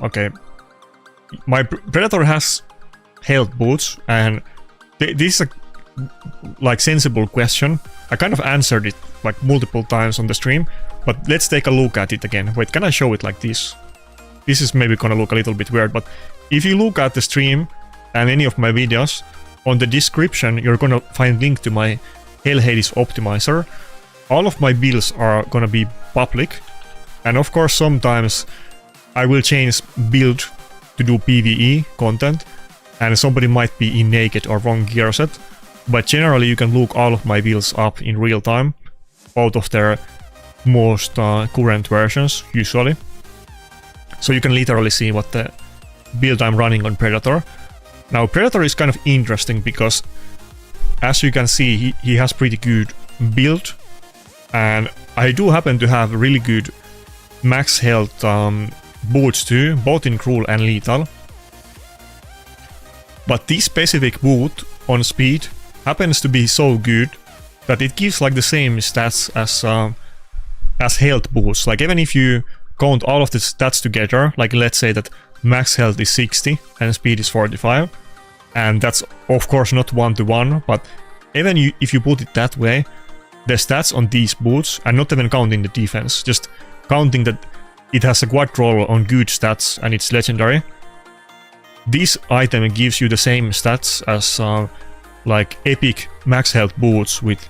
Okay. My Predator has health boots, and this is a like sensible question. I kind of answered it like multiple times on the stream, but let's take a look at it again. Wait, can I show it like this? This is maybe gonna look a little bit weird, but if you look at the stream and any of my videos, on the description you're gonna find link to my Hell Hades optimizer. All of my builds are gonna be public, and of course sometimes I will change build to do PvE content, and somebody might be in naked or wrong gear set, but generally you can look all of my builds up in real time, out of their most current versions usually. So you can literally see what the build I'm running on Predator. Now Predator is kind of interesting because, as you can see, he has pretty good build, and I do happen to have really good max health boots too, both in cruel and lethal. But this specific boot on speed happens to be so good that it gives like the same stats as health boots. Like even if you count all of the stats together, like let's say that max health is 60 and speed is 45, and that's of course not 1-to-1, but even if you put it that way, the stats on these boots, and not even counting the defense, just counting that it has a quad roll on good stats and it's legendary, this item gives you the same stats as like epic max health boots with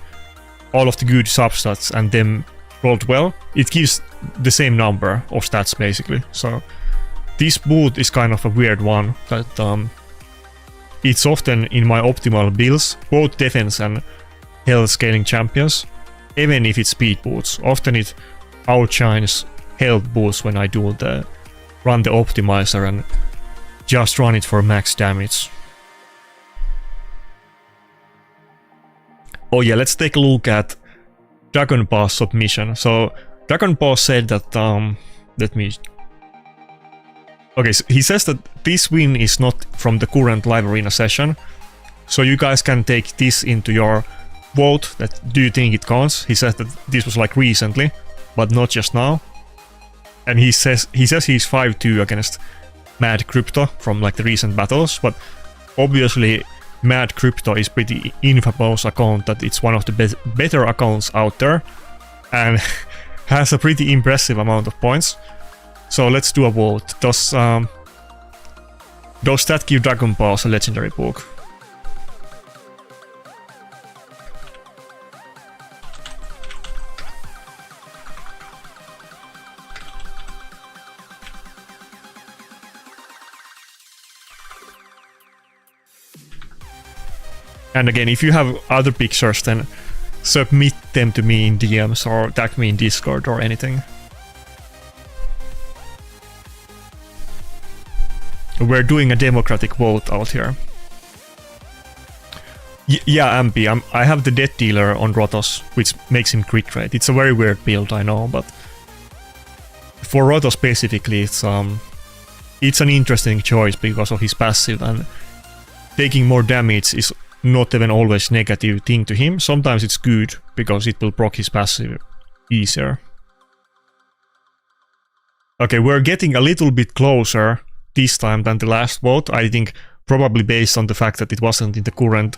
all of the good substats and them rolled well. It gives the same number of stats basically. So this boot is kind of a weird one that it's often in my optimal builds, both defense and health scaling champions, even if it's speed boots. Often it outshines health boosts when I do run the optimizer and just run it for max damage. Oh yeah, let's take a look at Dragon Pass submission. So Dragon Pass said that let me... Okay, so he says that this win is not from the current live arena session, so you guys can take this into your vote. That do you think it counts? He says that this was like recently, but not just now. And he says he's 5-2 against Mad Crypto from like the recent battles, but obviously Mad Crypto is pretty infamous account, that it's one of the better accounts out there and has a pretty impressive amount of points. So let's do a vote. Does that give Dragon Pass a legendary book? And again, if you have other pictures, then submit them to me in DMs or tag me in Discord or anything. We're doing a democratic vote out here. Yeah, Ampy, I have the Death Dealer on Rotos, which makes him crit rate. It's a very weird build, I know, but for Rotos specifically, it's an interesting choice because of his passive, and taking more damage is not even always negative thing to him. Sometimes it's good because it will proc his passive easier. Okay, we're getting a little bit closer this time than the last vote. I think probably based on the fact that it wasn't in the current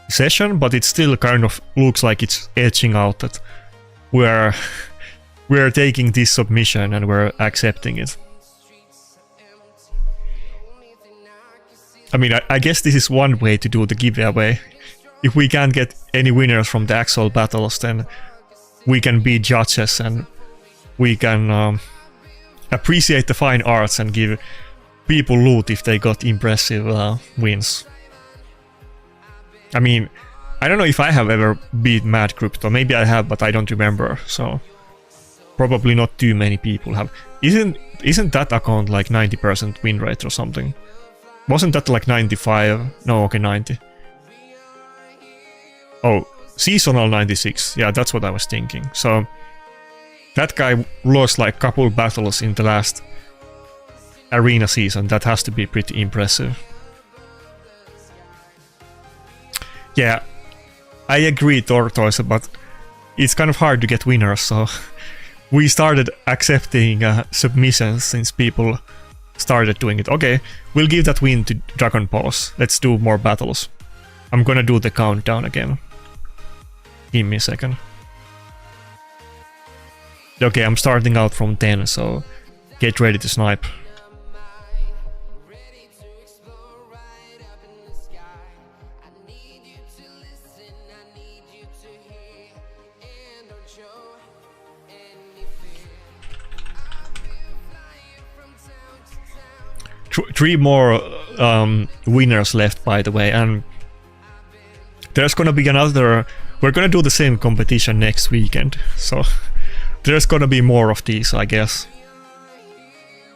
session, but it still kind of looks like it's edging out that we're we're taking this submission and we're accepting it. I mean, I guess this is one way to do the giveaway. If we can't get any winners from the actual battles, then we can be judges and we can appreciate the fine arts and give people loot if they got impressive wins. I mean, I don't know if I have ever beat Mad Crypto. Maybe I have, but I don't remember. So probably not too many people have. Isn't that account like 90% win rate or something? Wasn't that like 95? No, okay, 90. Oh, seasonal 96. Yeah, that's what I was thinking. So that guy lost like couple battles in the last arena season. That has to be pretty impressive. Yeah, I agree, Tortoise, but it's kind of hard to get winners, so we started accepting submissions since people started doing it. Okay, we'll give that win to Dragon Pause. Let's do more battles. I'm gonna do the countdown again. Give me a second. Okay, I'm starting out from 10, so get ready to snipe. Three more winners left, by the way, and there's gonna be another. We're gonna do the same competition next weekend, so there's gonna be more of these, I guess.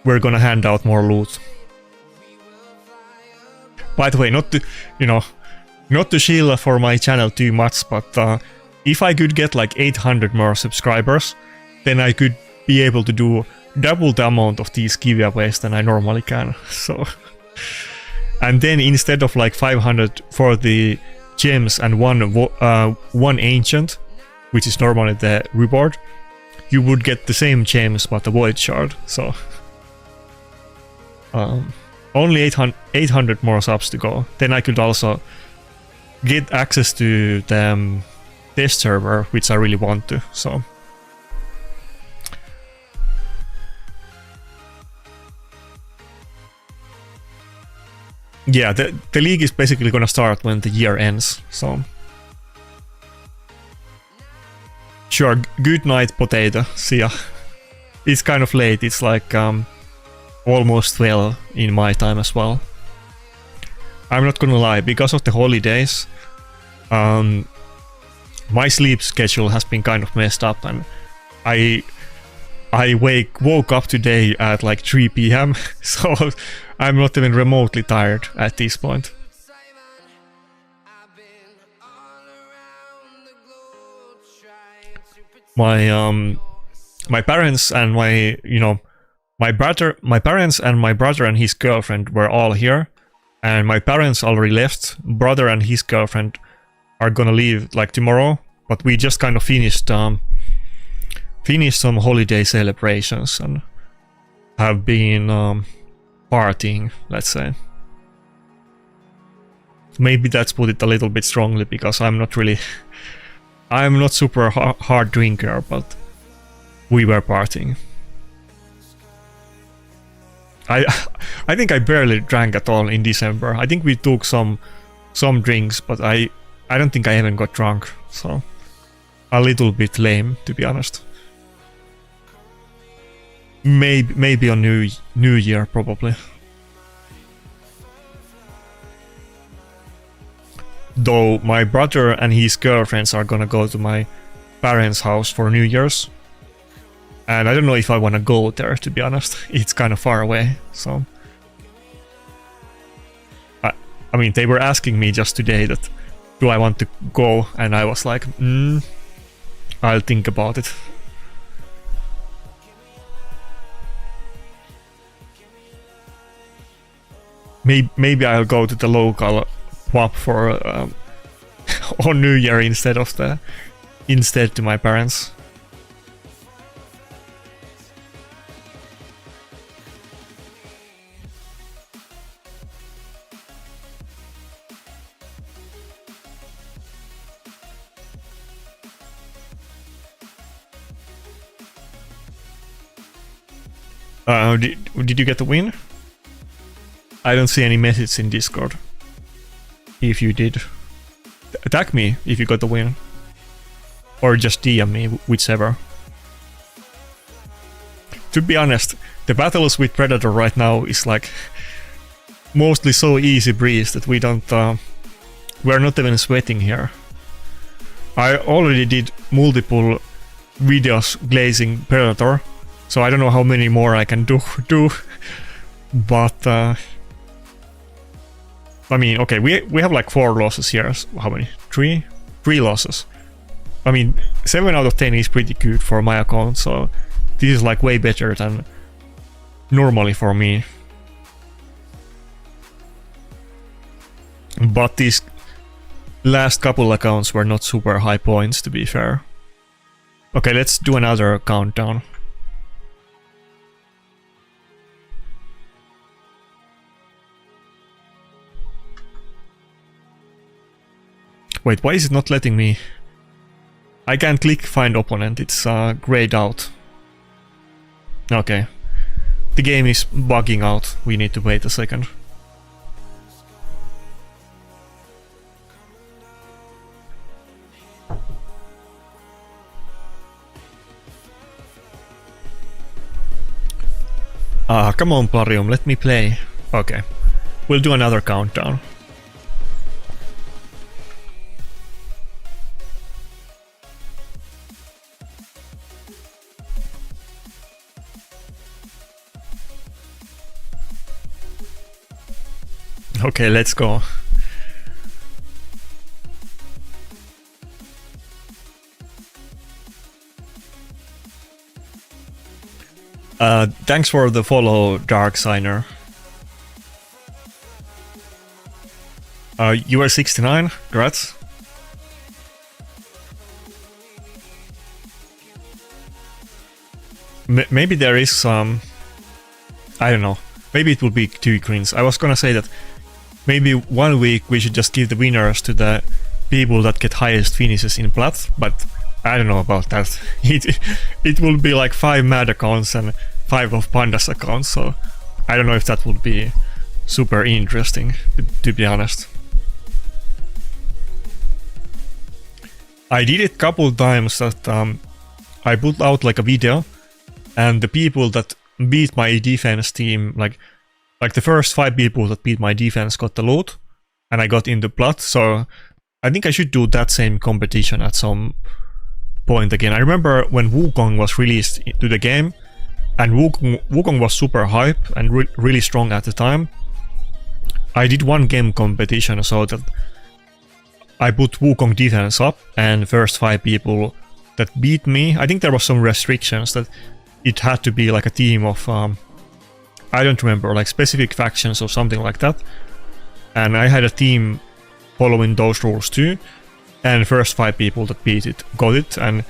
We're gonna hand out more loot. By the way, not to shill for my channel too much, but if I could get like 800 more subscribers, then I could be able to do double the amount of these giveaways than I normally can. So, and then instead of like 500 for the gems and one ancient, which is normally the reward, you would get the same gems but a void shard. So only 800 more subs to go. Then I could also get access to the test server, which I really want to. So yeah, the league is basically gonna start when the year ends, so... Sure, good night, Potato, see ya. It's kind of late, it's like almost 12 in my time as well. I'm not gonna lie, because of the holidays, my sleep schedule has been kind of messed up, and I woke up today at like 3 PM, so I'm not even remotely tired at this point. My parents and my parents and my brother and his girlfriend were all here, and my parents already left. Brother and his girlfriend are gonna leave like tomorrow, but we just kind of finished some holiday celebrations and have been partying, let's say. Maybe that's put it a little bit strongly, because I'm not super hard drinker, but we were partying. I think I barely drank at all in December. I think we took some drinks, but I don't think I even got drunk, so a little bit lame, to be honest. Maybe on New Year, probably. Though my brother and his girlfriends are gonna go to my parents' house for New Year's. And I don't know if I wanna go there, to be honest. It's kind of far away, so... I mean, they were asking me just today that, do I want to go? And I was like, I'll think about it. Maybe I'll go to the local pub for on New Year instead to my parents. Did you get the win? I don't see any message in Discord. If you did, attack me if you got the win. Or just DM me, whichever. To be honest, the battles with Predator right now is like mostly so easy breeze that we're not even sweating here. I already did multiple videos glazing Predator, so I don't know how many more I can do. But I mean, okay, we have like 4 losses here. How many? 3 losses. I mean, 7 out of 10 is pretty good for my account, so this is like way better than normally for me. But these last couple accounts were not super high points, to be fair. Okay, let's do another countdown. Wait, why is it not letting me? I can't click find opponent, it's grayed out. Okay. The game is bugging out, we need to wait a second. Come on, Plarium, let me play. Okay. We'll do another countdown. Okay, let's go. Thanks for the follow, Dark Signer. You are 69, congrats. Maybe there is some... I don't know. Maybe it will be 2 greens. I was gonna say that maybe 1 week we should just give the winners to the people that get highest finishes in Plat, but I don't know about that. It will be like 5 mad accounts and 5 of Panda's accounts, so I don't know if that would be super interesting, to be honest. I did it couple times that I put out like a video, and the people that beat my defense team, like the first 5 people that beat my defense got the loot, and I got in the Plat, so I think I should do that same competition at some point again. I remember when Wukong was released to the game, and Wukong was super hype and really strong at the time. I did 1 game competition so that I put Wukong defense up, and first 5 people that beat me, I think there was some restrictions that it had to be like a team of, I don't remember, like specific factions or something like that. And I had a team following those rules too, and first 5 people that beat it got it, and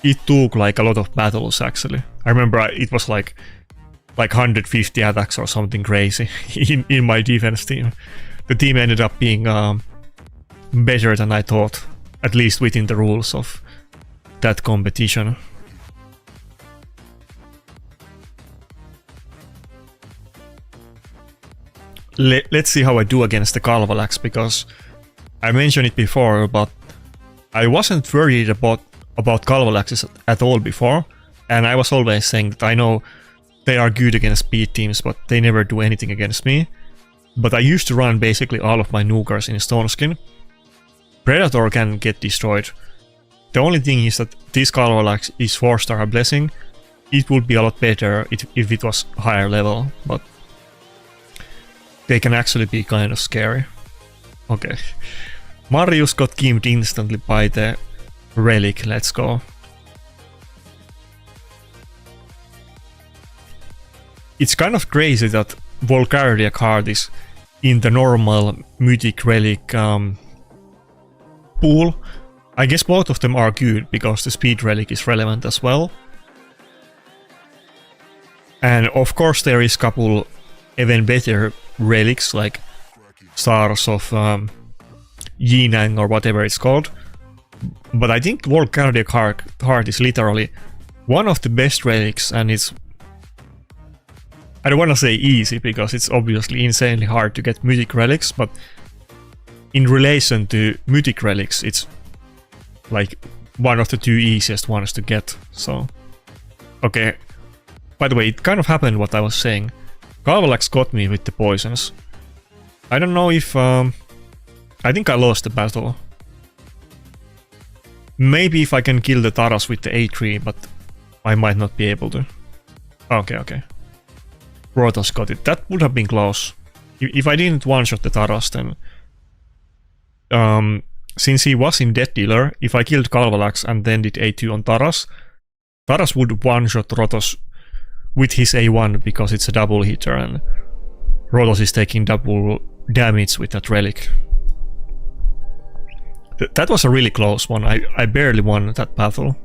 it took like a lot of battles actually. I remember it was like 150 attacks or something crazy in my defense team. The team ended up being better than I thought, at least within the rules of that competition. Let's see how I do against the Kalvalax, because I mentioned it before, but I wasn't worried about Kalvalaxes at all before, and I was always saying that I know they are good against speed teams, but they never do anything against me. But I used to run basically all of my nukers in Stone Skin. Predator can get destroyed. The only thing is that this Kalvalax is 4-star blessing. It would be a lot better if it was higher level, but they can actually be kind of scary. Okay. Marius got gimped instantly by the relic, let's go. It's kind of crazy that Volcardia card is in the normal mythic relic pool. I guess both of them are good because the speed relic is relevant as well. And of course there is couple even better relics like Stars of Yinang or whatever it's called. But I think Volcardia card is literally one of the best relics, and it's I don't want to say easy because it's obviously insanely hard to get mythic relics, but in relation to mythic relics, it's like one of the 2 easiest ones to get. So, okay. By the way, it kind of happened what I was saying. Galvalax got me with the poisons. I don't know if... I think I lost the battle. Maybe if I can kill the Taras with the A3, but I might not be able to. Okay. Rotos got it. That would have been close. If I didn't one-shot the Taras, then... since he was in Death Dealer, if I killed Galvalax and then did A2 on Taras, Taras would one-shot Rotos with his A1 because it's a double hitter and Rotos is taking double damage with that relic. That was a really close one. I barely won that battle.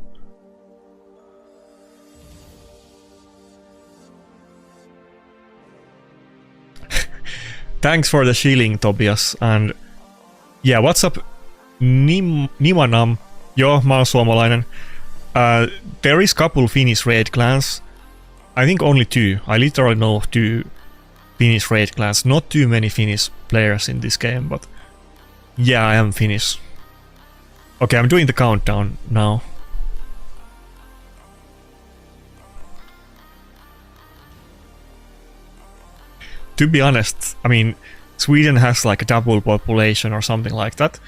Thanks for the shilling, Tobias. And yeah, what's up, Nimanam? Joo, mä oon suomalainen. There is couple Finnish raid clans. I think only 2. I literally know 2 Finnish raid clans. Not too many Finnish players in this game, but yeah, I am Finnish. Okay, I'm doing the countdown now. To be honest, I mean, Sweden has like a double population or something like that.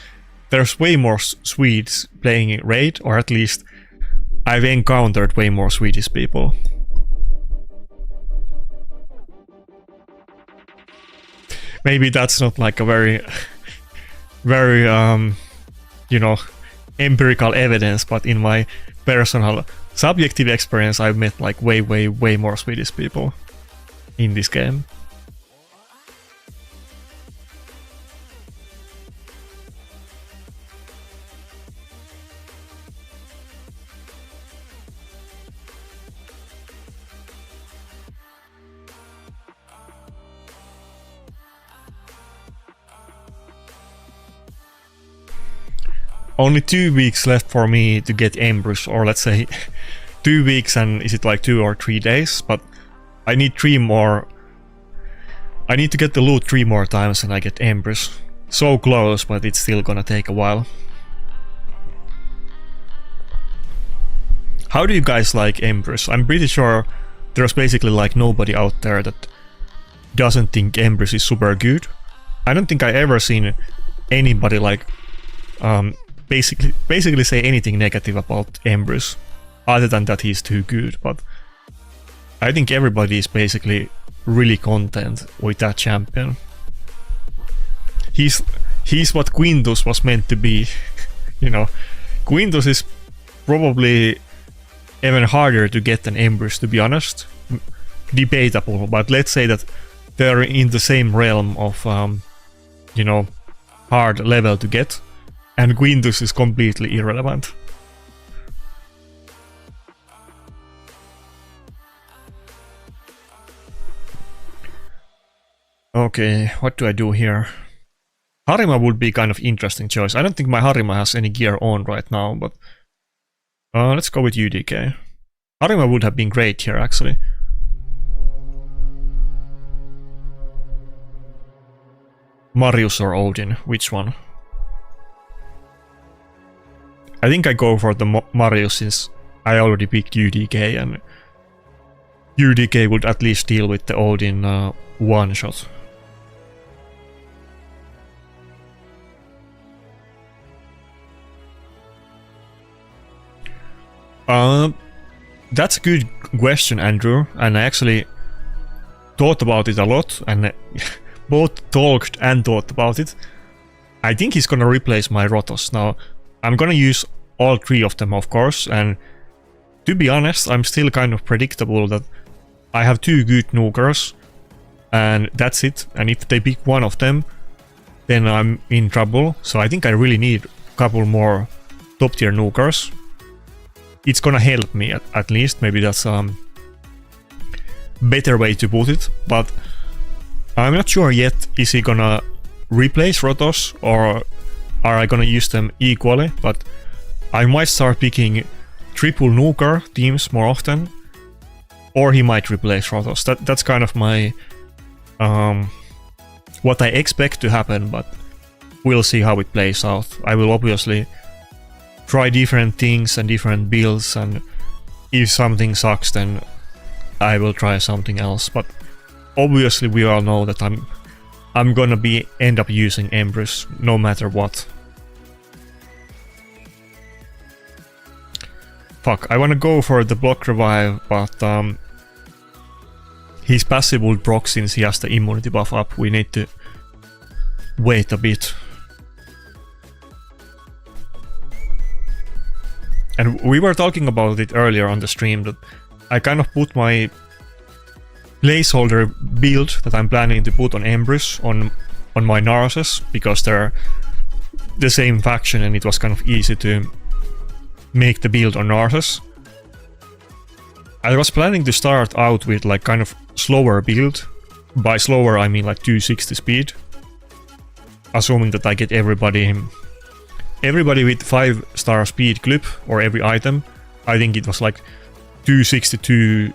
There's way more Swedes playing raid, or at least I've encountered way more Swedish people. Maybe that's not like a very, you know, empirical evidence, but in my personal subjective experience, I've met like way more Swedish people in this game. Only 2 weeks left for me to get Empress, or let's say 2 weeks and is it like 2 or 3 days, but I need 3 more. I need to get the loot 3 more times and I get Empress. So close, but it's still gonna take a while. How do you guys like Empress? I'm pretty sure there's basically like nobody out there that doesn't think Empress is super good. I don't think I ever seen anybody like basically say anything negative about Empress, other than that he's too good, but I think everybody is basically really content with that champion. He's what Quintus was meant to be. You know, Quintus is probably even harder to get than Empress, to be honest. Debatable, but let's say that they're in the same realm of, you know, hard level to get. And Quintus is completely irrelevant. Okay, what do I do here? Harima would be kind of interesting choice. I don't think my Harima has any gear on right now, but let's go with UDK. Harima would have been great here, actually. Marius or Odin, which one? I think I go for the Marius since I already picked UDK, and UDK would at least deal with the Odin one-shot. That's a good question, Andrew, and I actually thought about it a lot, and both talked and thought about it. I think he's gonna replace my Rotos. Now, I'm gonna use all 3 of them, of course, and to be honest, I'm still kind of predictable that I have 2 good nukers, and that's it. And if they pick one of them, then I'm in trouble. So I think I really need a couple more top tier nukers. It's gonna help me at least. Maybe that's better way to put it, but I'm not sure yet. Is he gonna replace Rotos, or are I gonna use them equally? But I might start picking triple nuker teams more often. Or he might replace Rotos. That's kind of my what I expect to happen, but we'll see how it plays out. I will obviously try different things and different builds, and if something sucks, then I will try something else. But obviously we all know that I'm gonna end up using Empress no matter what. Fuck, I wanna go for the block revive, but his passive would proc since he has the immunity buff up. We need to wait a bit. And we were talking about it earlier on the stream that I kind of put my placeholder build that I'm planning to put on Empress on my Narses because they're the same faction and it was kind of easy to make the build on Narses. I was planning to start out with like kind of slower build. By slower I mean like 260 speed. Assuming that I get everybody with 5-star speed clip or every item. I think it was like 262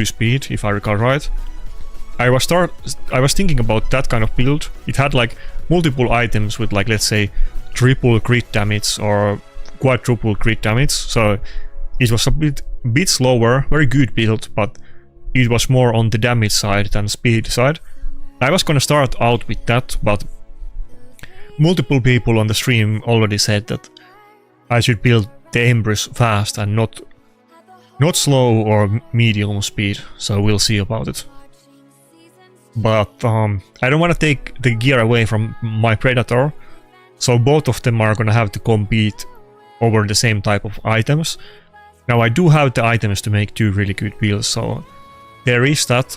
speed if I recall right. I was thinking about that kind of build. It had like multiple items with like let's say triple crit damage or quadruple crit damage. So it was a bit slower, very good build, but it was more on the damage side than speed side. I was gonna start out with that, but multiple people on the stream already said that I should build the Empress fast and not slow or medium speed, so we'll see about it. But I don't want to take the gear away from my Predator, so both of them are gonna have to compete over the same type of items. Now I do have the items to make 2 really good builds, so there is that.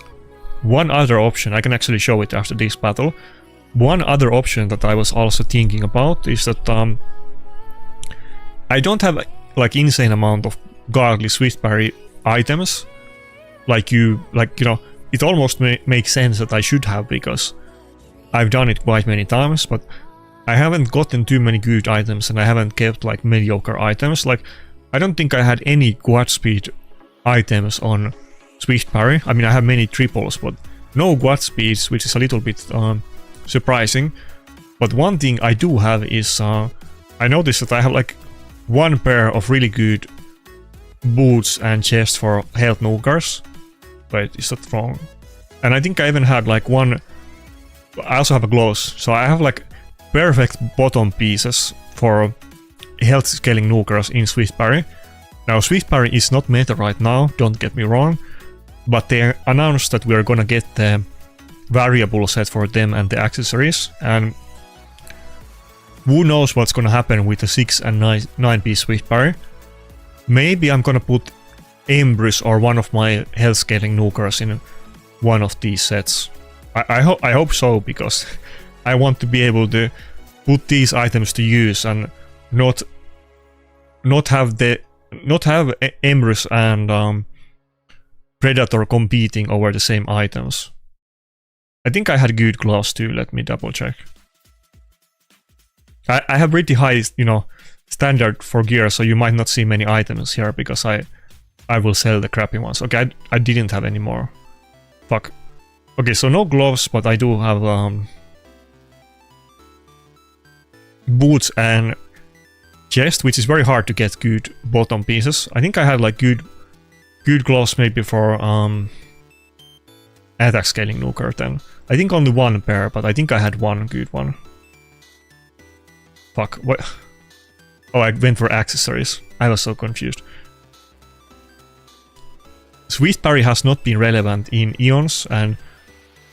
One other option, I can actually show it after this battle. One other option that I was also thinking about is that I don't have like insane amount of godly swift parry items like you know, it almost makes sense that I should have because I've done it quite many times, but I haven't gotten too many good items and I haven't kept like mediocre items. Like I don't think I had any quad speed items on swift parry. I mean I have many triples but no quad speeds, which is a little bit surprising. But one thing I do have is I noticed that I have like 1 pair of really good boots and chest for health nukers. Wait, is that wrong? And I think I even had like one. I also have a gloves, so I have like perfect bottom pieces for health scaling nukers in swift parry. Now swift parry is not meta right now, don't get me wrong, but they announced that we are gonna get the variable set for them and the accessories, and who knows what's gonna happen with the 6 and 9 piece swift parry. Maybe I'm gonna put Empress or one of my health scaling nukers in one of these sets. I hope so, because I want to be able to put these items to use and not have Empress and Predator competing over the same items. I think I had good gloves too, let me double check. I have pretty high, you know, standard for gear, so you might not see many items here because I will sell the crappy ones. Okay, I didn't have any more. Fuck. Okay, so no gloves, but I do have boots and chest, which is very hard to get good bottom pieces. I think I had like good gloves maybe for attack scaling nuker then. I think only 1 pair, but I think I had one good one. Fuck, what? Oh, I went for accessories. I was so confused. Swift parry has not been relevant in Eons, and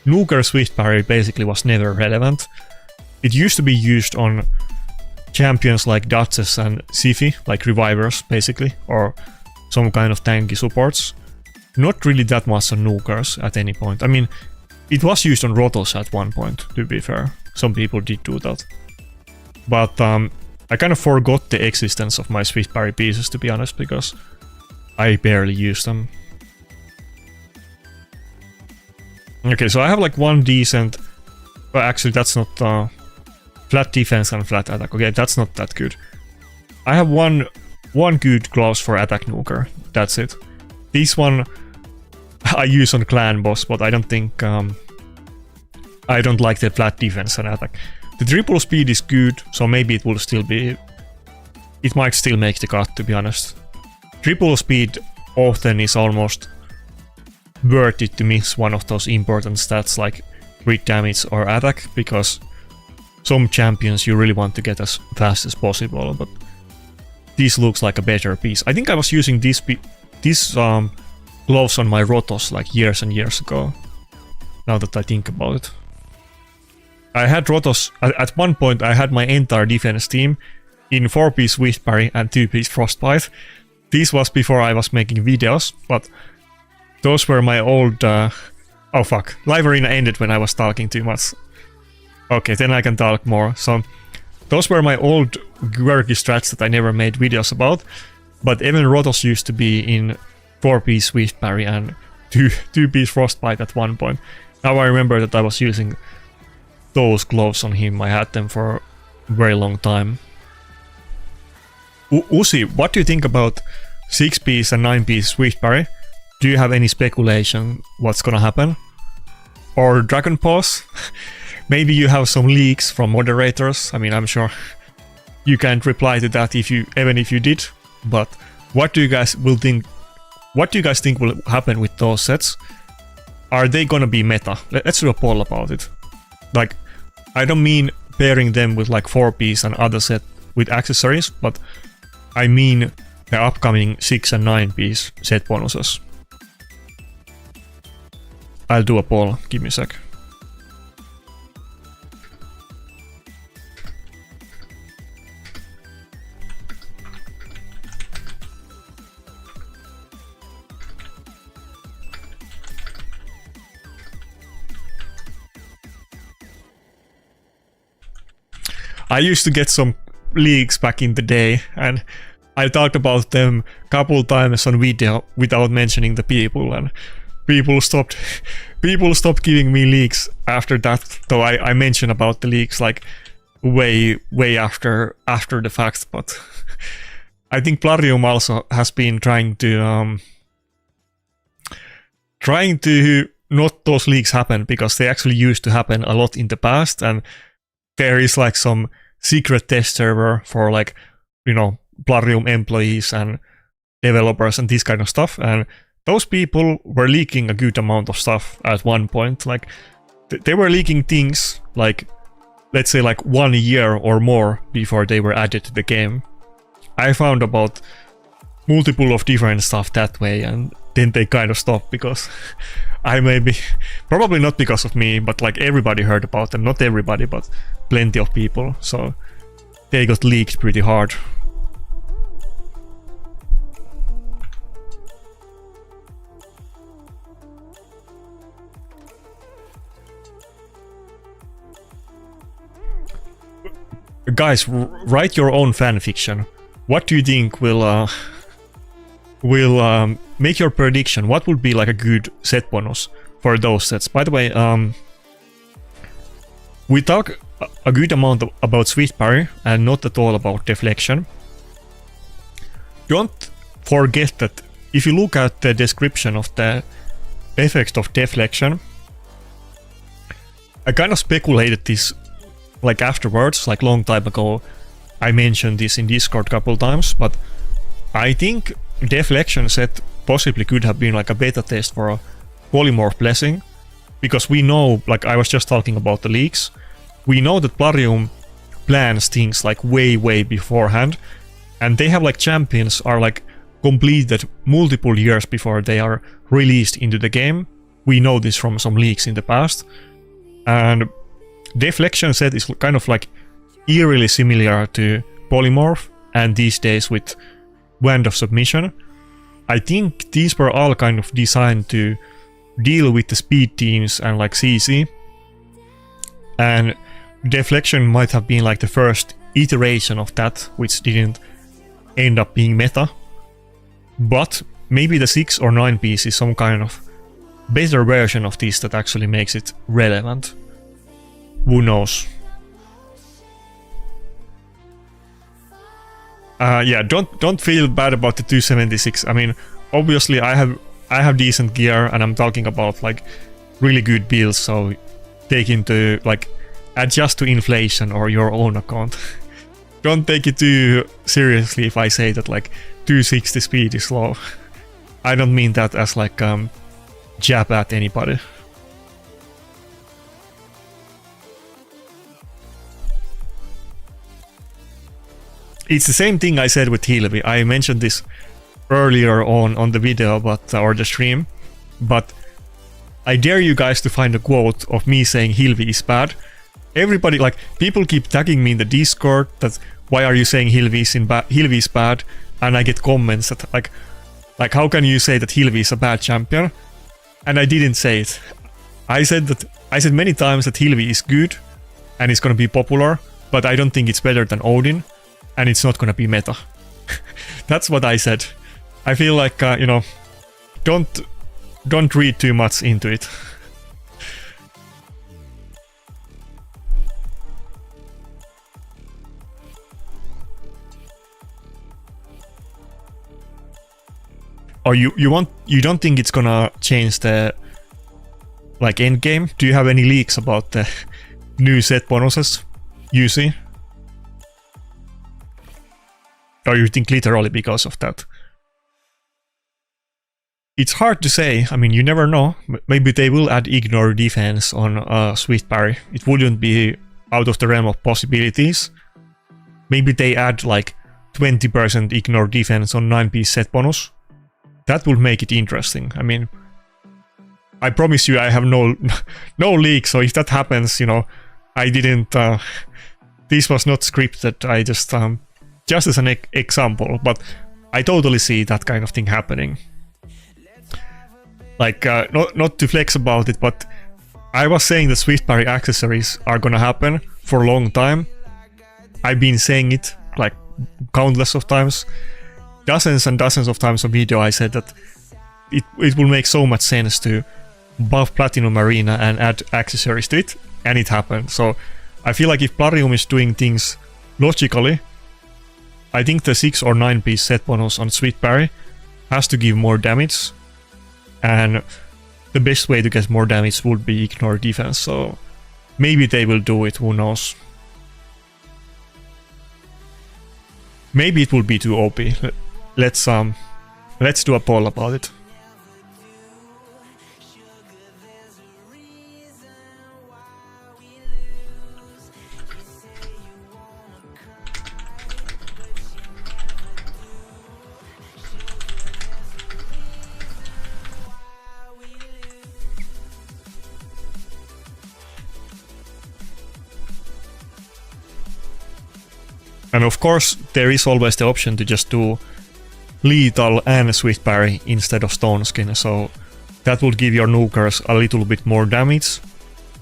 nuker swift parry basically was never relevant. It used to be used on champions like Duchess and Siphi, like revivers basically, or some kind of tanky supports. Not really that much on nukers at any point. I mean, it was used on Rotos at one point, to be fair. Some people did do that. But I kind of forgot the existence of my swift parry pieces, to be honest, because I barely use them. Okay, so I have like one decent... Well, actually that's not... flat defense and flat attack. Okay, that's not that good. I have one good gloves for attack nuker. That's it. This one I use on clan boss, but I don't think I don't like the flat defense and attack. The triple speed is good, so maybe it will still be. It might still make the cut, to be honest. Triple speed often is almost worth it to miss one of those important stats like crit damage or attack, because some champions you really want to get as fast as possible, but this looks like a better piece. I think I was using this gloves on my Rotos like years and years ago, now that I think about it. I had Rotos, at one point I had my entire defense team in 4-piece Swift Parry and 2-piece Frostbite. This was before I was making videos, but those were my old... oh fuck, Live Arena ended when I was talking too much. Okay, then I can talk more. So, those were my old quirky strats that I never made videos about, but even Rotos used to be in 4-piece Swift Parry and 2-piece Frostbite at one point. Now I remember that I was using those gloves on him. I had them for a very long time. Uzi, what do you think about 6-piece and 9-piece Swift Parry? Do you have any speculation what's gonna happen? Or Dragon Pause? Maybe you have some leaks from moderators. I mean, I'm sure you can't reply to that even if you did. But what do you guys think? What do you guys think will happen with those sets? Are they gonna be meta? Let's do a poll about it. Like, I don't mean pairing them with like 4-piece and other set with accessories, but I mean the upcoming 6 and 9-piece set bonuses. I'll do a poll, give me a sec. I used to get some leaks back in the day, and I talked about them a couple times on video without mentioning the people, and people stopped giving me leaks after that, though I mentioned about the leaks like way after the fact. But I think Plarium also has been trying to not those leaks happen, because they actually used to happen a lot in the past, and there is like some secret test server for like, you know, Plarium employees and developers and this kind of stuff, and those people were leaking a good amount of stuff at one point. Like, they were leaking things like, let's say like 1 year or more before they were added to the game. I found about multiple of different stuff that way, and then they kind of stopped because probably not because of me, but like everybody heard about them. Not everybody, but plenty of people. So they got leaked pretty hard. Guys, write your own fanfiction. What do you think will make your prediction? What would be like a good set bonus for those sets? By the way, we talk a good amount about Swift Parry and not at all about deflection. Don't forget that if you look at the description of the effect of deflection, I kind of speculated this like afterwards, like long time ago. I mentioned this in Discord a couple times, but I think deflection set possibly could have been like a beta test for a polymorph blessing, because we know, like I was just talking about the leaks, we know that Plarium plans things like way beforehand, and they have like champions are like completed multiple years before they are released into the game. We know this from some leaks in the past, and deflection set is kind of like eerily similar to polymorph, and these days with Wand of Submission. I think these were all kind of designed to deal with the speed teams and like CC, and deflection might have been like the first iteration of that, which didn't end up being meta. But maybe the 6 or 9 piece is some kind of better version of this that actually makes it relevant. Who knows? Yeah, don't feel bad about the 276. I mean, obviously I have decent gear, and I'm talking about like really good builds, so take into like adjust to inflation or your own account. Don't take it too seriously if I say that like 260 speed is low. I don't mean that as like jab at anybody. It's the same thing I said with Hilvi. I mentioned this earlier on the video, but or the stream, but I dare you guys to find a quote of me saying Hilvi is bad. Everybody, like, people keep tagging me in the Discord that why are you saying Hilvi is bad, and I get comments that like how can you say that Hilvi is a bad champion? And I didn't say it. I said many times that Hilvi is good and it's gonna be popular, but I don't think it's better than Odin, and it's not gonna be meta. That's what I said. I feel like you know, don't read too much into it. Or you don't think it's gonna change the like end game? Do you have any leaks about the new set bonuses you see? Or you think literally because of that? It's hard to say. I mean, you never know. Maybe they will add ignore defense on Swift Parry. It wouldn't be out of the realm of possibilities. Maybe they add like 20% ignore defense on 9-piece set bonus. That would make it interesting. I mean, I promise you I have no leak, so if that happens, you know, I didn't... this was not scripted, I just as an example, but I totally see that kind of thing happening. Like, not to flex about it, but I was saying the Swift Parry accessories are gonna happen for a long time. I've been saying it like countless of times. Dozens and dozens of times on video I said that it will make so much sense to buff Platinum Arena and add accessories to it, and it happened. So I feel like if Plarium is doing things logically, I think the 6 or 9-piece set bonus on Swift Parry has to give more damage, and the best way to get more damage would be ignore defense, so maybe they will do it, who knows. Maybe it will be too OP. Let's do a poll about it. And of course, there is always the option to just do lethal and Swift Parry instead of Stone Skin, so that would give your nukers a little bit more damage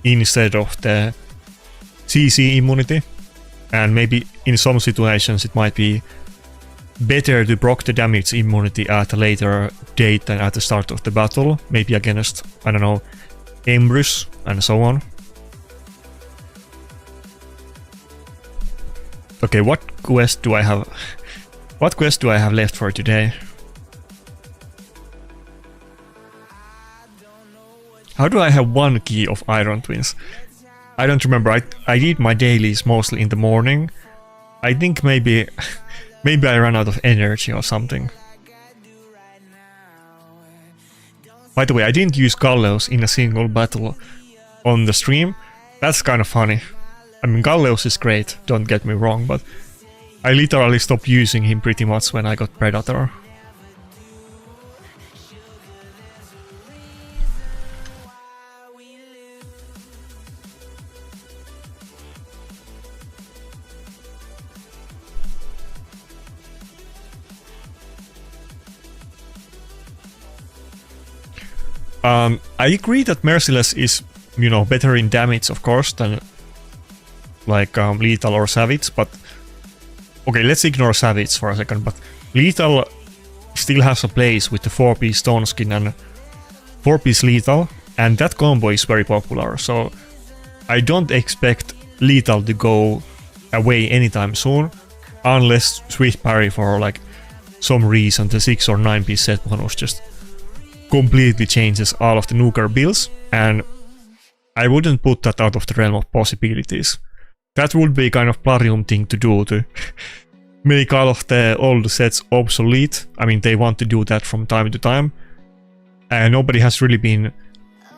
instead of the CC immunity. And maybe in some situations it might be better to proc the damage immunity at a later date than at the start of the battle, maybe against, I don't know, Embrus and so on. Okay, what quest do I have? What quest do I have left for today? How do I have 1 key of Iron Twins? I don't remember. I did my dailies mostly in the morning. I think maybe I ran out of energy or something. By the way, I didn't use Galleos in a single battle on the stream. That's kind of funny. I mean, Galleos is great, don't get me wrong, but I literally stopped using him pretty much when I got Predator. I agree that Merciless is, you know, better in damage, of course, than like Lethal or Savage, but okay, let's ignore Savage for a second, but Lethal still has a place with the 4-piece Stone Skin and 4-piece Lethal, and that combo is very popular, so I don't expect Lethal to go away anytime soon, unless Swift Parry for like some reason the 6 or 9 piece set bonus just completely changes all of the nuker builds, and I wouldn't put that out of the realm of possibilities. That would be kind of Plarium thing to do, to make all of the old sets obsolete. I mean, they want to do that from time to time, and nobody has really been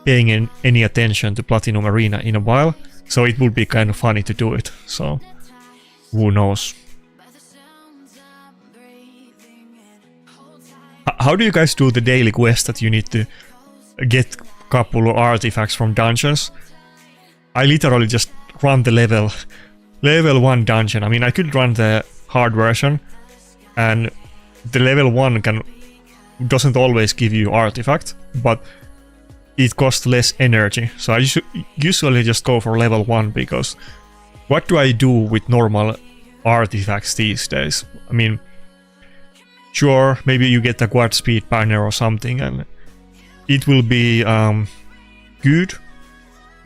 paying any attention to Platinum Arena in a while, so it would be kind of funny to do it, so who knows. How do you guys do the daily quest that you need to get a couple of artifacts from dungeons? I literally just run the level 1 dungeon. I mean, I could run the hard version, and the level 1 doesn't always give you artifact, but it costs less energy. So I usually just go for level 1, because what do I do with normal artifacts these days? I mean, sure, maybe you get a quad speed banner or something and it will be good,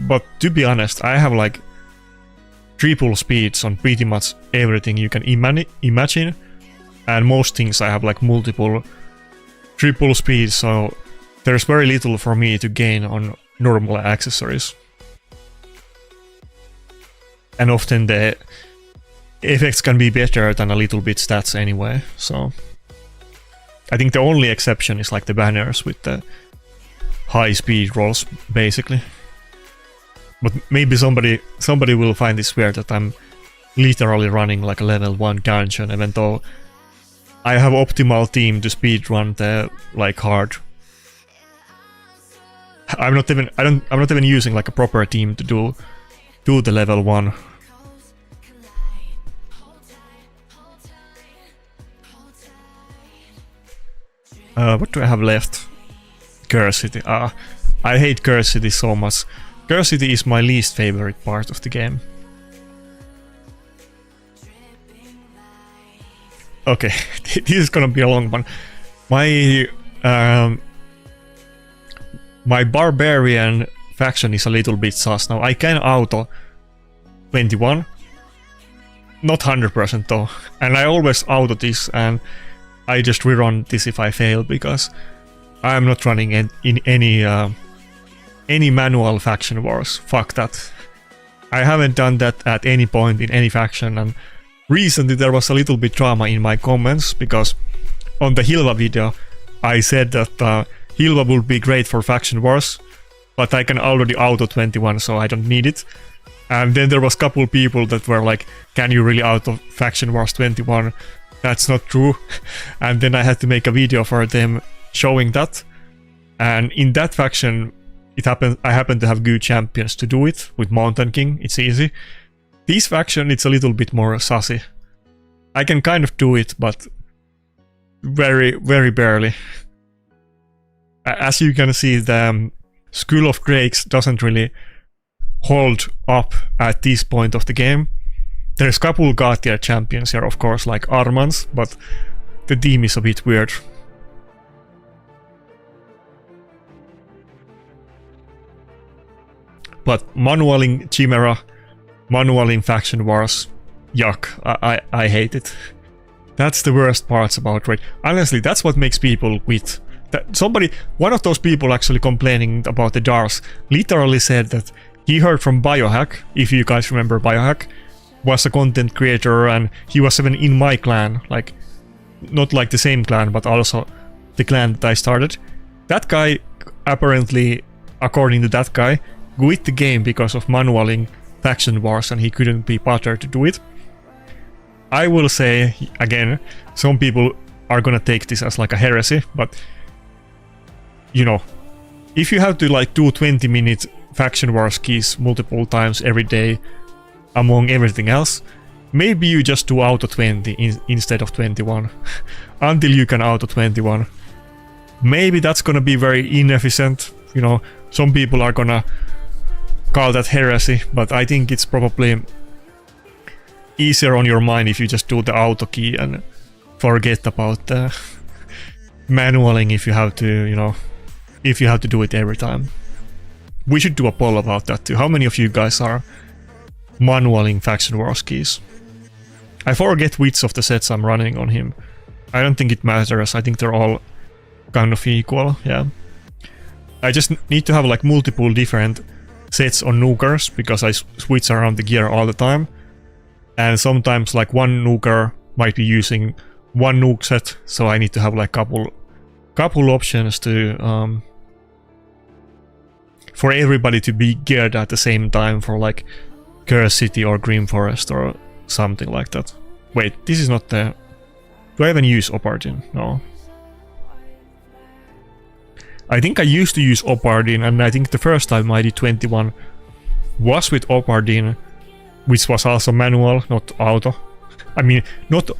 but to be honest, I have like triple speeds on pretty much everything you can imagine, and most things I have like multiple triple speeds, so there's very little for me to gain on normal accessories. And often the effects can be better than a little bit stats anyway, so I think the only exception is like the banners with the high speed rolls, basically. But maybe somebody will find this weird that I'm literally running like a level 1 dungeon, even though I have optimal team to speedrun the like hard. I'm not even using like a proper team to do the level 1. What do I have left? Curse City. I hate Curse City so much. Curse City is my least favorite part of the game. Okay, this is gonna be a long one. My barbarian faction is a little bit sus. Now I can auto 21, not 100% though, and I always auto this, and I just rerun this if I fail, because I'm not running in any manual faction wars. Fuck that. I haven't done that at any point in any faction, and recently there was a little bit drama in my comments, because on the Hilva video I said that Hilva would be great for faction wars, but I can already auto 21, so I don't need it. And then there was a couple people that were like, can you really auto faction wars 21? That's not true. And then I had to make a video for them showing that. And in that faction, I happen to have good champions to do it. With Mountain King, it's easy. This faction, it's a little bit more sassy. I can kind of do it, but very, very barely. As you can see, the School of Drakes doesn't really hold up at this point of the game. There's a couple god tier champions here, of course, like Armans, but the team is a bit weird. But manualing Chimera, manualing faction wars, yuck, I hate it. That's the worst parts about Raid. Honestly, that's what makes people quit. One of those people actually complaining about the DARS literally said that he heard from Biohack, if you guys remember Biohack, was a content creator, and he was even in my clan, like, not like the same clan, but also the clan that I started. That guy, apparently, according to that guy, quit the game because of manualing faction wars, and he couldn't be bothered to do it. I will say, again, some people are gonna take this as like a heresy, but you know, if you have to like do 20-minute faction wars keys multiple times every day among everything else, maybe you just do auto 20 instead of 21 until you can auto 21. Maybe that's gonna be very inefficient, you know, some people are gonna call that heresy, but I think it's probably easier on your mind if you just do the auto key and forget about the manualing if you have to, you know, if you have to do it every time. We should do a poll about that too. How many of you guys are manualing faction wars keys? I forget which of the sets I'm running on him. I don't think it matters. I think they're all kind of equal, yeah. I just need to have like multiple different sets on nukers because I switch around the gear all the time. And sometimes like one nuker might be using one nuke set, so I need to have like couple options to for everybody to be geared at the same time for like Curse City or Grim Forest or something like that. Wait, this is not the... Do I even use Opardin? No. I think I used to use Opardin, and I think the first time I did 21 was with Opardin, which was also manual, not auto. I mean, not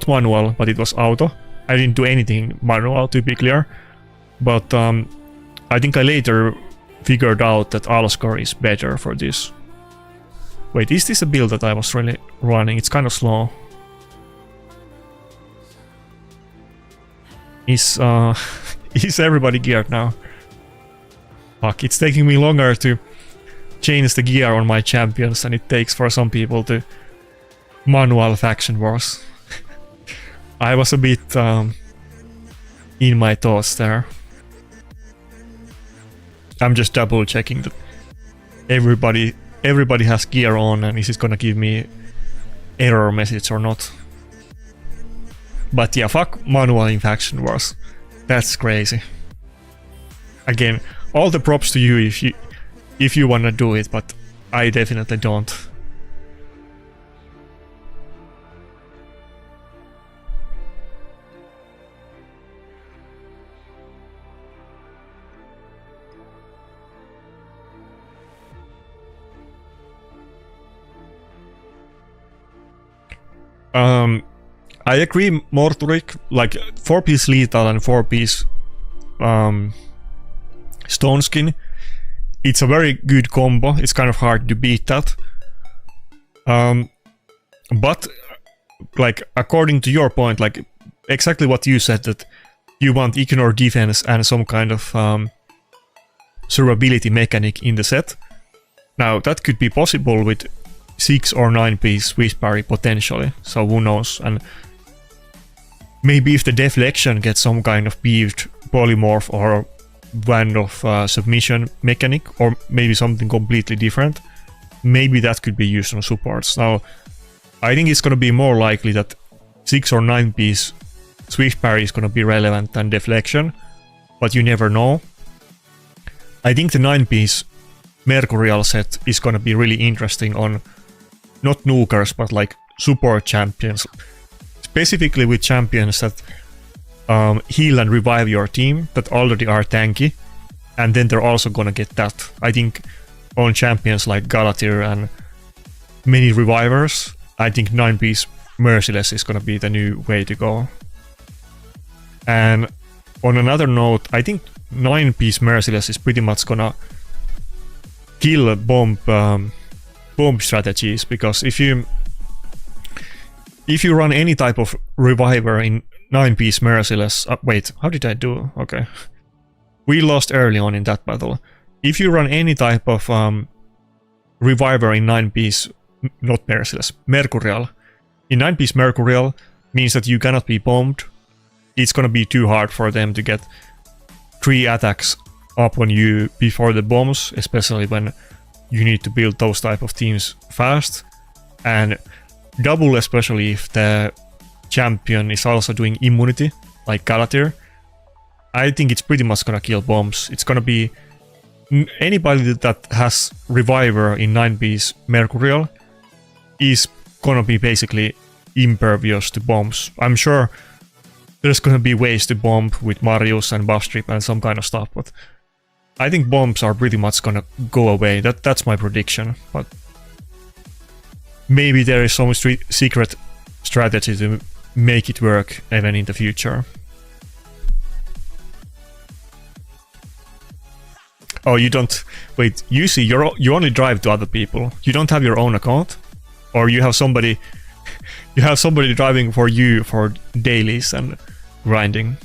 manual, but it was auto. I didn't do anything manual, to be clear. But I think I later figured out that Alskar is better for this. Wait, is this a build that I was really running? It's kind of slow. Is everybody geared now? Fuck, it's taking me longer to change the gear on my champions than it takes for some people to manual faction wars. I was a bit in my thoughts there. I'm just double checking that everybody has gear on, and is it gonna give me error message or not? But yeah, fuck manual in faction wars. That's crazy. Again, all the props to you if you wanna do it, but I definitely don't. I agree, Morturik, like 4-piece lethal and 4-piece stone skin. It's a very good combo. It's kind of hard to beat that. But like according to your point, like exactly what you said, that you want ignore defense and some kind of survivability mechanic in the set. Now that could be possible with 6 or 9-piece Swift parry potentially, so who knows. And maybe if the deflection gets some kind of beefed polymorph or band of submission mechanic, or maybe something completely different, maybe that could be used on supports. Now I think it's gonna be more likely that 6 or 9-piece Swift parry is gonna be relevant than deflection, but you never know. I think the 9-piece Mercurial set is gonna be really interesting on not nukers, but like support champions. Specifically with champions that heal and revive your team, that already are tanky, and then they're also gonna get that. I think on champions like Galatir and many revivers, I think 9-piece Merciless is gonna be the new way to go. And on another note, I think 9-piece Merciless is pretty much gonna kill bomb strategies, because if you run any type of reviver in 9-piece Merciless... wait, how did I do? Okay. We lost early on in that battle. If you run any type of reviver in 9-piece... not Merciless, Mercurial. In 9-piece Mercurial means that you cannot be bombed. It's gonna be too hard for them to get 3 attacks up on you before the bombs, especially when you need to build those type of teams fast. And double, especially if the champion is also doing immunity, like Galatir. I think it's pretty much gonna kill bombs. It's gonna be anybody that has Reviver in 9-piece Mercurial is gonna be basically impervious to bombs. I'm sure there's gonna be ways to bomb with Marius and buff strip and some kind of stuff, but I think bombs are pretty much gonna go away. That's my prediction, but maybe there is some secret strategy to make it work even in the future. Oh, you don't... Wait, you see, you only drive to other people. You don't have your own account? Or you have somebody... You have somebody driving for you for dailies and grinding.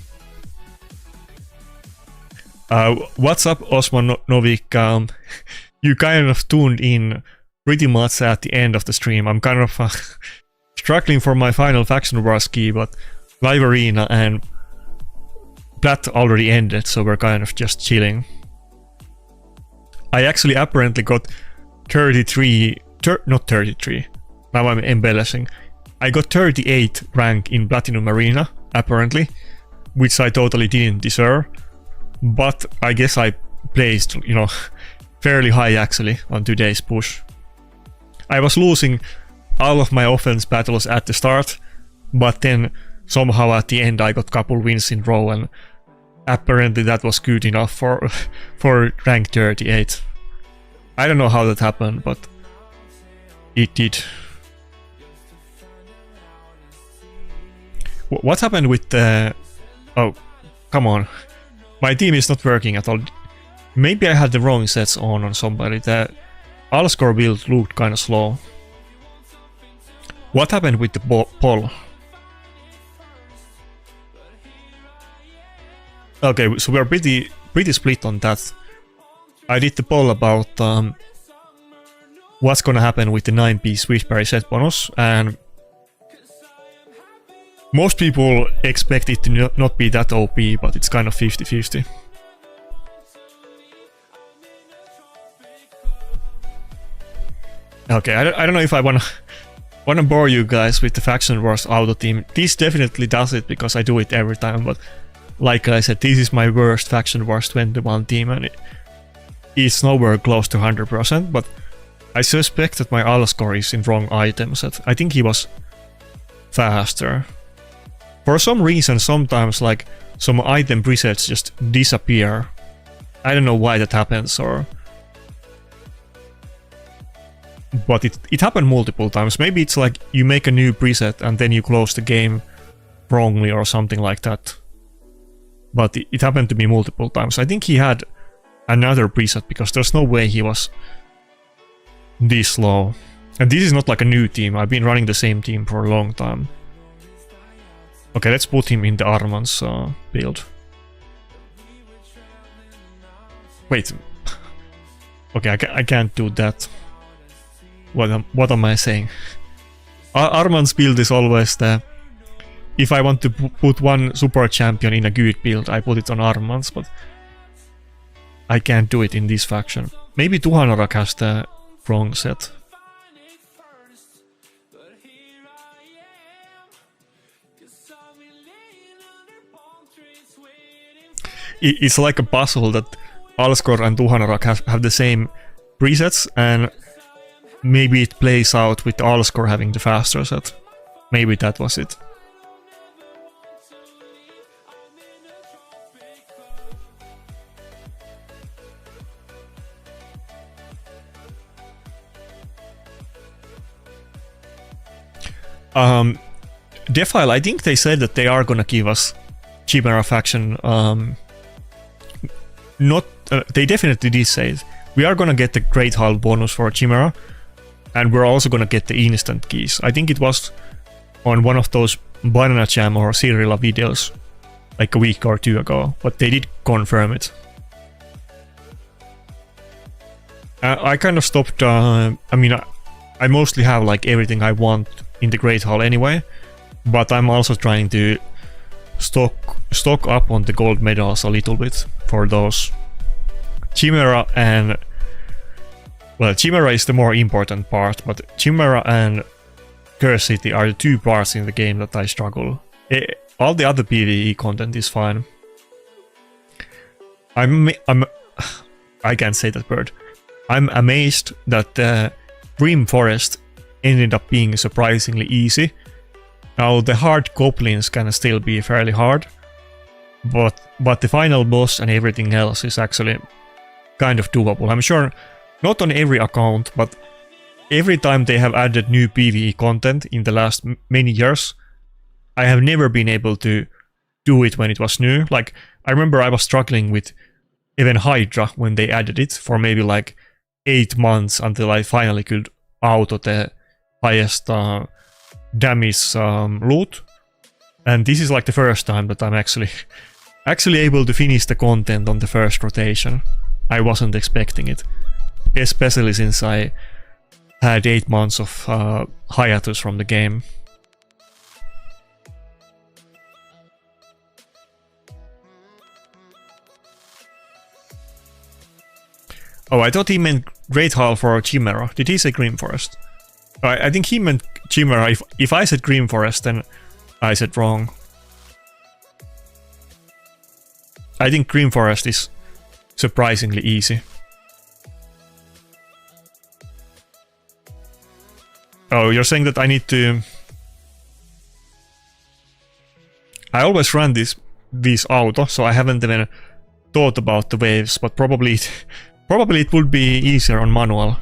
What's up, Osman Novik? You kind of tuned in pretty much at the end of the stream. I'm kind of struggling for my final faction wars key, but live arena, and Plat already ended, so we're kind of just chilling. I actually apparently got 33, not 33, now I'm embellishing. I got 38 rank in Platinum Arena, apparently, which I totally didn't deserve, but I guess I placed, you know, fairly high actually on today's push. I was losing all of my offense battles at the start, but then somehow at the end I got couple wins in row, and apparently that was good enough for rank 38. I don't know how that happened, but it did. What happened with the... Oh, come on. My team is not working at all. Maybe I had the wrong sets on somebody. The all-score build looked kind of slow. What happened with the poll? Okay, so we're pretty split on that. I did the poll about what's gonna happen with the 9-piece Switchberry set bonus, and most people expect it to not be that OP, but it's kind of 50-50. Okay, I don't know if I wanna bore you guys with the Faction Wars auto team. This definitely does it because I do it every time, but like I said, this is my worst Faction Wars 21 team, and it's nowhere close to 100%, but I suspect that my all score is in wrong items. I think he was faster. For some reason, sometimes like some item presets just disappear. I don't know why that happens, or... But it happened multiple times. Maybe it's like you make a new preset and then you close the game wrongly or something like that. But it happened to me multiple times. I think he had another preset because there's no way he was this slow. And this is not like a new team. I've been running the same team for a long time. Okay, let's put him in the Armand's build. Wait. Okay, I can't do that. What am I saying? Armand's build is always the... If I want to put one super champion in a good build, I put it on Armand's, but I can't do it in this faction. Maybe Tuhanorak has the wrong set. It's like a puzzle that Alskor and Tuhanorak have the same presets, and maybe it plays out with Alskor having the faster set. Maybe that was it. Defile, I think they said that they are gonna give us Chimera faction. They definitely did say it. We are gonna get the Great Hull bonus for Chimera, and we're also gonna get the instant keys. I think it was on one of those Banana Jam or Cyrilla videos like a week or two ago, but they did confirm it. I kind of stopped, I mean, I mostly have like everything I want in the Great Hall anyway, but I'm also trying to stock up on the gold medals a little bit for those. Chimera and... Well, Chimera is the more important part, but Chimera and Curse City are the two parts in the game that I struggle. All the other PvE content is fine. I can't say that word. I'm amazed that the Brehm Forest ended up being surprisingly easy. Now the hard goblins can still be fairly hard, but the final boss and everything else is actually kind of doable. I'm sure not on every account, but every time they have added new PvE content in the last many years, I have never been able to do it when it was new. Like, I remember I was struggling with even Hydra when they added it for maybe like 8 months until I finally could auto the highest damage loot. And this is like the first time that I'm actually able to finish the content on the first rotation. I wasn't expecting it, especially since I had 8 months of hiatus from the game. Oh, I thought he meant Great Hall for Chimera. Did he say Green Forest? I think he meant Chimera. If I said Green Forest, then I said wrong. I think Green Forest is surprisingly easy. Oh, you're saying that I need to... I always run these auto, so I haven't even thought about the waves, but probably it would be easier on manual.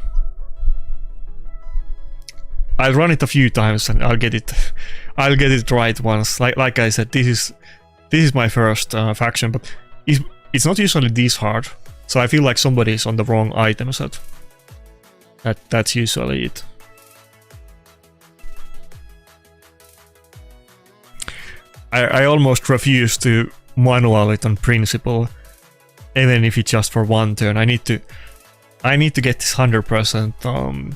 I'll run it a few times and I'll get it right once. Like I said, this is my first faction, but it's not usually this hard. So I feel like somebody is on the wrong item set. That's usually it. I almost refuse to manual it on principle, even if it's just for one turn. I need to get this 100%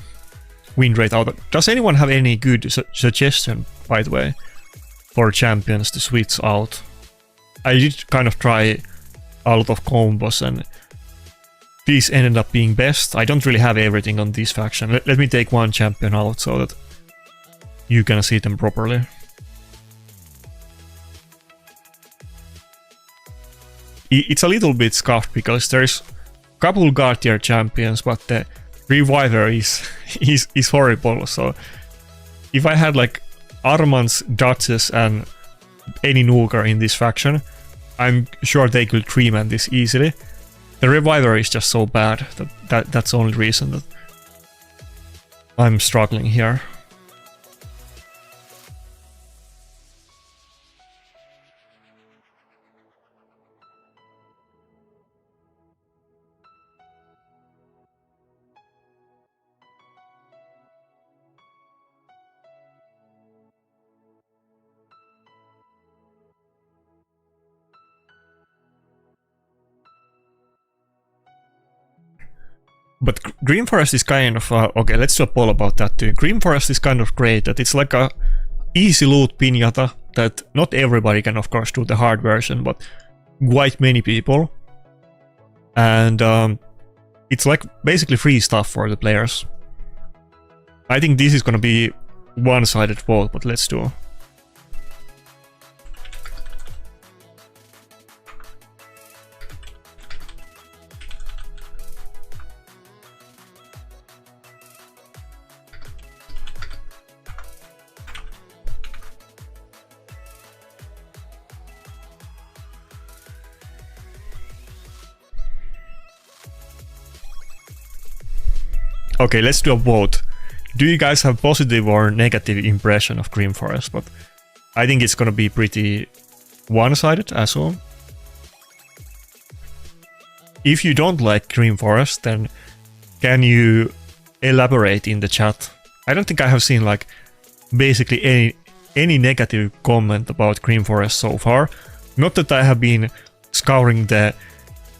win rate out. Does anyone have any good suggestion, by the way, for champions to switch out? I did kind of try a lot of combos and these ended up being best. I don't really have everything on this faction. Let me take one champion out so that you can see them properly. It's a little bit scuffed because there's a couple guard tier champions, but the reviver is horrible. So if I had like Armans, Duchess and any Nuker in this faction, I'm sure they could 3-man this easily. The reviver is just so bad that's the only reason that I'm struggling here. But Green Forest is kind of... okay, let's do a poll about that too. Green Forest is kind of great, that it's like a easy loot pinata that not everybody can of course do the hard version, but quite many people. And it's like basically free stuff for the players. I think this is gonna be one-sided vote, but let's do. Okay, let's do a vote. Do you guys have positive or negative impression of Green Forest? But I think it's gonna be pretty one-sided as well. If you don't like Green Forest, then can you elaborate in the chat? I don't think I have seen like basically any negative comment about Green Forest so far. Not that I have been scouring the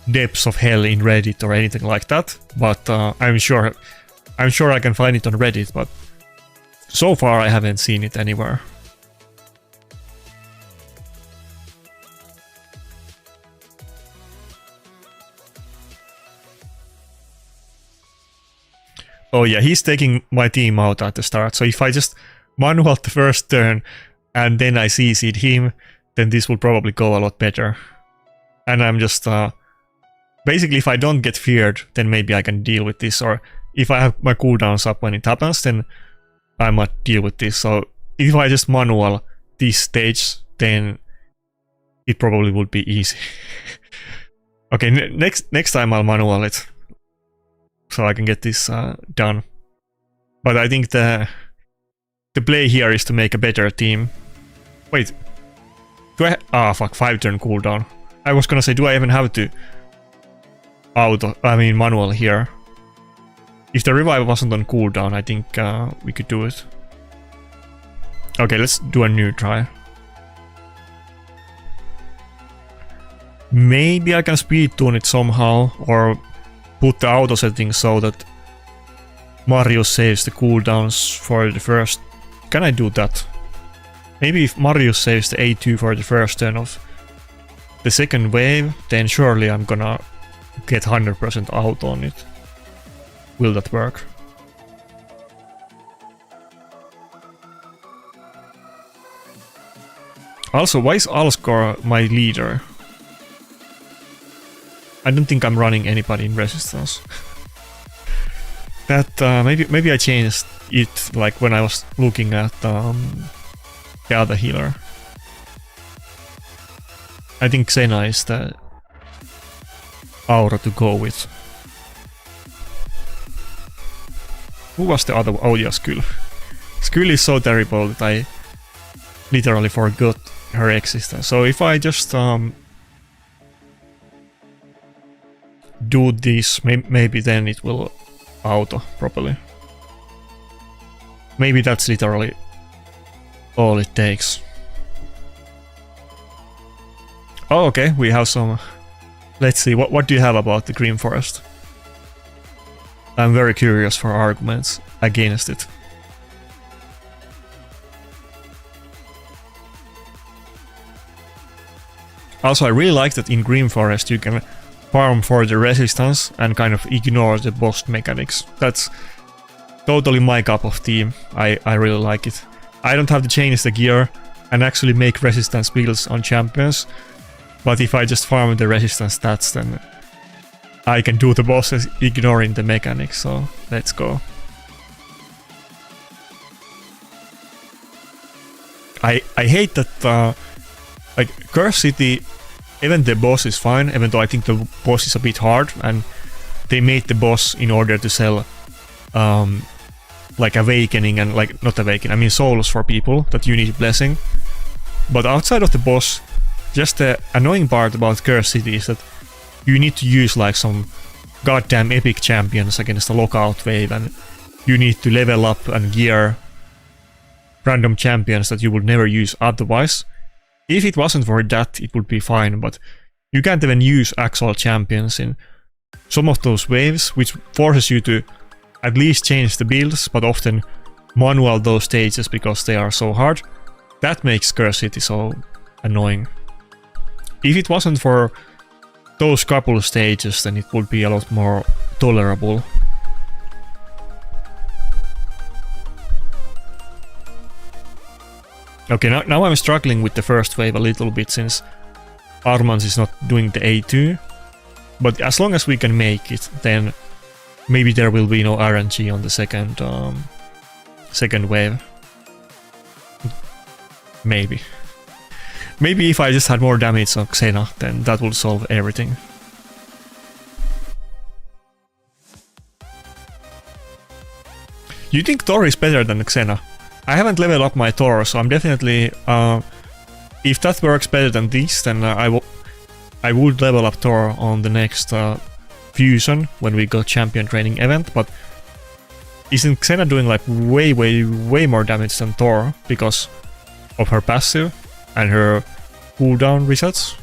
depths of hell in Reddit or anything like that, but I'm sure I can find it on Reddit, but so far I haven't seen it anywhere. Oh yeah, he's taking my team out at the start, so if I just manual the first turn and then I CC'd him, then this will probably go a lot better. And I'm just... basically, if I don't get feared, then maybe I can deal with this, or if I have my cooldowns up when it happens, then I might deal with this. So if I just manual this stage, then it probably would be easy. Okay, next time I'll manual it, so I can get this done. But I think the play here is to make a better team. Wait, do I... ah, fuck, 5-turn cooldown. I was gonna say, do I even have to manual here? If the revive wasn't on cooldown, I think we could do it. Okay, let's do a new try. Maybe I can speed tune it somehow, or put the auto settings so that Mario saves the cooldowns for the first... Can I do that? Maybe if Mario saves the A2 for the first turn of the second wave, then surely I'm gonna get 100% out on it. will that work? Also, why is Alskor my leader? I don't think I'm running anybody in resistance. That maybe I changed it like when I was looking at the other healer. I think Xena is the aura to go with. Who was the other? Oh yeah, Skull. Skull is so terrible that I literally forgot her existence. So if I just do this, maybe then it will auto properly. Maybe that's literally all it takes. Oh, okay, we have some. Let's see, what do you have about the Green Forest? I'm very curious for arguments against it. Also, I really like that in Green Forest you can farm for the resistance and kind of ignore the boss mechanics. That's totally my cup of tea. I really like it. I don't have to change the gear and actually make resistance builds on champions, but if I just farm the resistance stats, then I can do the bosses ignoring the mechanics, so let's go. I hate that like Curse City, even the boss is fine, even though I think the boss is a bit hard, and they made the boss in order to sell like awakening and like not awakening, I mean souls for people that you need blessing. But outside of the boss, just the annoying part about Curse City is that you need to use like some goddamn epic champions against a lockout wave, and you need to level up and gear random champions that you would never use otherwise. If it wasn't for that, it would be fine, but you can't even use actual champions in some of those waves, which forces you to at least change the builds, but often manual those stages because they are so hard. That makes Curse City so annoying. If it wasn't for those couple of stages, then it would be a lot more tolerable. Okay, now I'm struggling with the first wave a little bit since Armans is not doing the A2. But as long as we can make it, then maybe there will be no RNG on the second wave. Maybe. Maybe if I just had more damage on Xena, then that would solve everything. You think Thor is better than Xena? I haven't leveled up my Thor, so I'm definitely... if that works better than this, then I would level up Thor on the next fusion when we got champion training event, but isn't Xena doing like way more damage than Thor because of her passive and her cooldown resets?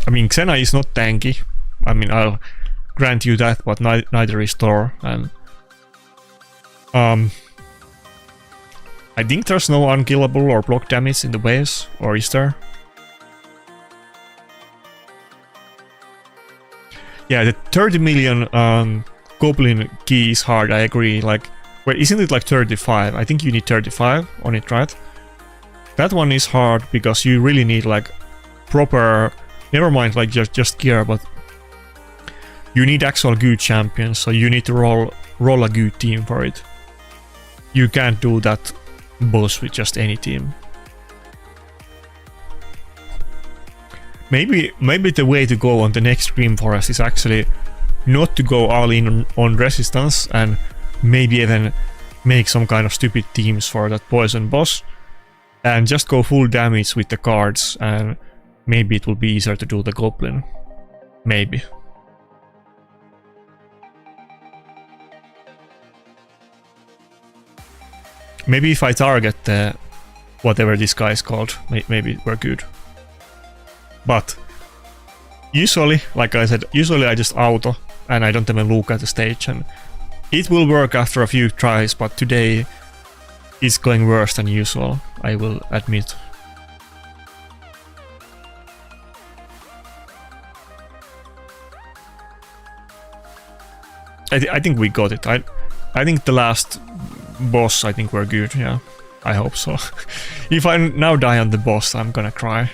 I mean, Xena is not tanky. I mean, I'll grant you that, but neither is Thor. And I think there's no unkillable or block damage in the waves, or is there? Yeah, the 30 million goblin key is hard, I agree. Like, wait, isn't it like 35? I think you need 35 on it, right? That one is hard because you really need like proper, never mind like just gear, but you need actual good champions, so you need to roll a good team for it. You can't do that boss with just any team. Maybe the way to go on the next Green Forest is actually not to go all in on resistance and maybe even make some kind of stupid teams for that poison boss and just go full damage with the cards, and maybe it will be easier to do the goblin. Maybe. Maybe if I target the whatever this guy is called, maybe we're good. But usually, like I said, usually I just auto and I don't even look at the stage, and it will work after a few tries, but today it's going worse than usual, I will admit. I think we got it. I think the last boss, I think we're good, yeah. I hope so. If I now die on the boss, I'm gonna cry.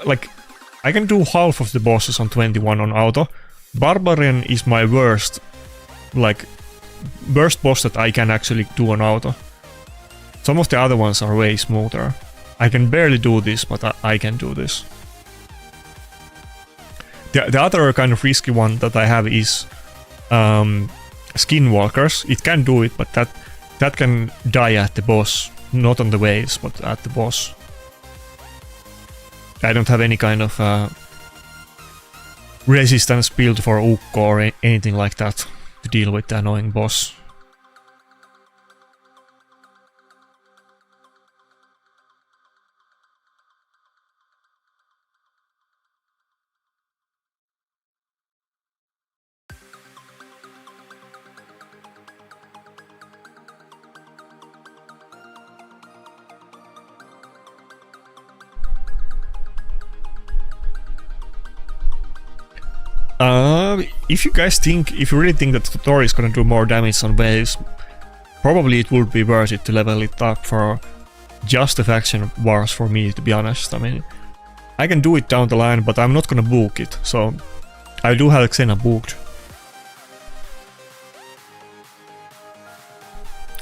Like, I can do half of the bosses on 21 on auto. Barbarian is my worst, like, worst boss that I can actually do on auto. Some of the other ones are way smoother. I can barely do this, but I can do this. The other kind of risky one that I have is Skinwalkers. It can do it, but that can die at the boss. Not on the waves, but at the boss. I don't have any kind of resistance build for Ukko or anything like that to deal with the annoying boss. If you guys think, if you really think that Tori is gonna do more damage on waves, probably it would be worth it to level it up for just the faction wars for me, to be honest. I mean, I can do it down the line, but I'm not gonna book it, so I do have Xena booked.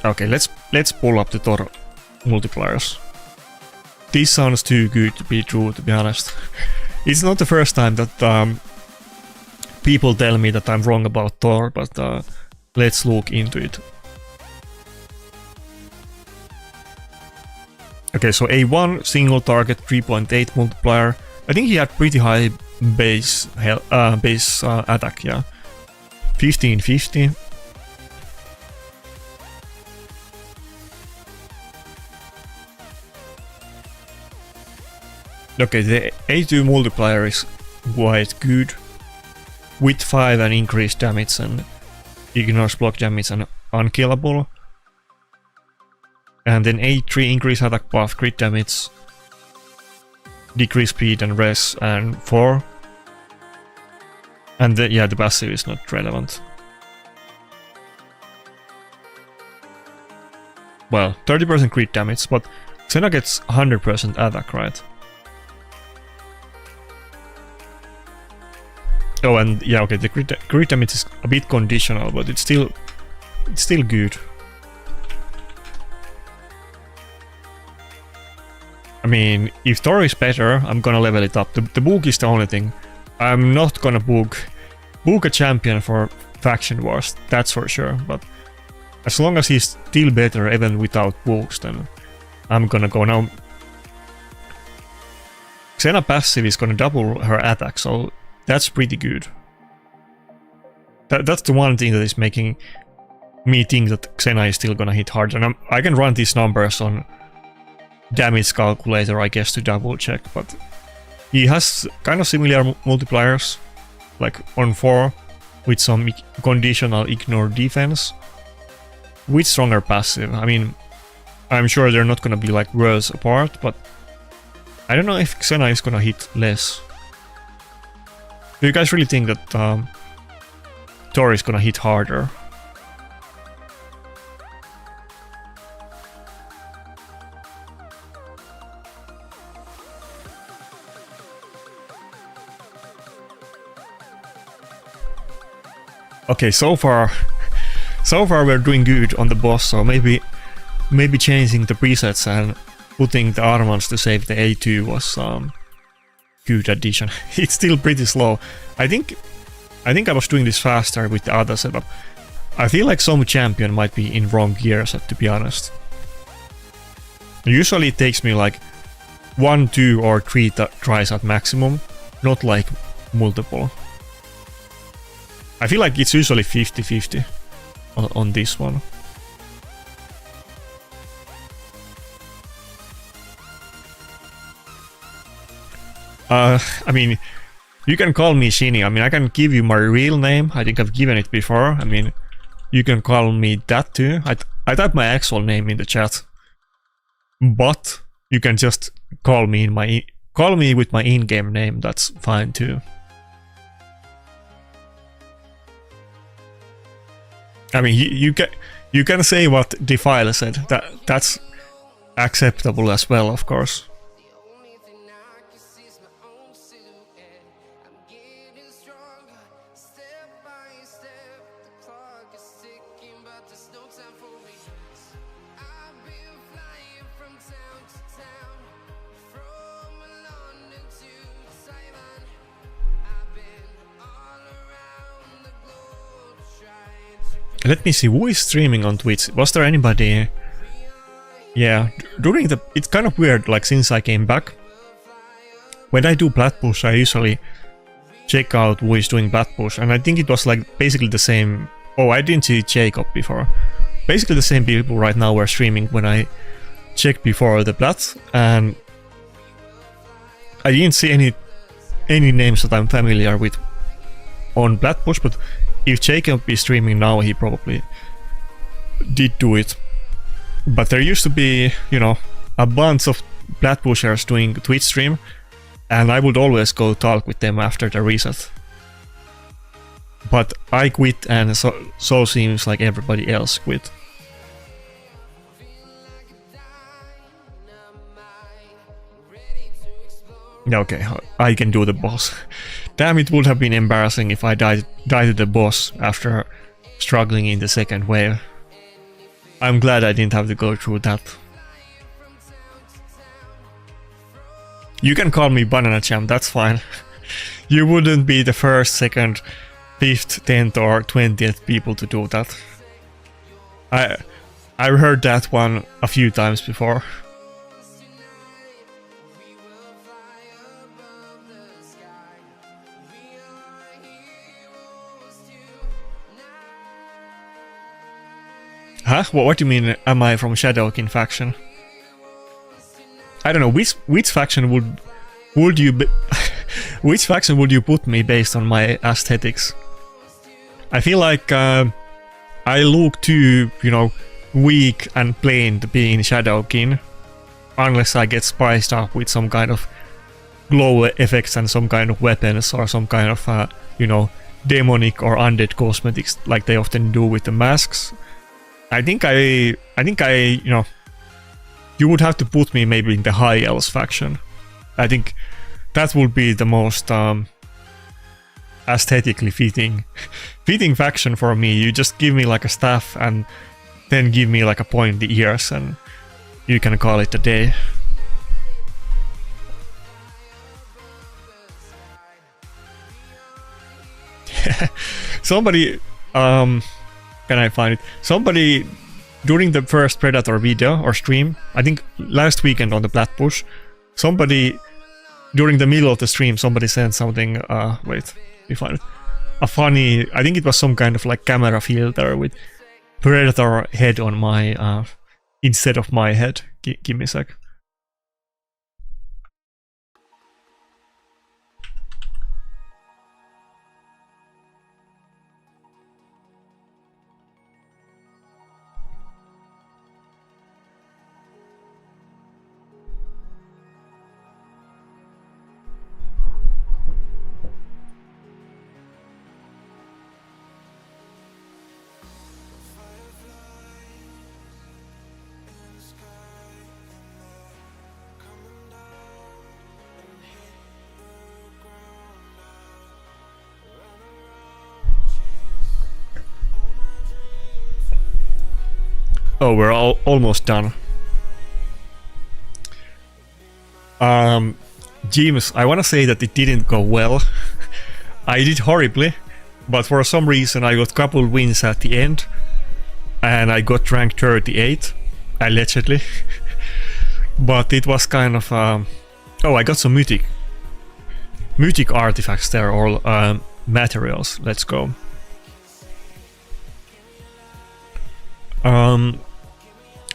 Okay, let's pull up the Thor multipliers. This sounds too good to be true, to be honest. It's not the first time that people tell me that I'm wrong about Thor, but let's look into it. Okay, so A1 single target 3.8 multiplier. I think he had pretty high base attack, yeah. 1550. Okay, the A2 multiplier is quite good. With 5 and increased damage and ignores block damage and unkillable. And then A3 increase attack buff, crit damage, decrease speed and res, and 4. And yeah, the passive is not relevant. Well, 30% crit damage, but Xena gets 100% attack, right? Oh, and yeah, okay, the crit damage is a bit conditional, but it's still good. I mean, if Thor is better, I'm gonna level it up. The book is the only thing. I'm not gonna book a champion for faction wars, that's for sure, but as long as he's still better even without books, then I'm gonna go now. Xena passive is gonna double her attack, so that's pretty good. That's the one thing that is making me think that Xena is still gonna hit hard. And I can run these numbers on damage calculator, I guess, to double check. But he has kind of similar multipliers, like on 4, with some conditional ignore defense, with stronger passive. I mean, I'm sure they're not gonna be like worlds apart, but I don't know if Xena is gonna hit less. Do you guys really think that Thor is gonna hit harder? Okay, so far we're doing good on the boss, so maybe changing the presets and putting the Armans to save the A2 was good addition. It's still pretty slow. I think I was doing this faster with the other setup. I feel like some champion might be in wrong gears, to be honest. Usually it takes me like 1, 2 or 3 tries at maximum, not like multiple. I feel like it's usually 50-50 on this one. I mean, you can call me Shinny. I mean, I can give you my real name. I think I've given it before. I mean, you can call me that too. I typed my actual name in the chat. But you can just call me in my call me with my in-game name, that's fine too. I mean, you can say what Defile said. That's acceptable as well, of course. Let me see, who is streaming on Twitch? Was there anybody? Yeah, during the... It's kind of weird, like, since I came back. When I do Plat Push, I usually check out who is doing Plat Push, and I think it was, like, basically the same... Oh, I didn't see Jacob before. Basically the same people right now were streaming when I checked before the Plat, and... I didn't see any names that I'm familiar with on Plat Push, but... If Jacob is streaming now, he probably did do it. But there used to be, you know, a bunch of Plat Pushers doing Twitch stream, and I would always go talk with them after the reset. But I quit, and so seems like everybody else quit. Okay, I can do the boss. Damn, it would have been embarrassing if I died to the boss after struggling in the second wave. I'm glad I didn't have to go through that. You can call me Banana Champ, that's fine. You wouldn't be the first, second, 5th, 10th or 20th people to do that. I've heard that one a few times before. Huh? What do you mean, am I from Shadowkin faction? I don't know, which faction would you be which faction would you put me based on my aesthetics? I feel like I look too, you know, weak and plain to be in Shadowkin, unless I get spiced up with some kind of glow effects and some kind of weapons or some kind of, you know, demonic or undead cosmetics like they often do with the masks. I think I, you know, you would have to put me maybe in the High Elves faction. I think that would be the most aesthetically fitting faction for me. You just give me like a staff and then give me like a pointy ears and you can call it a day. Somebody, can I find it? Somebody during the first Predator video or stream, I think last weekend on the Plat Push, somebody during the middle of the stream, somebody sent something. Wait, let me find it. A funny, I think it was some kind of like camera filter with Predator head on my instead of my head. Give me a sec. Oh, we're almost done. James, I want to say that it didn't go well. I did horribly, but for some reason I got couple wins at the end, and I got rank 38, allegedly. But it was kind of... oh, I got some mythic artifacts there, or materials. Let's go.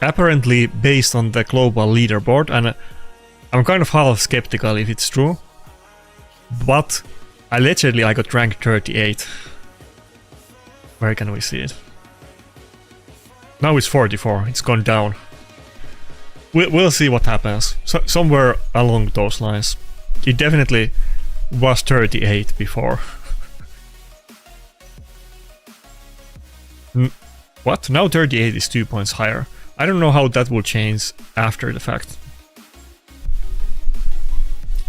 Apparently based on the global leaderboard, and I'm kind of half skeptical if it's true, but allegedly I got rank 38. Where can we see it? Now it's 44, it's gone down. we'll see what happens. So, somewhere along those lines. It definitely was 38 before. What? Now 38 is 2 points higher. I don't know how that will change after the fact.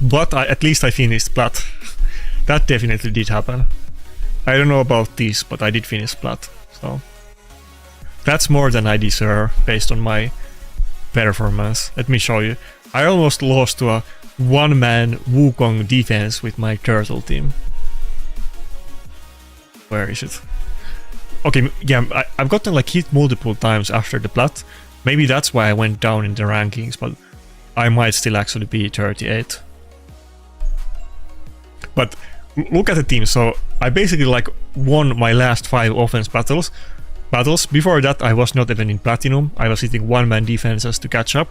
But at least I finished plat. That definitely did happen. I don't know about this, but I did finish plat. So that's more than I deserve based on my performance. Let me show you. I almost lost to a one-man Wukong defense with my turtle team. Where is it? Okay, yeah, I've gotten like hit multiple times after the plat. Maybe that's why I went down in the rankings, but I might still actually be 38. But look at the team. So I basically like won my last 5 offense battles. Before that I was not even in platinum. I was hitting one-man defenses to catch up.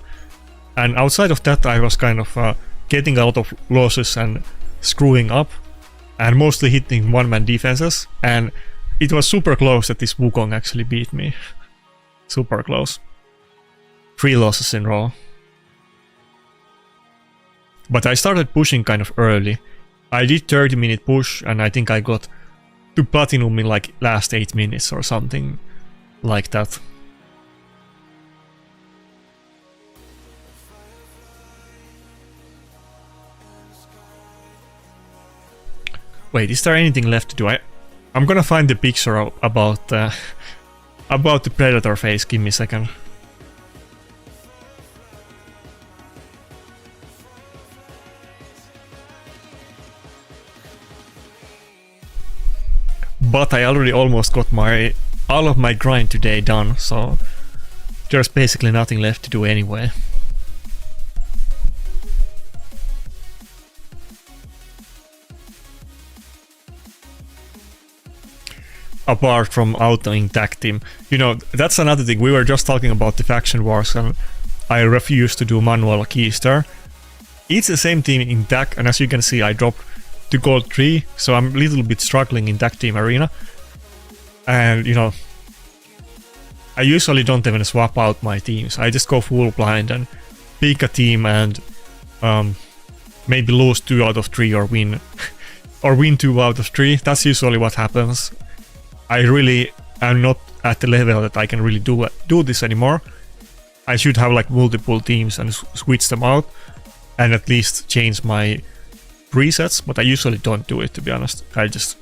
And outside of that I was kind of getting a lot of losses and screwing up. And mostly hitting one-man defenses. And it was super close that this Wukong actually beat me. Super close. 3 losses in a row. But I started pushing kind of early. I did 30-minute push and I think I got to platinum in like last 8 minutes or something like that. Wait, is there anything left to do? I'm gonna find the picture about the predator face. Give me a second. But I already almost got all of my grind today done, so there's basically nothing left to do anyway. Apart from autoing tag team. You know, that's another thing. We were just talking about the faction wars and I refused to do manual keys there. It's the same team in tag, and as you can see I dropped to gold 3, so I'm a little bit struggling in tag team arena. And you know, I usually don't even swap out my teams. I just go full blind and pick a team and maybe lose 2 out of 3 or win or win 2 out of 3. That's usually what happens. I really am not at the level that I can really do this anymore. I should have like multiple teams and switch them out and at least change my presets, but I usually don't do it, to be honest. I just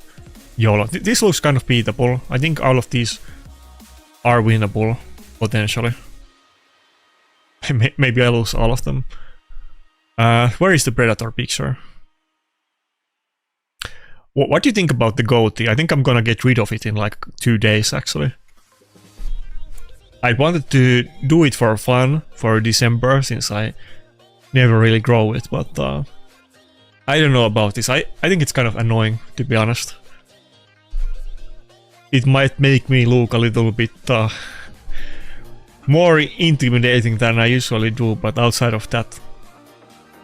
YOLO. This looks kind of beatable. I think all of these are winnable, potentially. Maybe I lose all of them. Where is the Predator picture? What do you think about the goatee? I think I'm gonna get rid of it in like 2 days, actually. I wanted to do it for fun for December, since I never really grow it, but I don't know about this. I think it's kind of annoying, to be honest. It might make me look a little bit more intimidating than I usually do, but outside of that,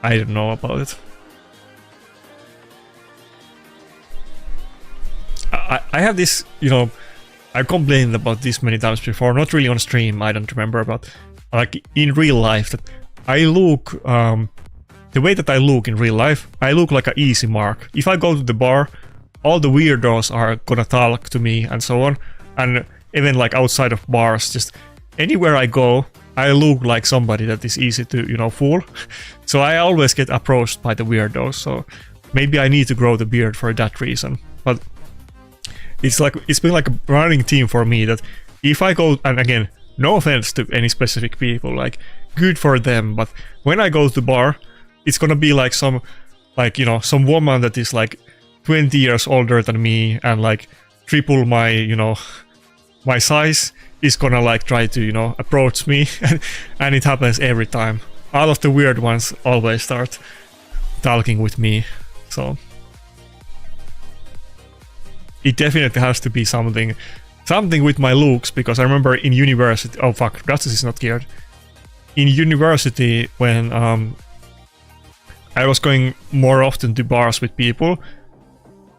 I don't know about it. I have this, you know, I've complained about this many times before, not really on stream, I don't remember, but like in real life, that I look, the way that I look in real life, I look like an easy mark. If I go to the bar, all the weirdos are gonna talk to me and so on, and even like outside of bars, just anywhere I go, I look like somebody that is easy to, you know, fool. So I always get approached by the weirdos, so maybe I need to grow the beard for that reason. But it's been like a running theme for me that if I go, and again, no offense to any specific people, like good for them, but when I go to the bar, it's gonna be like some, like, you know, some woman that is like 20 years older than me and like triple my, you know, my size is gonna like try to, you know, approach me and it happens every time. All of the weird ones always start talking with me, so it definitely has to be something with my looks, because I remember in university, oh fuck, Justice is not geared. In university, when I was going more often to bars with people,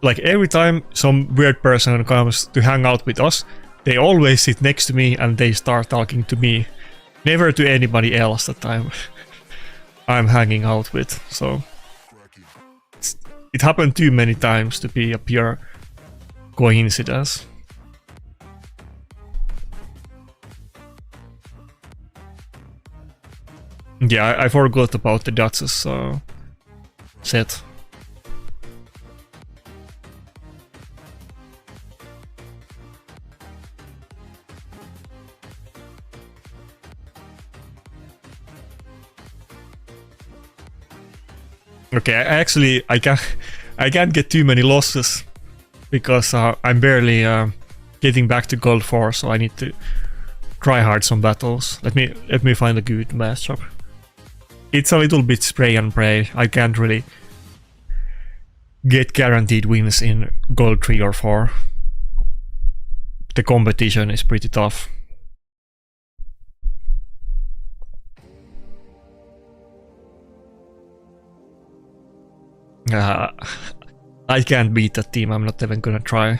like every time some weird person comes to hang out with us, they always sit next to me and they start talking to me. Never to anybody else that I'm hanging out with, so it happened too many times to be a pure coincidence. Yeah, I forgot about the Duchess set. Okay, I can't get too many losses because I'm barely getting back to Gold 4, so I need to try hard some battles. Let me find a good matchup. It's a little bit spray and pray. I can't really get guaranteed wins in Gold 3 or 4. The competition is pretty tough. I can't beat that team, I'm not even gonna try.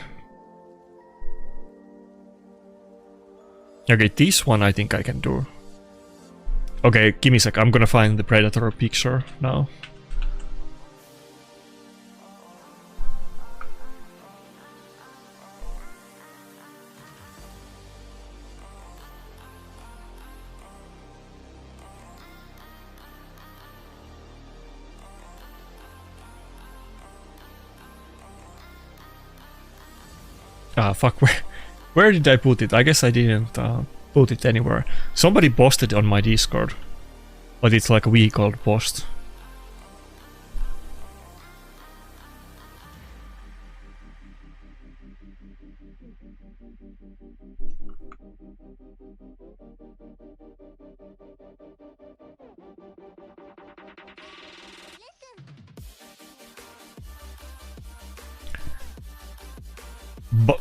Okay, this one I think I can do. Okay, give me a sec, I'm gonna find the Predator picture now. Ah, fuck, where did I put it? I guess I didn't put it anywhere. Somebody posted on my Discord, but it's like a week old post.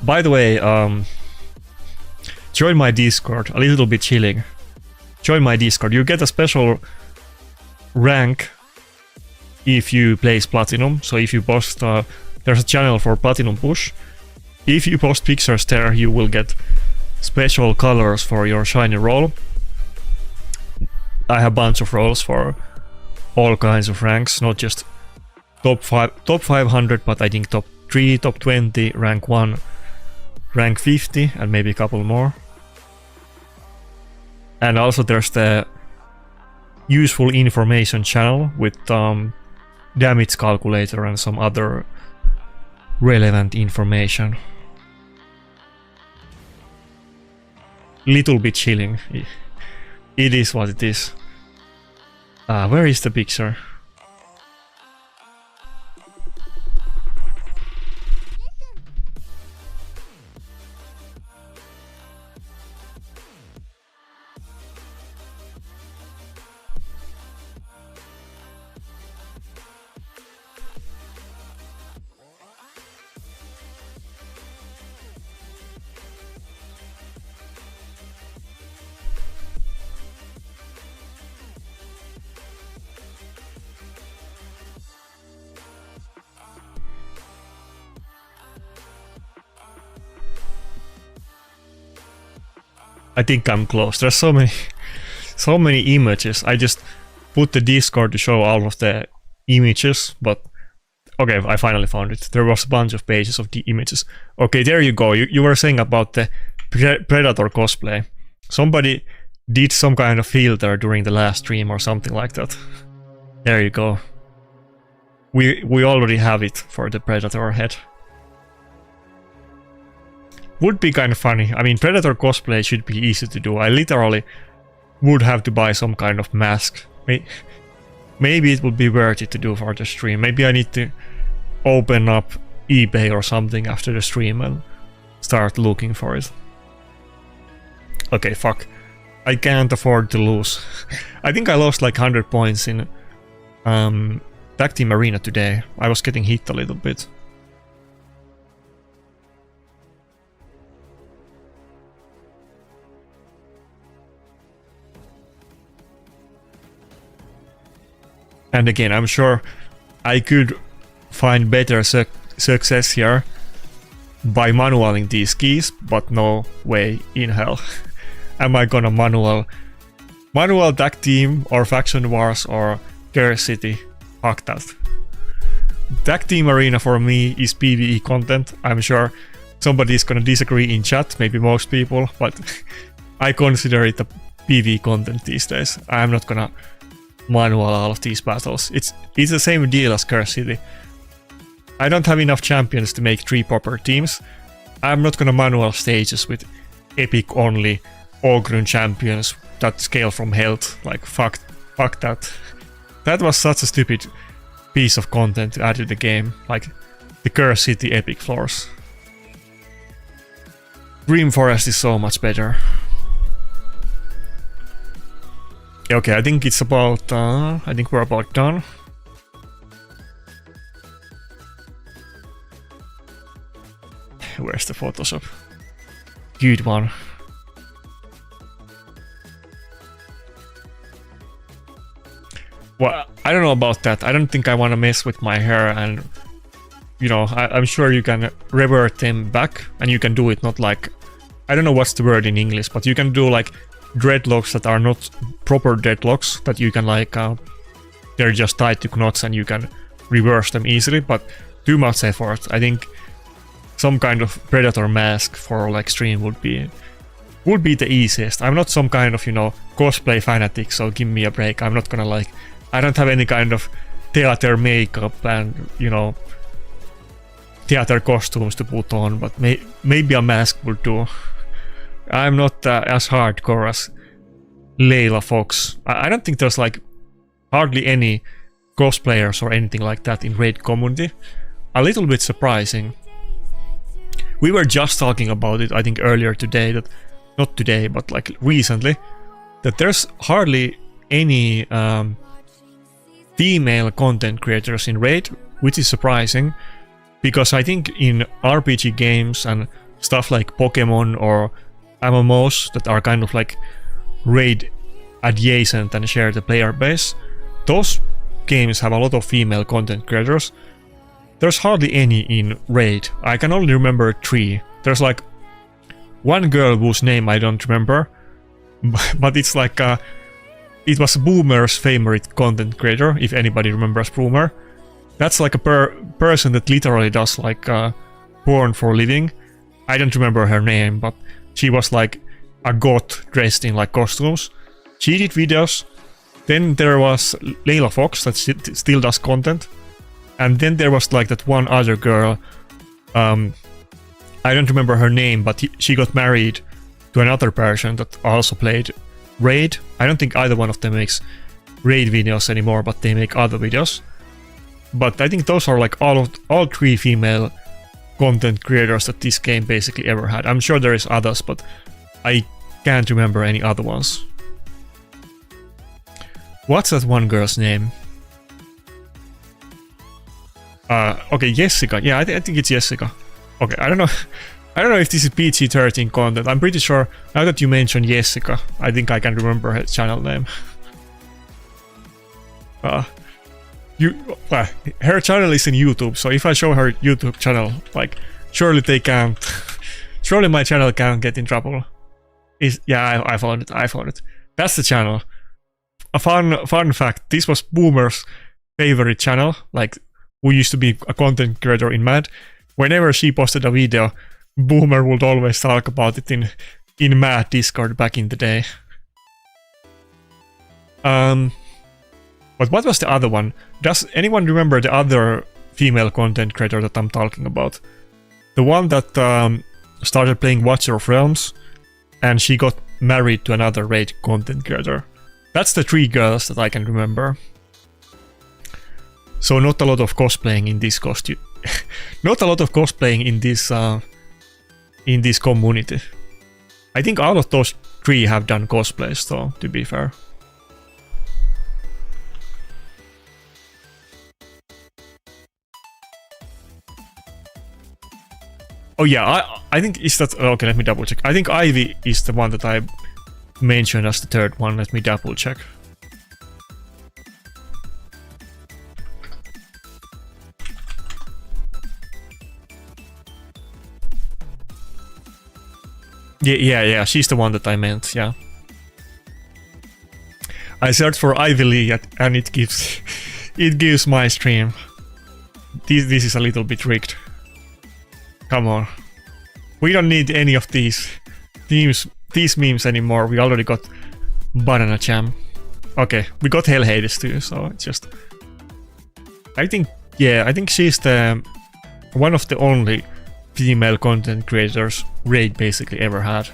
By the way, join my Discord, a little bit chilling. Join my Discord, you get a special rank if you place Platinum. So if you post, there's a channel for Platinum push. If you post pictures there, you will get special colors for your shiny roll. I have a bunch of rolls for all kinds of ranks, not just top 500, but I think top 3, top 20, rank 1, rank 50, and maybe a couple more. And also there's the useful information channel with damage calculator and some other relevant information. Little bit chilling. It is what it is. Where is the picture? I think I'm close. There's so many images. I just put the Discord to show all of the images, but okay, I finally found it. There was a bunch of pages of the images. Okay, there you go. You were saying about the Predator cosplay. Somebody did some kind of filter during the last stream or something like that. There you go. We already have it for the Predator head. Would be kind of funny. I mean, Predator cosplay should be easy to do. I literally would have to buy some kind of mask. Maybe it would be worth it to do for the stream. Maybe I need to open up eBay or something after the stream and start looking for it. Okay, fuck. I can't afford to lose. I think I lost like 100 points in Tag Team Arena today. I was getting hit a little bit. And again, I'm sure I could find better success here by manualing these keys, but no way in hell am I gonna manual Manual tag team or faction wars or Curse City. Fuck that. Tag team arena for me is PvE content. I'm sure somebody's gonna disagree in chat, maybe most people, but I consider it a PvE content these days. I'm not gonna manual all of these battles. It's the same deal as Curse City. I don't have enough champions to make 3 proper teams. I'm not gonna manual stages with epic only Ogrun champions that scale from health. Like fuck that. That was such a stupid piece of content to add to the game, like the Curse City epic floors. Dream Forest is so much better. Okay, I think it's about, I think we're about done. Where's the Photoshop? Good one. Well, I don't know about that. I don't think I want to mess with my hair, and you know, I'm sure you can revert them back, and you can do it not like, I don't know what's the word in English, but you can do like dreadlocks that are not proper dreadlocks, that you can like, they're just tied to knots and you can reverse them easily, but too much effort. I think some kind of predator mask for like stream would be the easiest. I'm not some kind of, you know, cosplay fanatic, so give me a break. I'm not gonna like, I don't have any kind of theater makeup and, you know, theater costumes to put on, but maybe a mask would do. I'm not as hardcore as Layla Fox. I don't think there's like hardly any cosplayers or anything like that in Raid community. A little bit surprising. We were just talking about it, I think earlier today, that not today, but like recently, that there's hardly any female content creators in Raid, which is surprising, because I think in RPG games and stuff like Pokemon or MMOs that are kind of like Raid adjacent and share the player base, those games have a lot of female content creators. There's hardly any in Raid. I can only remember 3. There's like one girl whose name I don't remember, but it's like it was Boomer's favorite content creator, if anybody remembers Boomer. That's like a person that literally does like porn for a living. I don't remember her name, but she was like a goth dressed in like costumes. She did videos. Then there was Layla Fox that still does content. And then there was like that one other girl. I don't remember her name, but she got married to another person that also played Raid. I don't think either one of them makes Raid videos anymore, but they make other videos. But I think those are like all 3 female content creators that this game basically ever had. I'm sure there is others, but I can't remember any other ones. What's that one girl's name? Okay, Jessica. Yeah, I think it's Jessica. Okay, I don't know. I don't know if this is PG-13 content. I'm pretty sure, now that you mentioned Jessica, I think I can remember her channel name. Her channel is in YouTube, so if I show her YouTube channel, like, surely they can't. Surely my channel can't get in trouble. Yeah, I found it. That's the channel. A fun fact, this was Boomer's favorite channel, like, who used to be a content creator in Mad. Whenever she posted a video, Boomer would always talk about it in Mad Discord back in the day. But what was the other one? Does anyone remember the other female content creator that I'm talking about? The one that started playing Watcher of Realms, and she got married to another Raid content creator. That's the 3 girls that I can remember. So not a lot of cosplaying in this costume. Not a lot of cosplaying in this community. I think all of those 3 have done cosplays, though, to be fair. Oh yeah, I think is that... Okay, let me double check. I think Ivy is the one that I mentioned as the 3rd one. Let me double check. Yeah, she's the one that I meant, yeah. I search for Ivy League and it gives it gives my stream. This is a little bit rigged. Come on. We don't need any of these memes anymore. We already got Banana Jam. Okay, we got Hell Hades too, so it's just... I think she's the one of the only female content creators Raid basically ever had.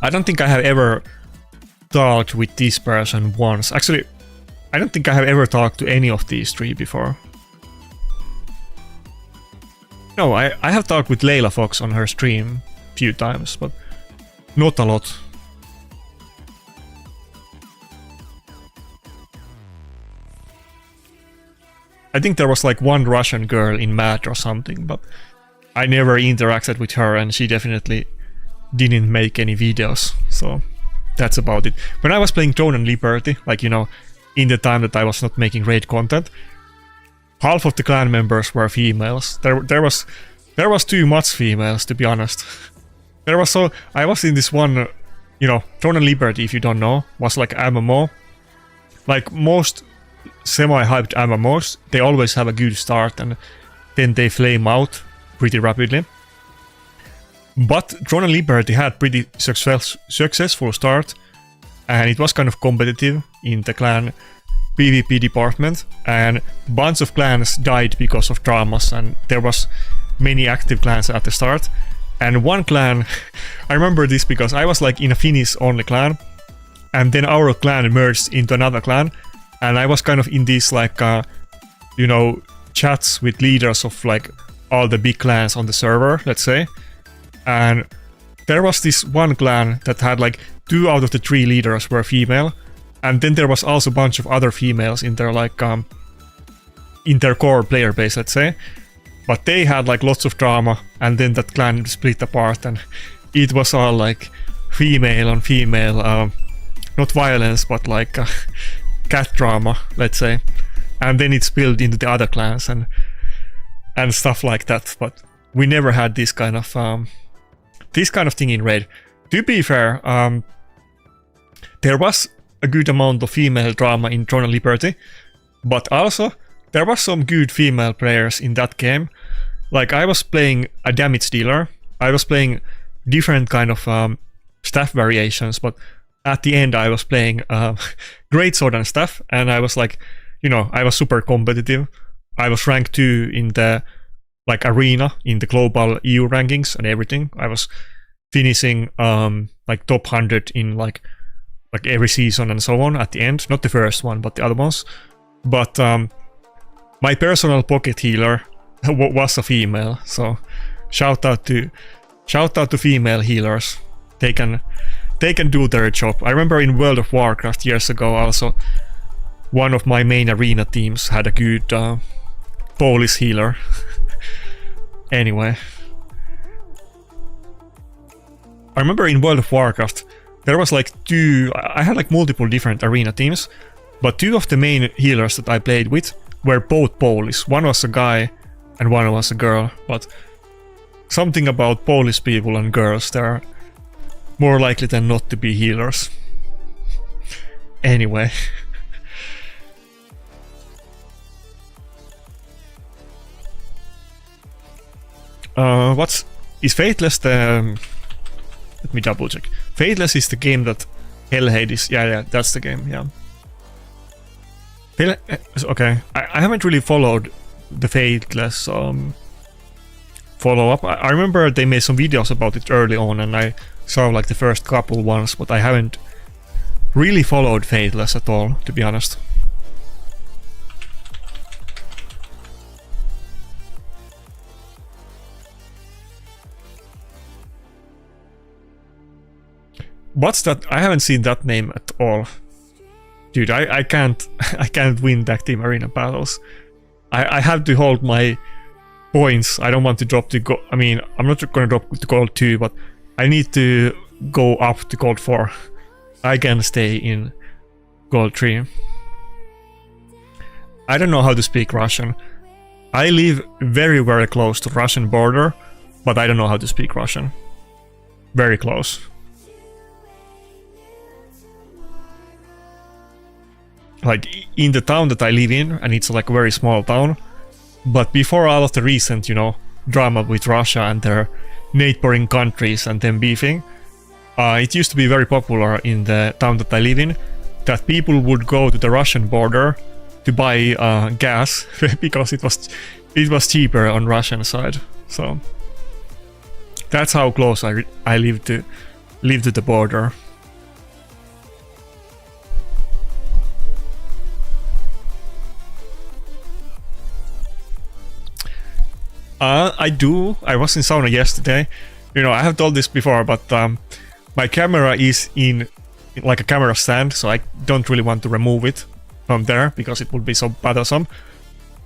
I don't think I have ever talked with this person once. Actually, I don't think I have ever talked to any of these three before. No, I have talked with Layla Fox on her stream a few times, but not a lot. I think there was like one Russian girl in Mad or something, but I never interacted with her and she definitely didn't make any videos, so that's about it. When I was playing Throne and Liberty, like, you know, in the time that I was not making raid content, half of the clan members were females. There was too much females, to be honest. I was in this one, you know, Throne and Liberty, if you don't know, was like MMO. Like most semi-hyped MMOs, they always have a good start and then they flame out pretty rapidly. But Throne and Liberty had pretty successful start, and it was kind of competitive in the clan PvP department, and bunch of clans died because of dramas, and there was many active clans at the start. And one clan, I remember this because I was like in a Finnish only clan, and then our clan merged into another clan, and I was kind of in these like you know, chats with leaders of like all the big clans on the server, let's say. And there was this one clan that had like 2 out of the 3 leaders were female, and then there was also a bunch of other females in their like in their core player base, let's say. But they had like lots of drama, and then that clan split apart, and it was all like female on female, not violence, but like cat drama, let's say. And then it spilled into the other clans and stuff like that. But we never had this kind of thing in raid. To be fair, there was a good amount of female drama in Throne and Liberty, but also there was some good female players in that game. Like, I was playing a damage dealer, I was playing different kind of staff variations, but at the end I was playing greatsword and staff, and I was like, you know, I was super competitive. I was rank 2 in the like arena in the global EU rankings and everything. I was finishing like top 100 in like every season and so on at the end. Not the first one, but the other ones. But my personal pocket healer was a female, so shout out to female healers. They can do their job. I remember in World of Warcraft years ago also, one of my main arena teams had a good Polish healer. Anyway, I remember in World of Warcraft there was like I had like multiple different arena teams, but 2 of the main healers that I played with were both Polish. One was a guy and one was a girl, but something about Polish people and girls, they're more likely than not to be healers. Anyway. Is Fateless the... Let me double check. Fateless is the game that Hell Hades... Yeah, that's the game, yeah. Okay, I haven't really followed the Fateless follow-up. I remember they made some videos about it early on, and I saw like the first couple ones, but I haven't really followed Fateless at all, to be honest. What's that? I haven't seen that name at all. Dude, I can't win tag team arena battles. I have to hold my points. I don't want to drop to gold. I mean, I'm not gonna drop to gold 2, but I need to go up to gold 4. I can stay in gold 3. I don't know how to speak Russian. I live very, very close to Russian border, but I don't know how to speak Russian. Very close. like in the town that I live in, and it's like a very small town. But before all of the recent, you know, drama with Russia and their neighboring countries and them beefing, it used to be very popular in the town that I live in that people would go to the Russian border to buy gas because it was cheaper on Russian side. So that's how close I live to the border. I do. I was in sauna yesterday. You know, I have told this before, but my camera is in like a camera stand, so I don't really want to remove it from there because it would be so bothersome.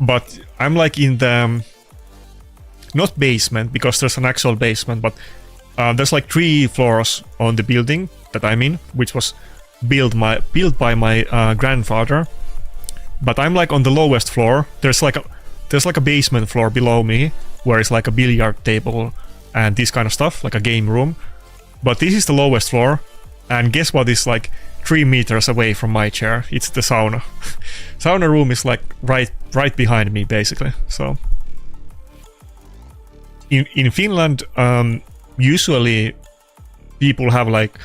But I'm like in the not basement, because there's an actual basement, but there's like 3 floors on the building that I'm in, which was built by my grandfather. But I'm like on the lowest floor. There's like a basement floor below me where it's like a billiard table and this kind of stuff, like a game room. But this is the lowest floor, and guess what is like 3 meters away from my chair? It's the sauna. Sauna room is like right behind me, basically. So in Finland, usually people have like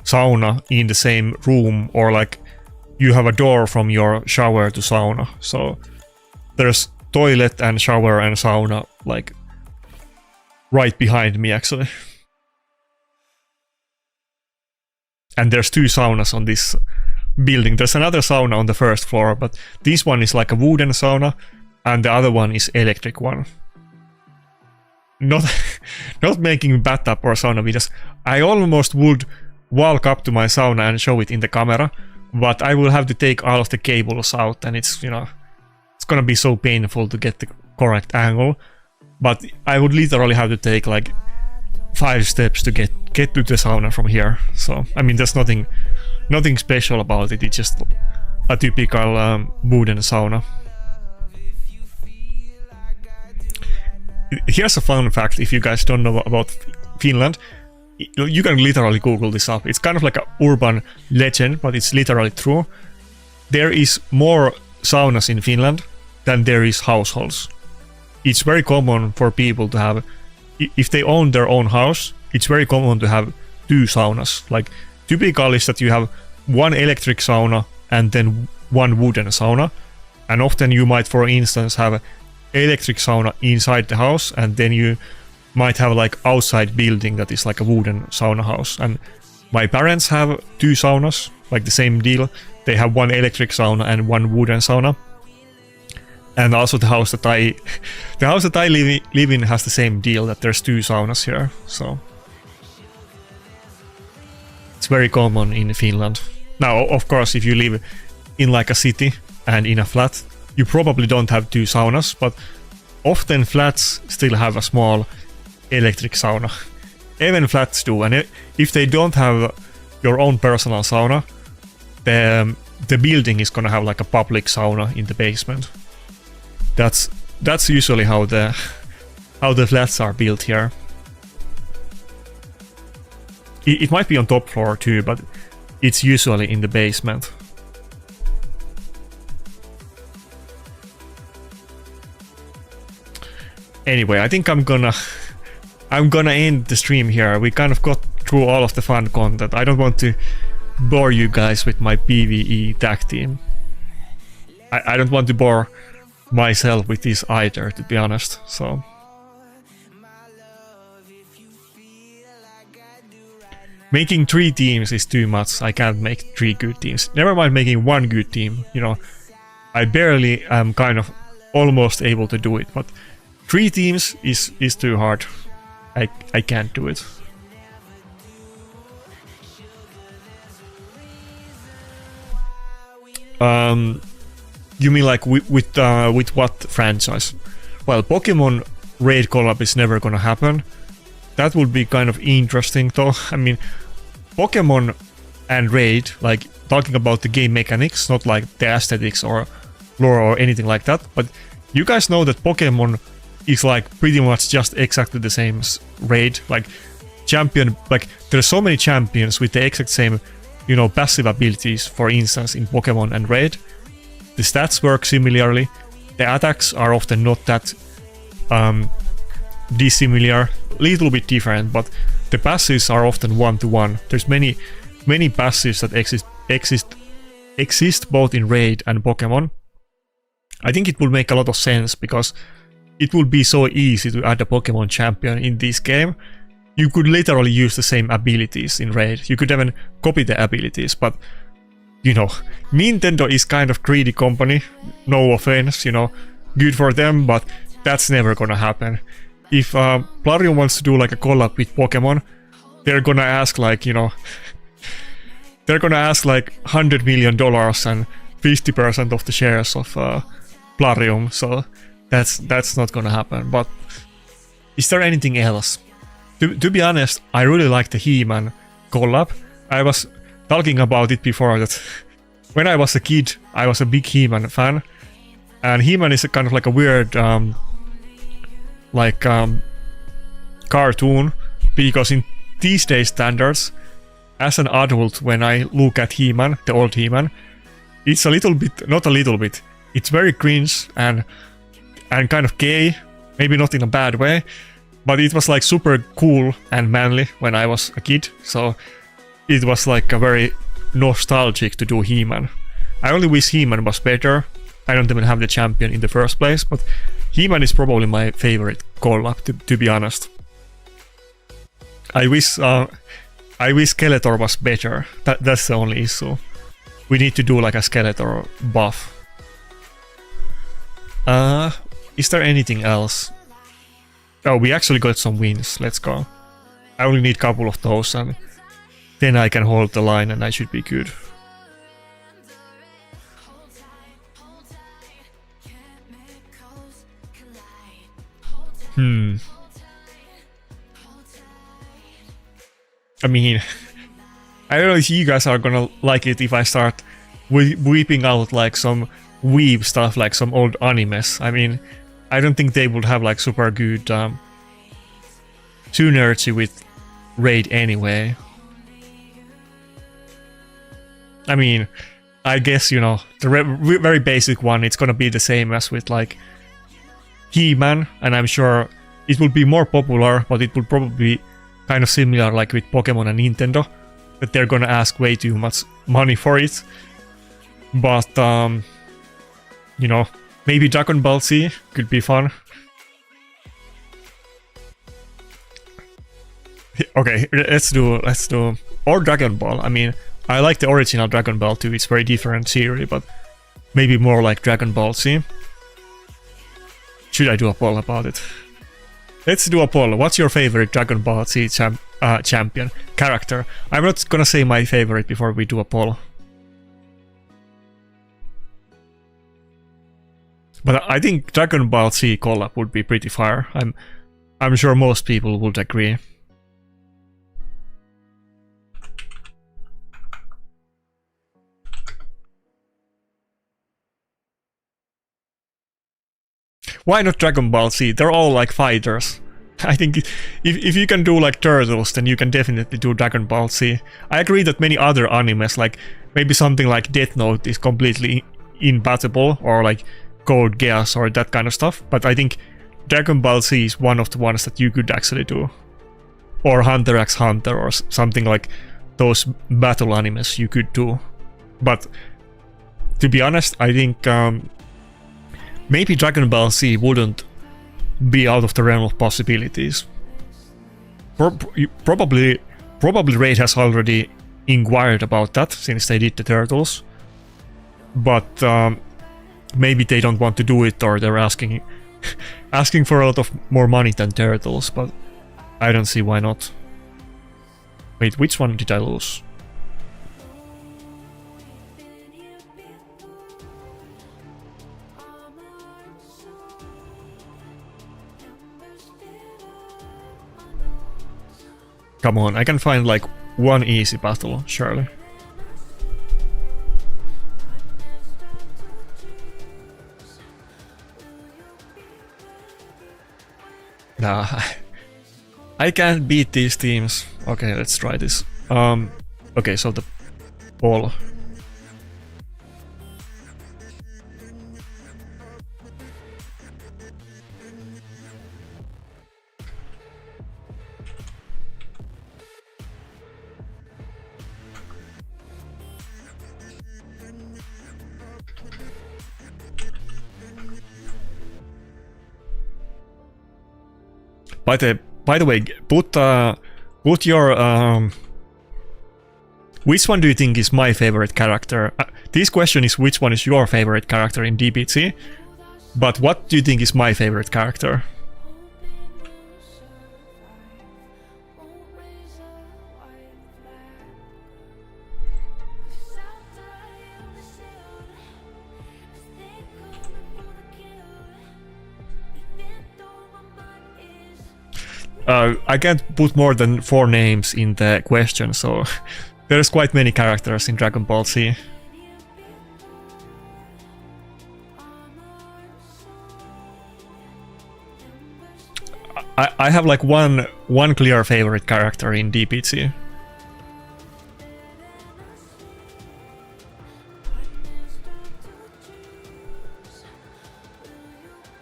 sauna in the same room, or like you have a door from your shower to sauna. So there's toilet and shower and sauna like right behind me, actually. And there's 2 saunas on this building. There's another sauna on the first floor, but this one is like a wooden sauna and the other one is electric one. Not making bad up or sauna videos. I almost would walk up to my sauna and show it in the camera, but I will have to take all of the cables out, and it's, you know, it's gonna be so painful to get the correct angle. But I would literally have to take like 5 steps to get to the sauna from here. So I mean, there's nothing special about it. It's just a typical wooden sauna. Here's a fun fact: if you guys don't know about Finland, you can literally Google this up. It's kind of like an urban legend, but it's literally true. There is more saunas in Finland than there is households. It's very common for people to have, if they own their own house, it's very common to have 2 saunas. Like, typical is that you have 1 electric sauna and then 1 wooden sauna. And often you might, for instance, have an electric sauna inside the house, and then you might have like outside building that is like a wooden sauna house. And my parents have 2 saunas, like the same deal. They have 1 electric sauna and 1 wooden sauna. And also the house that I live in has the same deal, that there's 2 saunas here. So it's very common in Finland. Now, of course, if you live in like a city and in a flat, you probably don't have 2 saunas, but often flats still have a small electric sauna. Even flats do, and if they don't have your own personal sauna, the building is gonna have like a public sauna in the basement. That's usually how the flats are built here. It might be on top floor too, but it's usually in the basement. Anyway, I think I'm gonna end the stream here. We kind of got through all of the fun content. I don't want to bore you guys with my PvE tag team. I don't want to bore myself with this either, to be honest. So making 3 teams is too much. I can't make 3 good teams. Never mind making 1 good team. You know, I barely am kind of almost able to do it, but 3 teams is too hard. I can't do it. You mean like with what franchise? Well, Pokemon Raid collab is never gonna happen. That would be kind of interesting though. I mean, Pokemon and Raid, like talking about the game mechanics, not like the aesthetics or lore or anything like that, but you guys know that Pokemon is like pretty much just exactly the same as Raid. Like champion, like there's so many champions with the exact same, you know, passive abilities, for instance, in Pokemon and Raid. The stats work similarly. The attacks are often not that dissimilar, little bit different, but the passives are often one-to-one. There's many passives that exist both in Raid and Pokemon. I think it will make a lot of sense because it will be so easy to add a Pokemon champion in this game. You could literally use the same abilities in Raid. You could even copy the abilities, but you know, Nintendo is kind of greedy company. No offense, you know, good for them, but that's never gonna happen. If Plarium wants to do like a collab with Pokemon, they're gonna ask like, you know, they're gonna ask like $100 million and 50% of the shares of Plarium, so that's not gonna happen. But is there anything else? To be honest, I really like the He-Man collab. I was talking about it before that when I was a kid, I was a big He-Man fan, and He-Man is a kind of like a weird cartoon, because in these days standards, as an adult, when I look at He-Man, the old He-Man, it's a little bit, not a little bit, it's very cringe and kind of gay, maybe not in a bad way, but it was like super cool and manly when I was a kid, so it was like a very nostalgic to do He-Man. I only wish He-Man was better. I don't even have the champion in the first place, but He-Man is probably my favorite collab, to be honest. I wish Skeletor was better. That's the only issue. We need to do like a Skeletor buff. Is there anything else? Oh, we actually got some wins. Let's go. I only need a couple of those and then I can hold the line and I should be good. I mean, I don't know if you guys are gonna like it if I start whipping out like some weeb stuff, like some old animes. I mean, I don't think they would have like super good synergy with Raid anyway. I mean, I guess, you know, the very basic one, it's gonna be the same as with like He-Man, and I'm sure it will be more popular, but it will probably be kind of similar like with Pokemon and Nintendo, that they're gonna ask way too much money for it. But, you know, maybe Dragon Ball Z could be fun. Okay, let's do, or Dragon Ball. I mean, I like the original Dragon Ball too, it's very different series, but maybe more like Dragon Ball Z. Should I do a poll about it? Let's do a poll. What's your favorite Dragon Ball Z champion character? I'm not gonna say my favorite before we do a poll. But I think Dragon Ball Z collab would be pretty fire. I'm sure most people would agree. Why not Dragon Ball Z? They're all like fighters. I think if you can do like Turtles, then you can definitely do Dragon Ball Z. I agree that many other animes, like maybe something like Death Note, is completely incompatible, or like Code Geass or that kind of stuff, but I think Dragon Ball Z is one of the ones that you could actually do. Or Hunter x Hunter or something like those battle animes you could do. But to be honest, I think maybe Dragon Ball Z wouldn't be out of the realm of possibilities. Probably Raid has already inquired about that since they did the Turtles. But maybe they don't want to do it, or they're asking for a lot of more money than Turtles, but I don't see why not. Wait, which one did I lose? Come on, I can find like one easy battle, surely. Nah, I can't beat these teams. Okay, let's try this. Okay, so the ball. By the way, put your which one do you think is my favorite character? This question is which one is your favorite character in DBT, but what do you think is my favorite character? I can't put more than 4 names in the question, so there's quite many characters in Dragon Ball Z. I have like one clear favorite character in DBT.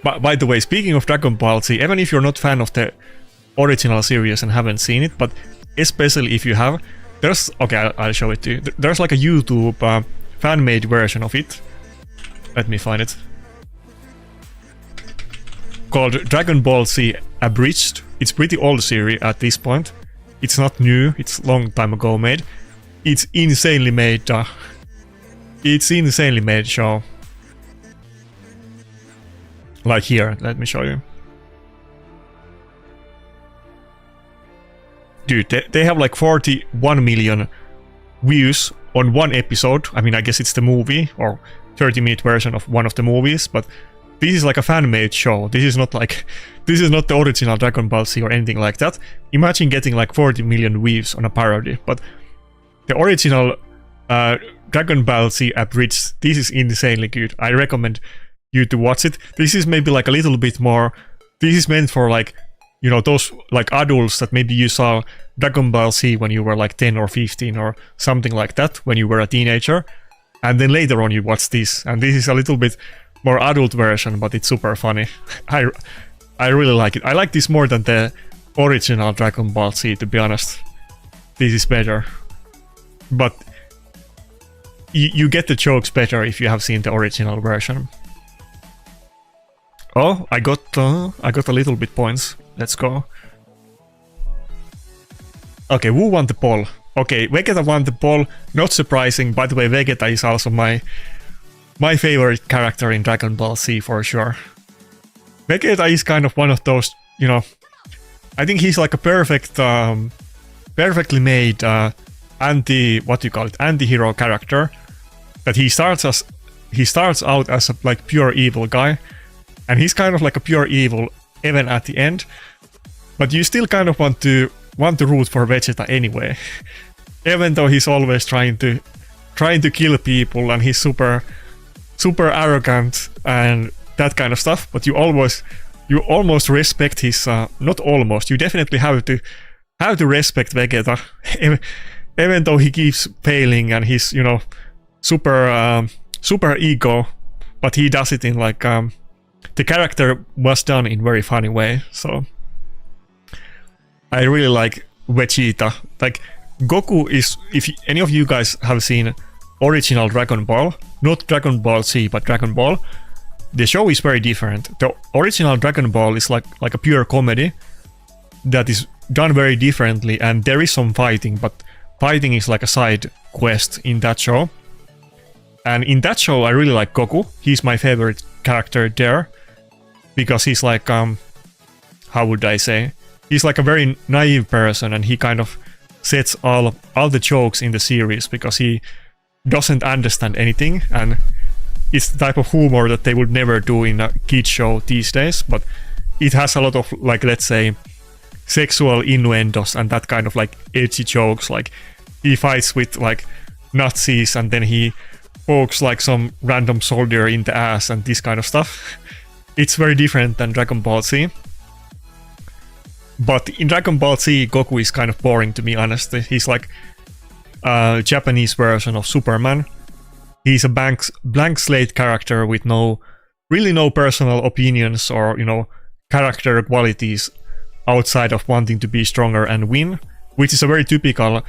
But by the way, speaking of Dragon Ball Z, even if you're not fan of the original series and haven't seen it, but especially if you have, there's... okay, I'll show it to you. There's like a YouTube fan-made version of it. Let me find it. Called Dragon Ball Z Abridged. It's pretty old series at this point. It's not new, it's long time ago made. It's insanely made. It's insanely made show. Like here, let me show you. Dude, they have like 41 million views on one episode. I mean, I guess it's the movie or 30-minute version of one of the movies, but this is like a fan-made show. This is not like... this is not the original Dragon Ball Z or anything like that. Imagine getting like 40 million views on a parody, but the original Dragon Ball Z Abridged, this is insanely good. I recommend you to watch it. This is maybe like a little bit more... this is meant for like, you know, those like adults that maybe you saw Dragon Ball Z when you were like 10 or 15 or something like that, when you were a teenager. And then later on you watch this, and this is a little bit more adult version, but it's super funny. I really like it. I like this more than the original Dragon Ball Z, to be honest. This is better. But you get the jokes better if you have seen the original version. Oh, I got a little bit points. Let's go. Okay, who won the poll? Okay, Vegeta won the poll. Not surprising. By the way, Vegeta is also my favorite character in Dragon Ball Z for sure. Vegeta is kind of one of those, you know, I think he's like a perfect, perfectly made anti-hero character. That he starts out as a like pure evil guy, and he's kind of like a pure evil even at the end. But you still kind of want to root for Vegeta anyway, even though he's always trying to kill people and he's super arrogant and that kind of stuff. But you almost respect his not almost, you definitely have to respect Vegeta, even though he keeps failing and he's, you know, super ego, but he does it in like the character was done in very funny way. So I really like Vegeta. Like Goku is, if any of you guys have seen original Dragon Ball, not Dragon Ball Z but Dragon Ball, the show is very different. The original Dragon Ball is like a pure comedy that is done very differently, and there is some fighting, but fighting is like a side quest in that show. And in that show I really like Goku. He's my favorite character there, because he's like, how would I say? He's like a very naive person, and he kind of sets all the jokes in the series because he doesn't understand anything, and it's the type of humor that they would never do in a kid show these days. But it has a lot of, like, let's say, sexual innuendos and that kind of like edgy jokes. Like he fights with like Nazis and then he pokes like some random soldier in the ass and this kind of stuff. It's very different than Dragon Ball Z. But in Dragon Ball Z, Goku is kind of boring to me, honestly. He's like a Japanese version of Superman. He's a blank slate character with really no personal opinions or, you know, character qualities outside of wanting to be stronger and win, which is a very typical,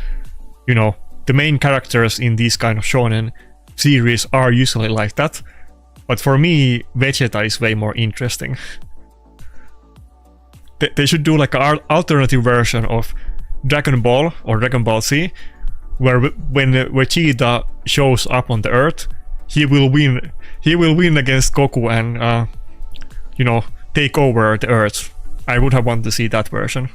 you know, the main characters in these kind of shonen series are usually like that. But for me, Vegeta is way more interesting. they should do like an alternative version of Dragon Ball or Dragon Ball Z, where when Vegeta shows up on the Earth, he will win. He will win against Goku and you know, take over the Earth. I would have wanted to see that version.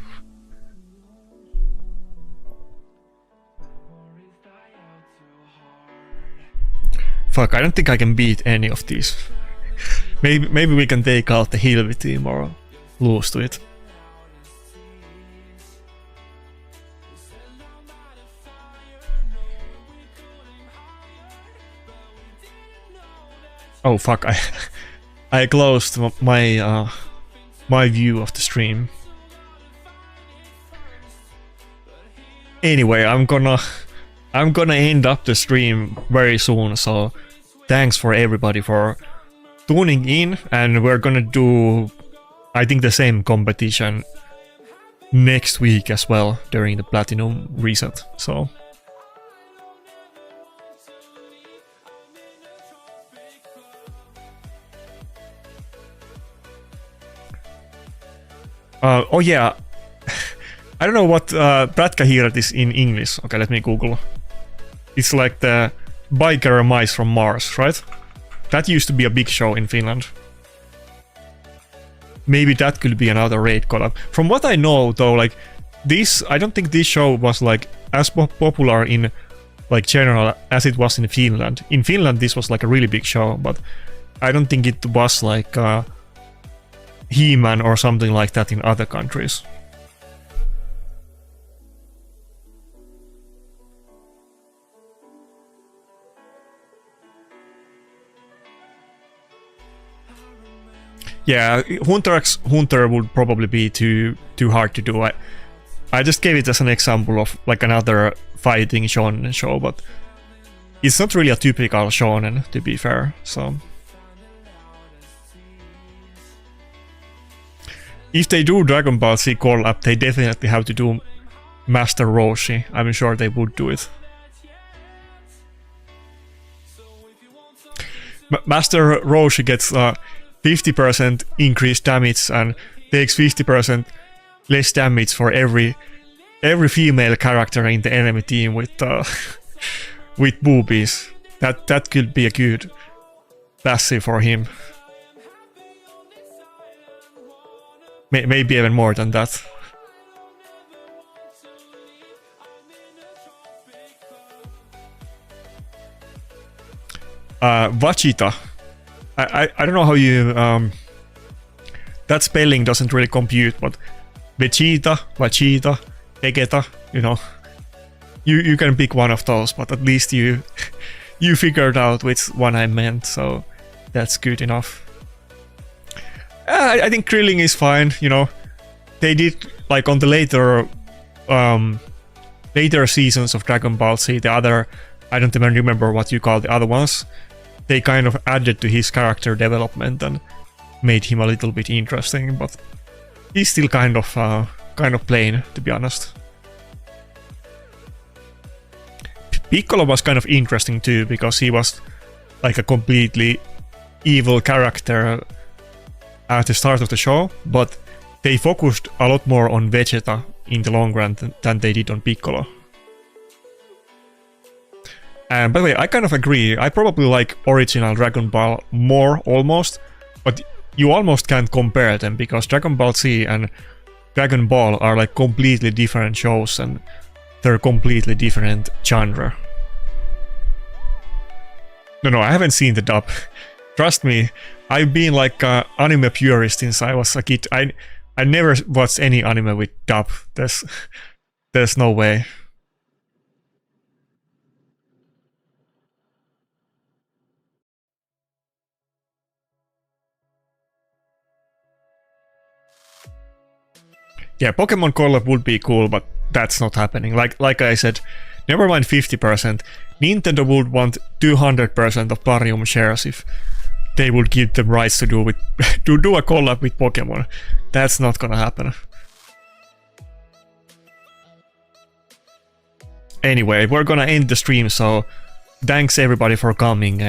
Fuck, I don't think I can beat any of these. Maybe we can take out the Hilvi team or lose to it. Oh fuck, I closed my my view of the stream. Anyway, I'm gonna end up the stream very soon, so thanks for everybody for tuning in, and we're gonna do, I think, the same competition next week as well during the Platinum reset, so... oh yeah, I don't know what Pratkahirät is in English. Okay, let me Google. It's like the biker mice from Mars, right? That used to be a big show in Finland. Maybe that could be another raid collab. From what I know though, like this, I don't think this show was like as popular in like general as it was in Finland. In Finland this was like a really big show, but I don't think it was like He-Man or something like that in other countries. Yeah, Hunter x Hunter would probably be too hard to do. I just gave it as an example of like another fighting shonen show, but it's not really a typical shonen, to be fair, so... If they do Dragon Ball Z collab, they definitely have to do Master Roshi. I'm sure they would do it. Master Roshi gets 50% increased damage and takes 50% less damage for every female character in the enemy team with with boobies. That could be a good passive for him. Maybe even more than that. Vachita. I don't know how you... that spelling doesn't really compute, but Vegeta, Vachita, Vegeta, you know. You can pick one of those, but at least you figured out which one I meant, so that's good enough. I think Krillin is fine, you know. They did, like, on the later seasons of Dragon Ball Z, the other, I don't even remember what you call the other ones, they kind of added to his character development and made him a little bit interesting, but he's still kind of plain, to be honest. Piccolo was kind of interesting too, because he was like a completely evil character at the start of the show, but they focused a lot more on Vegeta in the long run than they did on Piccolo. And by the way, I kind of agree, I probably like original Dragon Ball more, almost, but you almost can't compare them, because Dragon Ball Z and Dragon Ball are like completely different shows and they're completely different genre. No, I haven't seen the dub. Trust me, I've been like an anime purist since I was a kid. I never watched any anime with dub. There's no way. Yeah, Pokemon collab would be cool, but that's not happening. Like I said, never mind 50%. Nintendo would want 200% of Parium shares if they would give them rights to do a collab with Pokemon. That's not gonna happen. Anyway, we're gonna end the stream, so thanks everybody for coming.